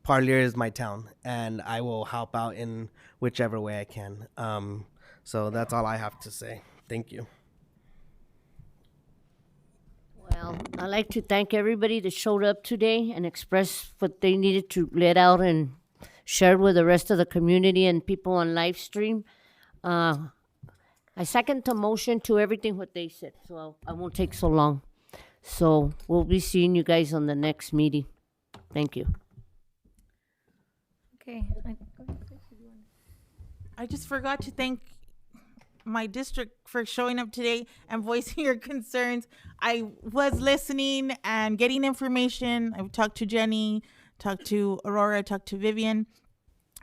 Parlier is my town, and I will help out in whichever way I can. So that's all I have to say. Thank you. Well, I'd like to thank everybody that showed up today and expressed what they needed to let out and share with the rest of the community and people on live stream. I second the motion to everything what they said, so I won't take so long. So we'll be seeing you guys on the next meeting. Thank you. Okay. I just forgot to thank my district for showing up today and voicing your concerns. I was listening and getting information. I've talked to Jenny, talked to Aurora, talked to Vivian,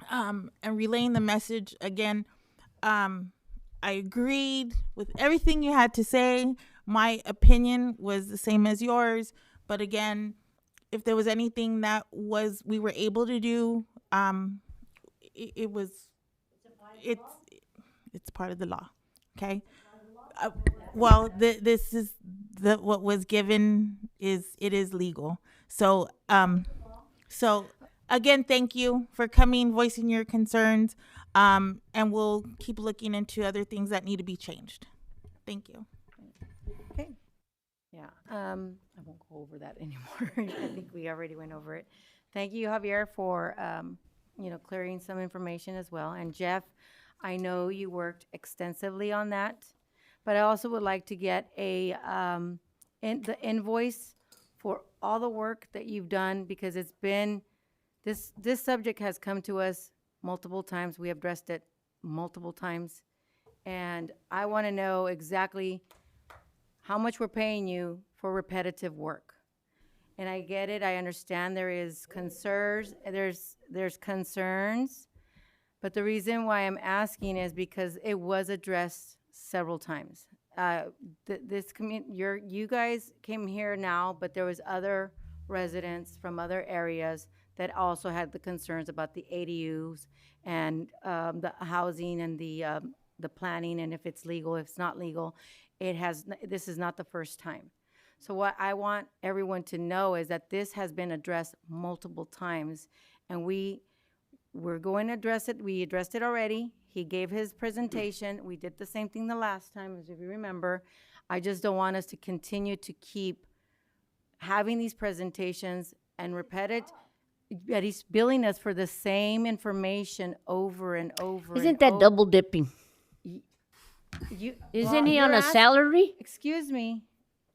and relaying the message again. I agreed with everything you had to say. My opinion was the same as yours, but again, if there was anything that we were able to do, it's part of the law. Okay. Well, this is what was given it is legal. So again, thank you for coming, voicing your concerns, and we'll keep looking into other things that need to be changed. Thank you. Okay. Yeah. I won't go over that anymore. I think we already went over it. Thank you, Javier, for clearing some information as well. And Jeff, I know you worked extensively on that, but I also would like to get the invoice for all the work that you've done, because it's been this subject has come to us multiple times. We have addressed it multiple times, and I want to know exactly how much we're paying you for repetitive work. And I get it. I understand there is concerns. There's concerns. But the reason why I'm asking is because it was addressed several times. You guys came here now, but there was other residents from other areas that also had the concerns about the ADUs and the housing and the planning, and if it's legal, if it's not legal. This is not the first time. So what I want everyone to know is that this has been addressed multiple times, and we're going to address it. We addressed it already. He gave his presentation. We did the same thing the last time, as if you remember. I just don't want us to continue to keep having these presentations and that he's billing us for the same information over and over. Isn't that double dipping? Isn't he on a salary? Excuse me.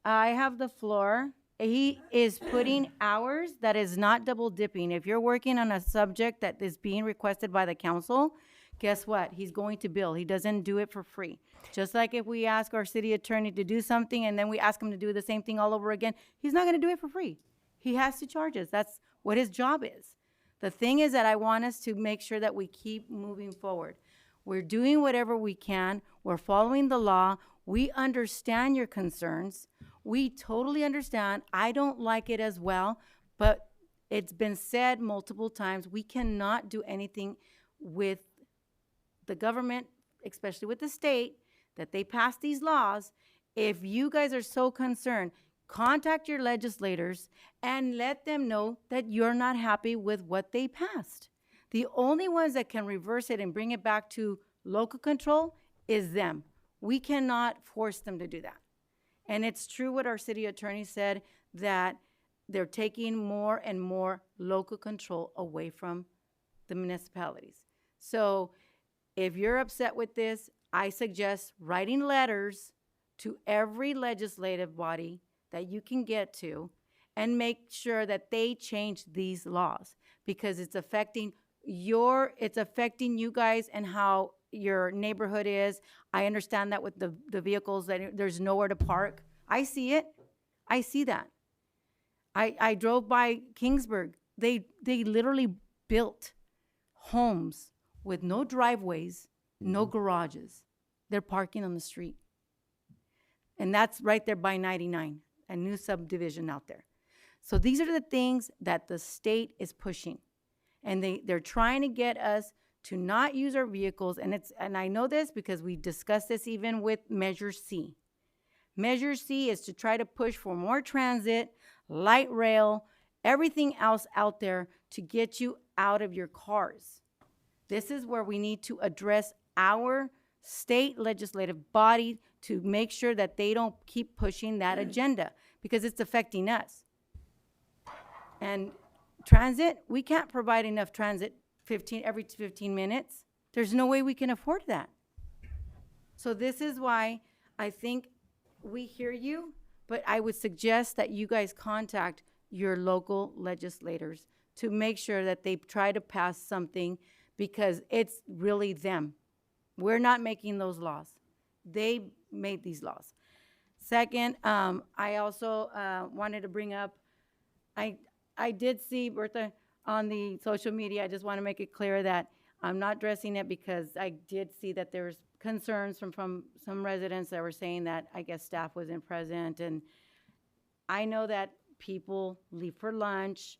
I have the floor. he is putting hours that is not double dipping. If you're working on a subject that is being requested by the council, guess what? He's going to bill. He doesn't do it for free. Just like if we ask our city attorney to do something and then we ask him to do the same thing all over again, he's not gonna do it for free. He has to charge us. That's what his job is. The thing is that I want us to make sure that we keep moving forward. We're doing whatever we can. We're following the law. We understand your concerns. We totally understand. I don't like it as well, but it's been said multiple times, we cannot do anything with the government, especially with the state, that they pass these laws. If you guys are so concerned, contact your legislators and let them know that you're not happy with what they passed. The only ones that can reverse it and bring it back to local control is them. We cannot force them to do that. And it's true what our city attorney said, that they're taking more and more local control away from the municipalities. So if you're upset with this, I suggest writing letters to every legislative body that you can get to and make sure that they change these laws, because it's affecting you guys and how your neighborhood is. I understand that with the vehicles, that there's nowhere to park. I see it. I see that. I drove by Kingsburg. They literally built homes with no driveways, no garages. They're parking on the street. And that's right there by 99, a new subdivision out there. So these are the things that the state is pushing. And they're trying to get us to not use our vehicles. And I know this because we discussed this even with Measure C. Measure C is to try to push for more transit, light rail, everything else out there to get you out of your cars. This is where we need to address our state legislative body to make sure that they don't keep pushing that agenda, because it's affecting us. And transit, we can't provide enough transit every 15 minutes. There's no way we can afford that. So this is why I think we hear you, but I would suggest that you guys contact your local legislators to make sure that they try to pass something, because it's really them. We're not making those laws. They made these laws. Second, I also wanted to bring up, I did see, Bertha, on the social media, I just want to make it clear that I'm not addressing it because I did see that there was concerns from some residents that were saying that I guess staff wasn't present. And I know that people leave for lunch,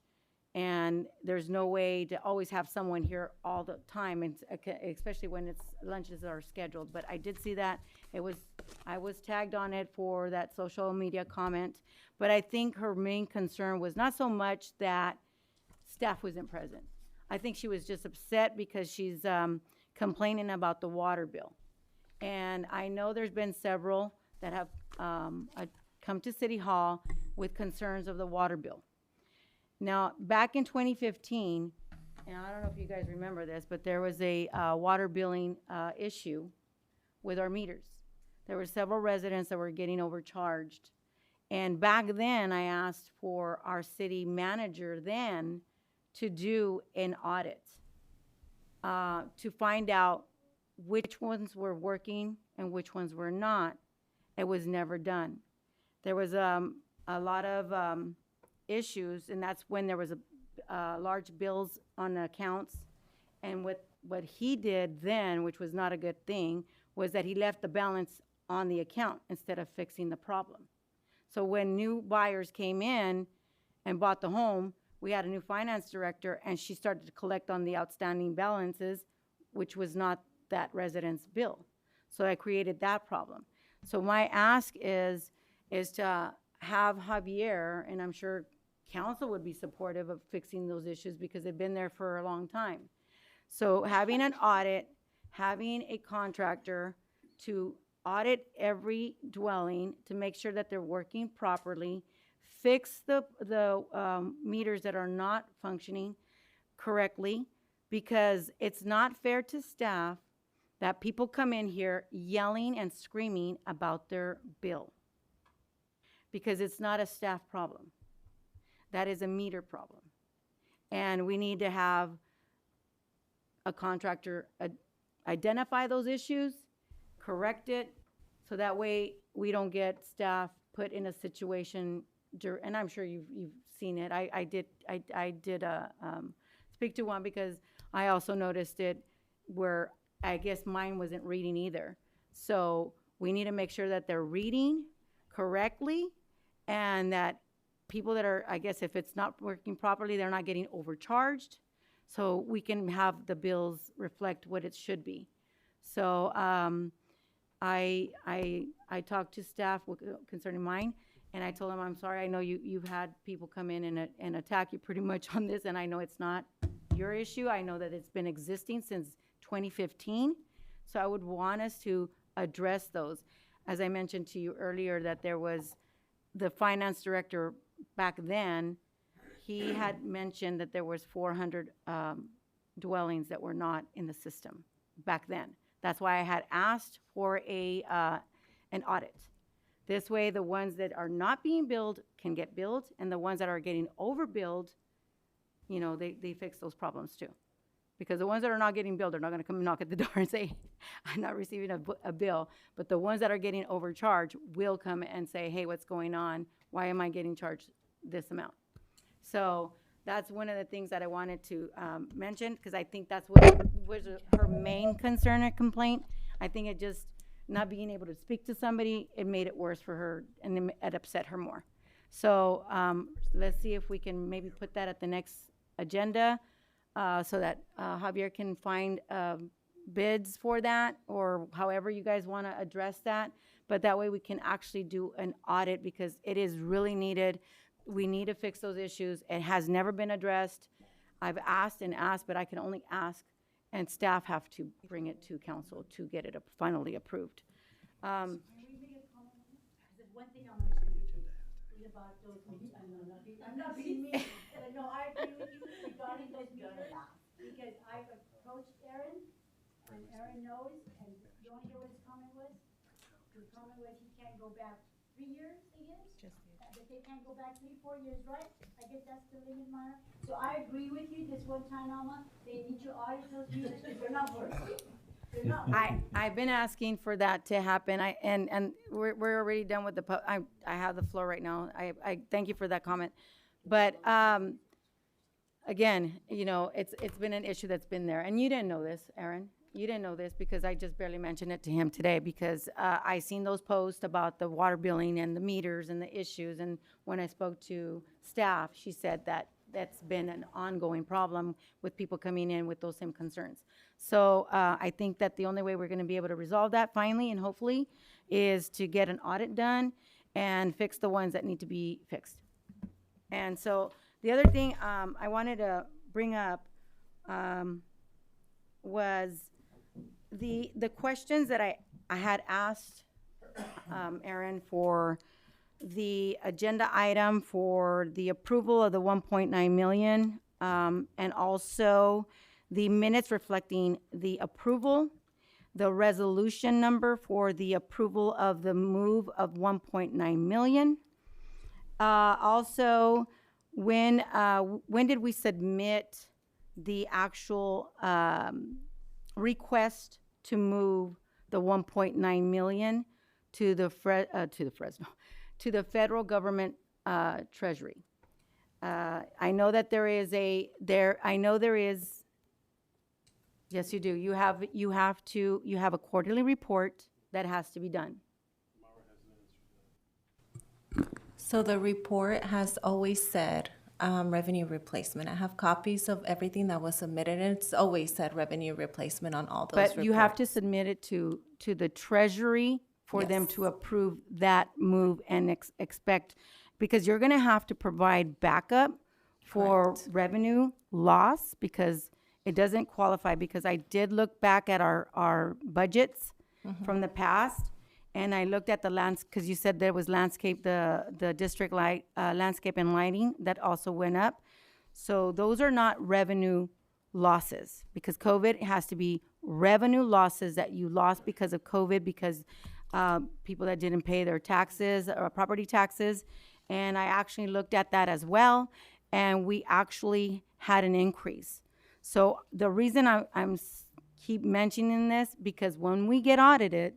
and there's no way to always have someone here all the time, and especially when lunches are scheduled. But I did see that. I was tagged on it for that social media comment. But I think her main concern was not so much that staff wasn't present. I think she was just upset because she's complaining about the water bill. And I know there's been several that have come to City Hall with concerns of the water bill. Now, back in 2015, and I don't know if you guys remember this, but there was a water billing issue with our meters. There were several residents that were getting overcharged. And back then, I asked for our city manager then to do an audit to find out which ones were working and which ones were not. It was never done. There was a lot of issues, and that's when there was large bills on the accounts. And what he did then, which was not a good thing, was that he left the balance on the account instead of fixing the problem. So when new buyers came in and bought the home, we had a new finance director, and she started to collect on the outstanding balances, which was not that resident's bill. So I created that problem. So my ask is to have Javier, and I'm sure council would be supportive of fixing those issues because they've been there for a long time. So having an audit, having a contractor to audit every dwelling to make sure that they're working properly, fix the meters that are not functioning correctly, because it's not fair to staff that people come in here yelling and screaming about their bill. because it's not a staff problem. That is a meter problem. And we need to have a contractor identify those issues, correct it, so that way we don't get staff put in a situation, and I'm sure you've seen it. I did speak to one because I also noticed it where I guess mine wasn't reading either. So we need to make sure that they're reading correctly and that people that are, I guess if it's not working properly, they're not getting overcharged, so we can have the bills reflect what it should be. So I talked to staff concerning mine, and I told them, I'm sorry, I know you've had people come in and attack you pretty much on this, and I know it's not your issue. I know that it's been existing since 2015, so I would want us to address those. As I mentioned to you earlier, that there was the finance director back then, he had mentioned that there was 400 dwellings that were not in the system back then. That's why I had asked for an audit. This way, the ones that are not being billed can get billed, and the ones that are getting overbilled, you know, they fix those problems too. Because the ones that are not getting billed are not going to come knock at the door and say, I'm not receiving a bill. But the ones that are getting overcharged will come and say, hey, what's going on? Why am I getting charged this amount? So that's one of the things that I wanted to mention, because I think that's what was her main concern and complaint. I think it just, not being able to speak to somebody, it made it worse for her, and it upset her more. So let's see if we can maybe put that at the next agenda, so that Javier can find bids for that, or however you guys want to address that. But that way we can actually do an audit, because it is really needed. We need to fix those issues. It has never been addressed. I've asked and asked, but I can only ask, and staff have to bring it to council to get it finally approved. One thing I want to say is about those meetings. I'm not being mean, but no, I agree with you regarding those meetings, because I've approached Aaron, and Aaron knows, and you want to hear what his comment was? His comment was he can't go back 3 years, I guess? That they can't go back 3-4 years, right? I guess that's the limit, Mara. So I agree with you this one time, Alma, they need to audit those meters because they're not working. They're not working. I've been asking for that to happen. And we're already done with I have the floor right now. I thank you for that comment. But again, you know, it's been an issue that's been there. And you didn't know this, Aaron. You didn't know this because I just barely mentioned it to him today, because I seen those posts about the water billing and the meters and the issues. And when I spoke to staff, she said that that's been an ongoing problem with people coming in with those same concerns. So I think that the only way we're going to be able to resolve that finally and hopefully is to get an audit done and fix the ones that need to be fixed. And so the other thing I wanted to bring up was the questions that I had asked Aaron for the agenda item for the approval of the 1.9 million, and also the minutes reflecting the approval, the resolution number for the approval of the move of 1.9 million. Also, when did we submit the actual request to move the 1.9 million to the federal government treasury? I know that there is yes, you do. You have a quarterly report that has to be done. So the report has always said revenue replacement. I have copies of everything that was submitted, and it's always said revenue replacement on all those reports. But you have to submit it to the treasury for them to approve that move and expect, because you're going to have to provide backup for revenue loss, because it doesn't qualify. Because I did look back at our budgets from the past, and I looked at the because you said there was landscape, the district light, landscape and lighting that also went up. So those are not revenue losses, because COVID has to be revenue losses that you lost because of COVID, because people that didn't pay their taxes or property taxes. And I actually looked at that as well, and we actually had an increase. So the reason keep mentioning this, because when we get audited,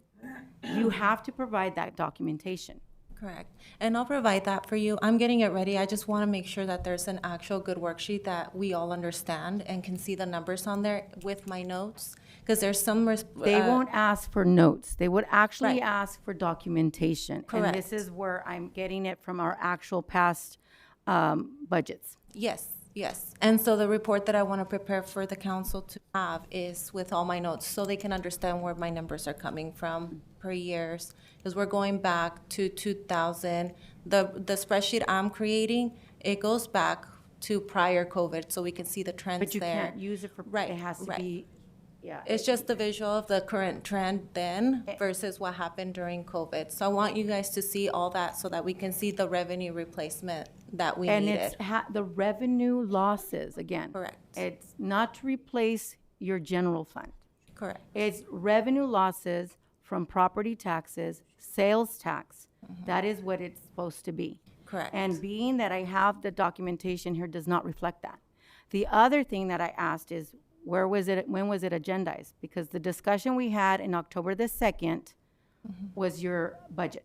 you have to provide that documentation. Correct. And I'll provide that for you. I'm getting it ready. I just want to make sure that there's an actual good worksheet that we all understand and can see the numbers on there with my notes. Because there's some... They won't ask for notes. They would actually Right. ask for documentation. Correct. And this is where I'm getting it from our actual past budgets. Yes, yes. And so the report that I want to prepare for the council to have is with all my notes, so they can understand where my numbers are coming from per years. Because we're going back to 2000. The spreadsheet I'm creating, it goes back to prior COVID, so we can see the trends there. But you can't use it for, Right, it has to right. be, yeah. It's just the visual of the current trend then versus what happened during COVID. So I want you guys to see all that so that we can see the revenue replacement that we And needed. it's the revenue losses, again. Correct. It's not to replace your general fund. Correct. It's revenue losses from property taxes, sales tax. That is what it's supposed to be. Correct. And being that I have the documentation here does not reflect that. The other thing that I asked is, when was it agendized? Because the discussion we had in October the 2nd was your budget.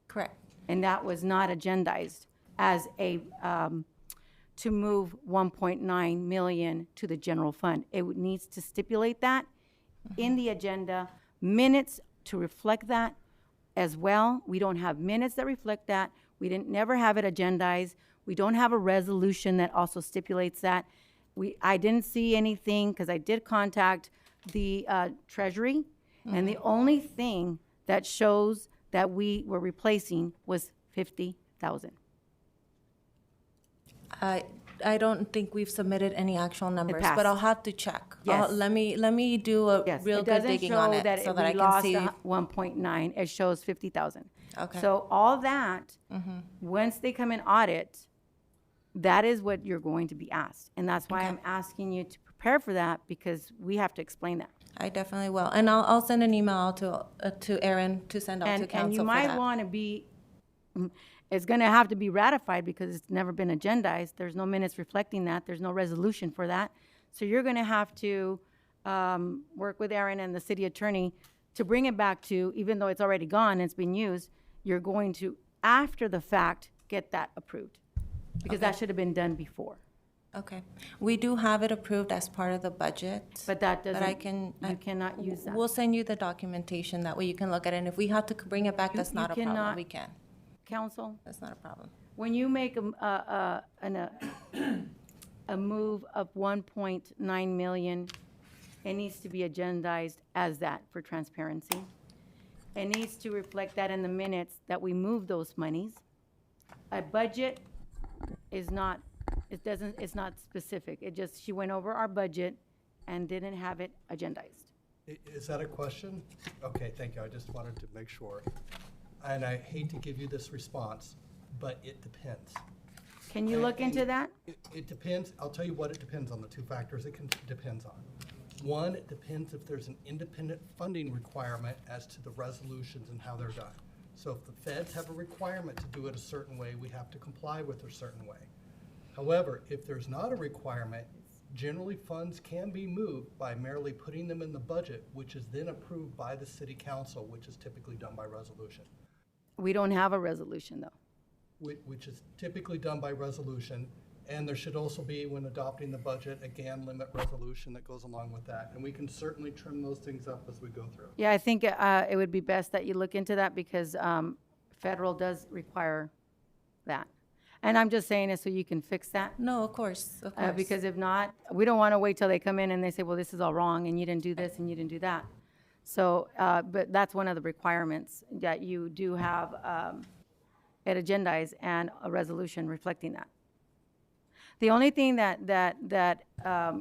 Correct. And that was not agendized as to move 1.9 million to the general fund. It needs to stipulate that in the agenda, minutes to reflect that as well. We don't have minutes that reflect that. We never have it agendized. We don't have a resolution that also stipulates that. I didn't see anything, because I did contact the Treasury, and the only thing that shows that we were replacing was 50,000. I don't think we've submitted any actual numbers, passed. but I'll have to check. Yes. Let me do a real good digging on it so that I can see. 1.9, it shows 50,000. Okay. So all that, once they come in audit, that is what you're going to be asked. And that's why I'm asking you to prepare for that, because we have to explain that. I definitely will, and I'll send an email out to Aaron to send out to council And you for might that. want to be, it's going to have to be ratified because it's never been agendized. There's no minutes reflecting that. There's no resolution for that. So you're going to have to work with Aaron and the city attorney to bring it back to, even though it's already gone, it's been used, you're going to, after the fact, get that approved. Because that should have been done before. Okay, we do have it approved as part of the budget. But that doesn't, you cannot use that. We'll send you the documentation, that way you can look at it, and if we have to bring it back, that's You not a problem, cannot- we can. Council, That's not a problem. when you make a move of 1.9 million, it needs to be agendized as that for transparency. It needs to reflect that in the minutes that we move those monies. A budget is not, it's not specific. It just, she went over our budget and didn't have it agendized. Is that a question? Okay, thank you. I just wanted to make sure. And I hate to give you this response, but it depends. Can you look into that? It depends. I'll tell you what it depends on, the two factors it depends on. One, it depends if there's an independent funding requirement as to the resolutions and how they're done. So if the feds have a requirement to do it a certain way, we have to comply with a certain way. However, if there's not a requirement, generally funds can be moved by merely putting them in the budget, which is then approved by the city council, which is typically done by resolution. We don't have a resolution, though. Which is typically done by resolution. And there should also be, when adopting the budget, again, limit resolution that goes along with that. And we can certainly trim those things up as we go through. Yeah, I think it would be best that you look into that, because federal does require that. And I'm just saying it so you can fix that. No, of course, of course. Because if not, we don't want to wait till they come in and they say, well, this is all wrong, and you didn't do this, and you didn't do that. So, but that's one of the requirements, that you do have it agendized and a resolution reflecting that. The only thing that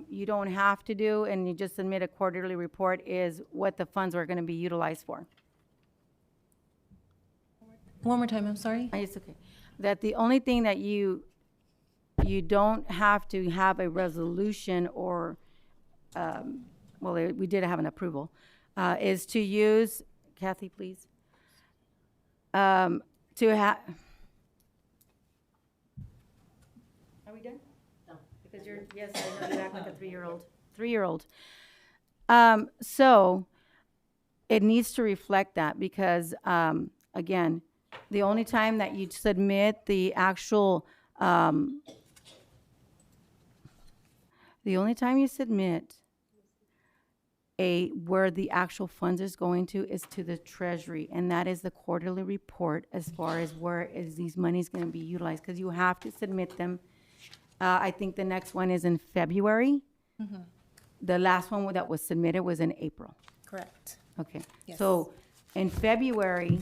you don't have to do, and you just submit a quarterly report, is what the funds are going to be utilized for. One more time, I'm sorry? It's okay. That the only thing that you don't have to have a resolution or, well, we did have an approval, is to use, Kathy, please, to have. Are we done? No. Because you're, yes, I know you act like a 3-year-old. 3-year-old. So it needs to reflect that because, again, the only time that you submit the actual, the only time you submit where the actual funds is going to is to the treasury, and that is the quarterly report as far as where is these monies going to be utilized, because you have to submit them. I think the next one is in February. Mm-hmm. The last one that was submitted was in April. Correct. Okay. Yes. So in February,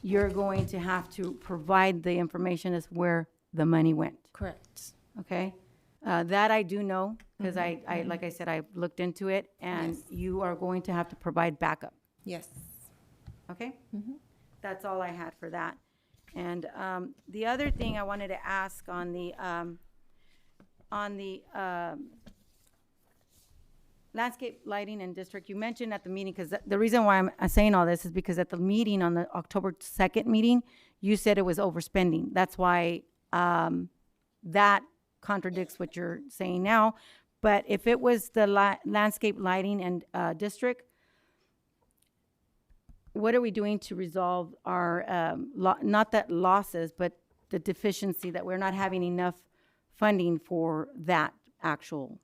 you're going to have to provide the information as where the money went. Correct. Okay? That I do know, because I, like I said, I looked into it, and Yes. you are going to have to provide backup. Yes. Okay? Mm-hmm. That's all I had for that. And the other thing I wanted to ask on the landscape lighting and district, you mentioned at the meeting, because the reason why I'm saying all this is because at the meeting, on the October 2nd meeting, you said it was overspending. That's why that contradicts what you're saying now. But if it was the landscape lighting and district, what are we doing to resolve our, not that losses, but the deficiency that we're not having enough funding for that actual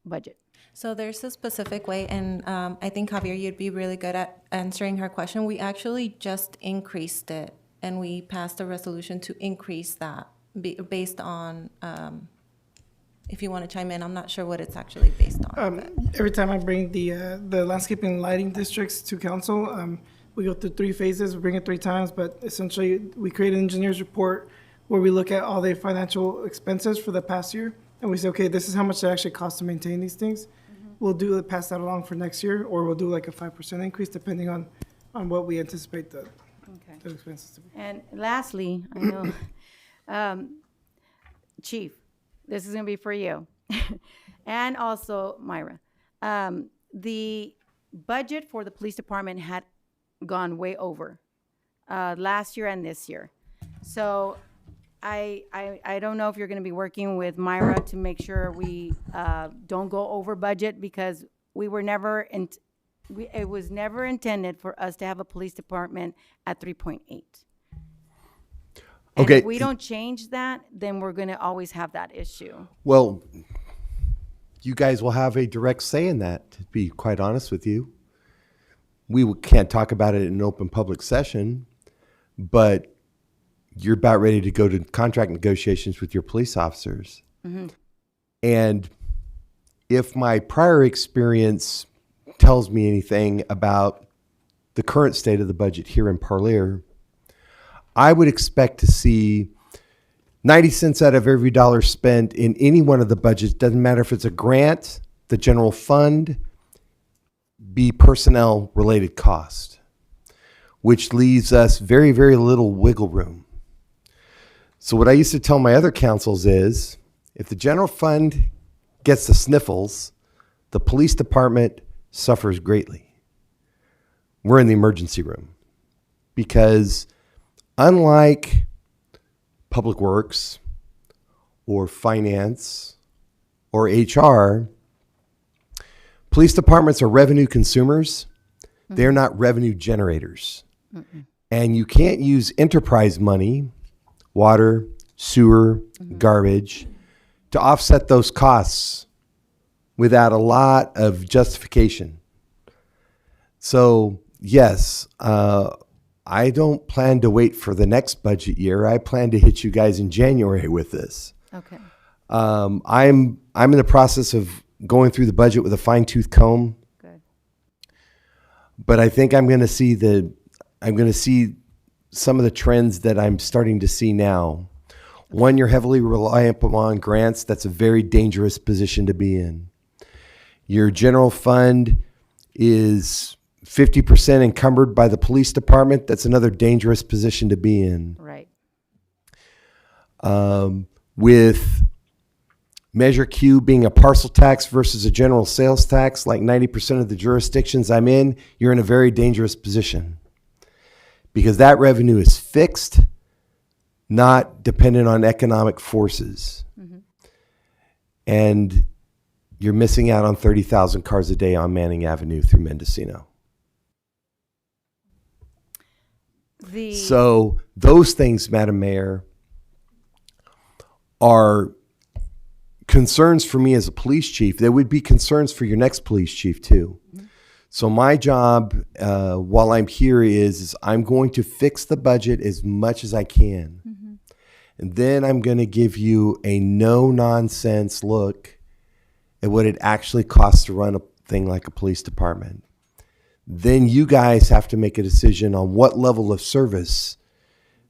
budget? So there's a specific way, and I think, Javier, you'd be really good at answering her question. We actually just increased it, and we passed a resolution to increase that based on, if you want to chime in, I'm not sure what it's actually based on. Every time I bring the landscaping and lighting districts to council, we go through 3 phases, we bring it 3 times, but essentially we create an engineer's report where we look at all the financial expenses for the past year, and we say, okay, this is how much it actually costs to maintain these things. We'll pass that along for next year, or we'll do like a 5% increase depending on what we anticipate the expenses to be. And lastly, I know, Chief, this is going to be for you. And also Myra. The budget for the police department had gone way over last year and this year. So I don't know if you're going to be working with Myra to make sure we don't go over budget, because we were never, it was never intended for us to have a police department at 3.8. And Okay. if we don't change that, then we're going to always have that issue. Well, you guys will have a direct say in that, to be quite honest with you. We can't talk about it in an open public session, but you're about ready to go to contract negotiations with your police officers. Mm-hmm. And if my prior experience tells me anything about the current state of the budget here in Parlier, I would expect to see 90 cents out of every dollar spent in any one of the budgets, doesn't matter if it's a grant, the general fund, be personnel related cost, which leaves us very, very little wiggle room. So what I used to tell my other councils is, if the general fund gets the sniffles, the police department suffers greatly. We're in the emergency room, because unlike public works or finance or HR, police departments are revenue consumers. They're not revenue generators. And you can't use enterprise money, water, sewer, garbage, to offset those costs without a lot of justification. So yes, I don't plan to wait for the next budget year. I plan to hit you guys in January with this. Okay. I'm in the process of going through the budget with a fine-tooth comb. Good. But I think I'm going to see some of the trends that I'm starting to see now. One, you're heavily reliant upon grants. That's a very dangerous position to be in. Your general fund is 50% encumbered by the police department. That's another dangerous position to be in. Right. With Measure Q being a parcel tax versus a general sales tax, like 90% of the jurisdictions I'm in, you're in a very dangerous position. because that revenue is fixed, not dependent on economic forces. And you're missing out on 30,000 cars a day on Manning Avenue through Mendocino. So those things, Madam Mayor, are concerns for me as a police chief. There would be concerns for your next police chief too. So my job while I'm here is I'm going to fix the budget as much as I can. And then I'm going to give you a no-nonsense look at what it actually costs to run a thing like a police department. Then you guys have to make a decision on what level of service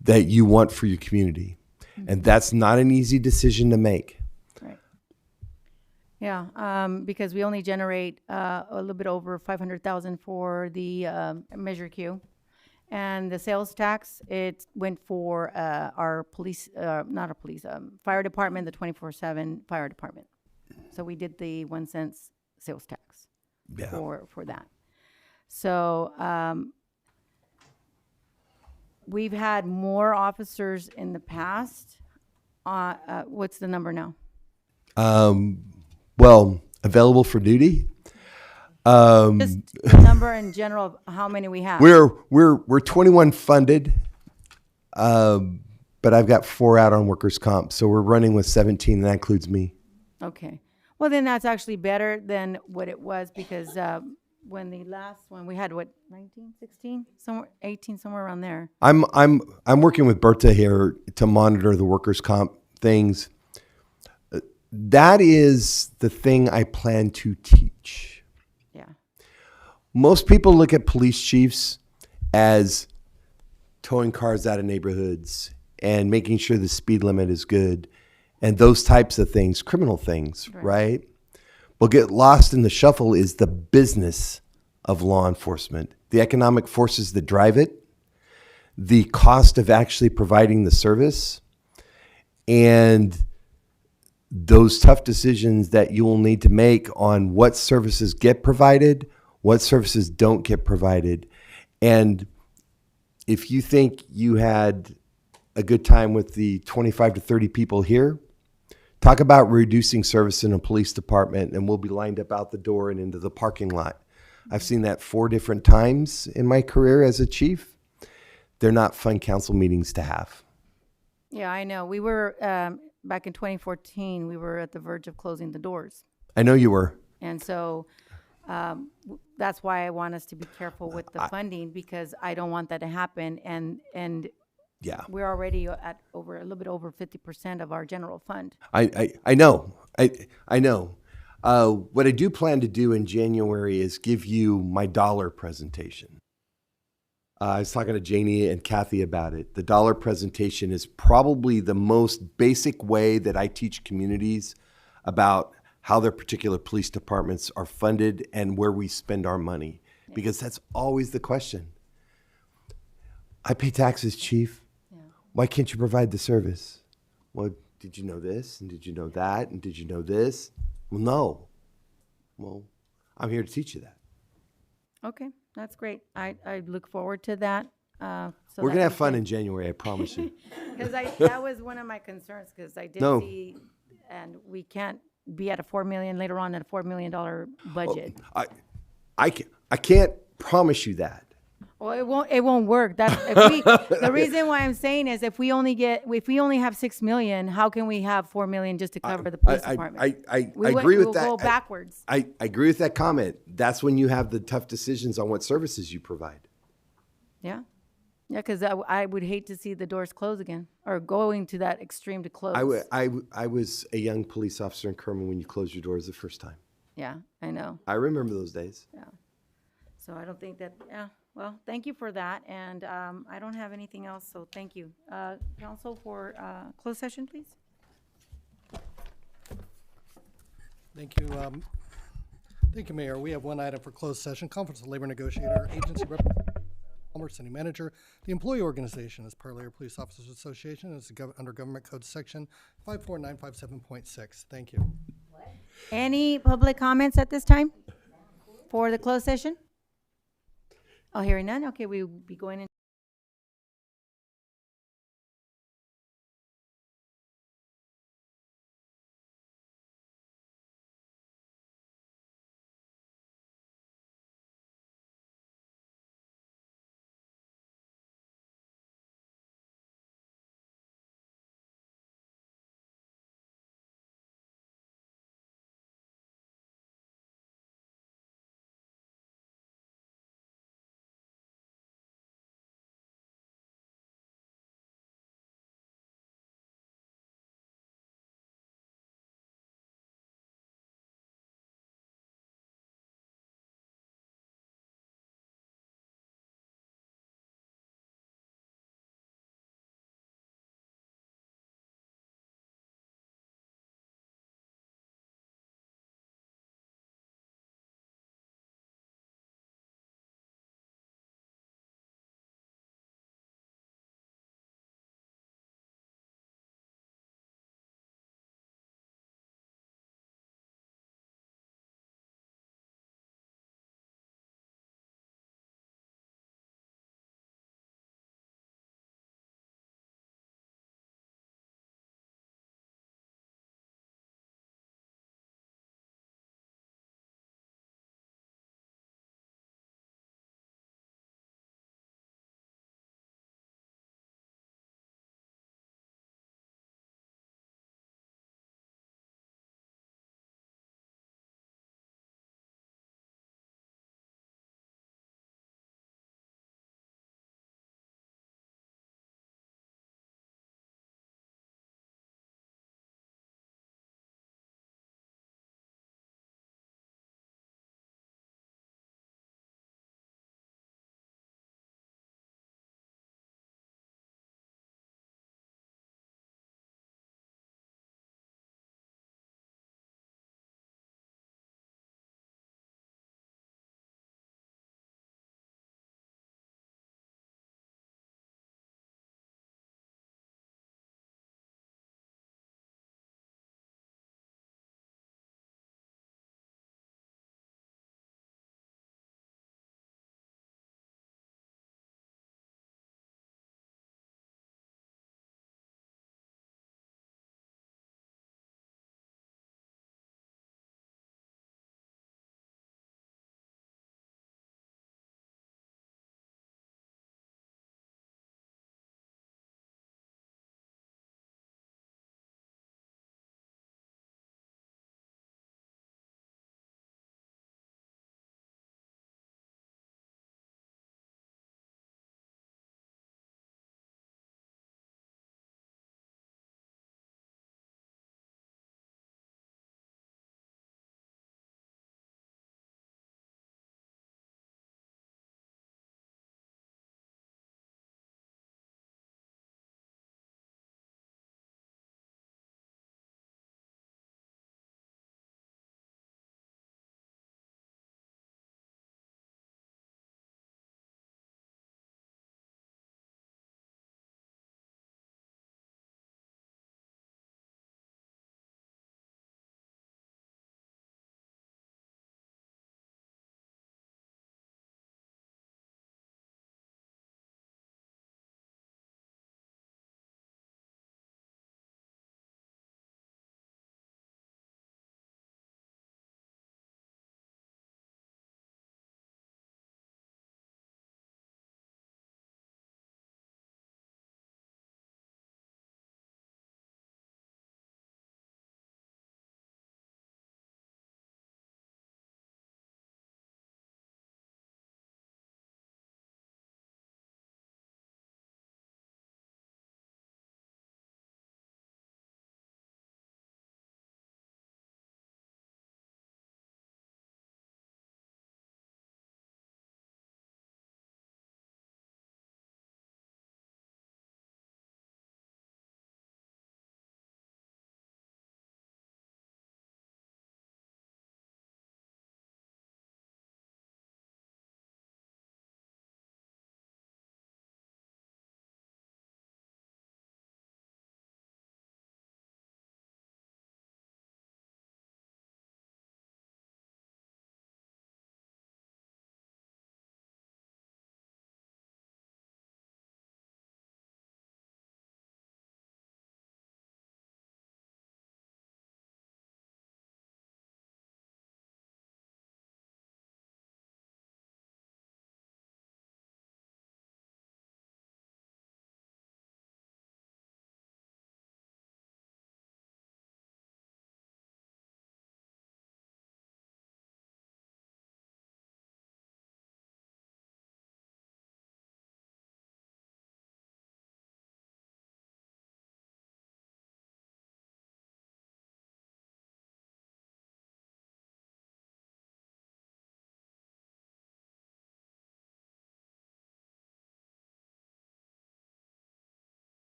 that you want for your community. And that's not an easy decision to make. Right. Yeah, because we only generate a little bit over 500,000 for the Measure Q. And the sales tax, it went for our police, not our police, fire department, the 24/7 fire department. So we did the 1 cent sales tax for that. So we've had more officers in the past. What's the number now? Well, available for duty. Just the number in general of how many we have. We're 21 funded, but I've got 4 out on workers' comp, so we're running with 17, and that includes me. Okay. Well, then that's actually better than what it was, because when the last one we had, what, 19, 16, somewhere 18, somewhere around there. I'm working with Berta here to monitor the workers' comp things. That is the thing I plan to teach. Most people look at police chiefs as towing cars out of neighborhoods and making sure the speed limit is good and those types of things, criminal things, right? What get lost in the shuffle is the business of law enforcement, the economic forces that drive it, the cost of actually providing the service, and those tough decisions that you will need to make on what services get provided, what services don't get provided. And if you think you had a good time with the 25 to 30 people here, talk about reducing service in a police department and we'll be lined up out the door and into the parking lot. I've seen that 4 different times in my career as a chief. They're not fun council meetings to have. Yeah, I know. We were, back in 2014, we were at the verge of closing the doors. I know you were. And so that's why I want us to be careful with the funding, because I don't want that to happen. And yeah, we're already at a little bit over 50% of our general fund. I know. I know. What I do plan to do in January is give you my dollar presentation. I was talking to Janie and Kathy about it. The dollar presentation is probably the most basic way that I teach communities about how their particular police departments are funded and where we spend our money, because that's always the question. I pay taxes, chief. Why can't you provide the service? Well, did you know this? And did you know that? And did you know this? Well, no. Well, I'm here to teach you that. Okay, that's great. I look forward to that. We're going to have fun in January, I promise you. Because that was one of my concerns, because I did see, and we can't be at a $4 million later on at a $4 million budget. I can't promise you that. Well, it won't work. That's the reason why I'm saying is if we only have $6 million, how can we have $4 million just to cover the police department? I agree with that. We'll go backwards. I agree with that comment. That's when you have the tough decisions on what services you provide. Yeah. Yeah, because I would hate to see the doors close again, or going to that extreme to close. I was a young police officer in Kerman when you closed your doors the first time. Yeah, I know. I remember those days. Yeah. So I don't think that, well, thank you for that. And I don't have anything else, so thank you. Council, for closed session, please. Thank you. Thank you, Mayor. We have one item for closed session. Conference of Labor Negotiator, Agency Representative, Palmer, City Manager. The employee organization is Parlier Police Officers Association. It's under Government Code Section 54957.6. Thank you. Any public comments at this time for the closed session? Oh, hearing none. Okay, we'll be going in.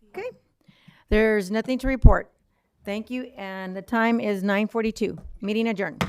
Okay, there's nothing to report. Thank you, and the time is 9:42. Meeting adjourned.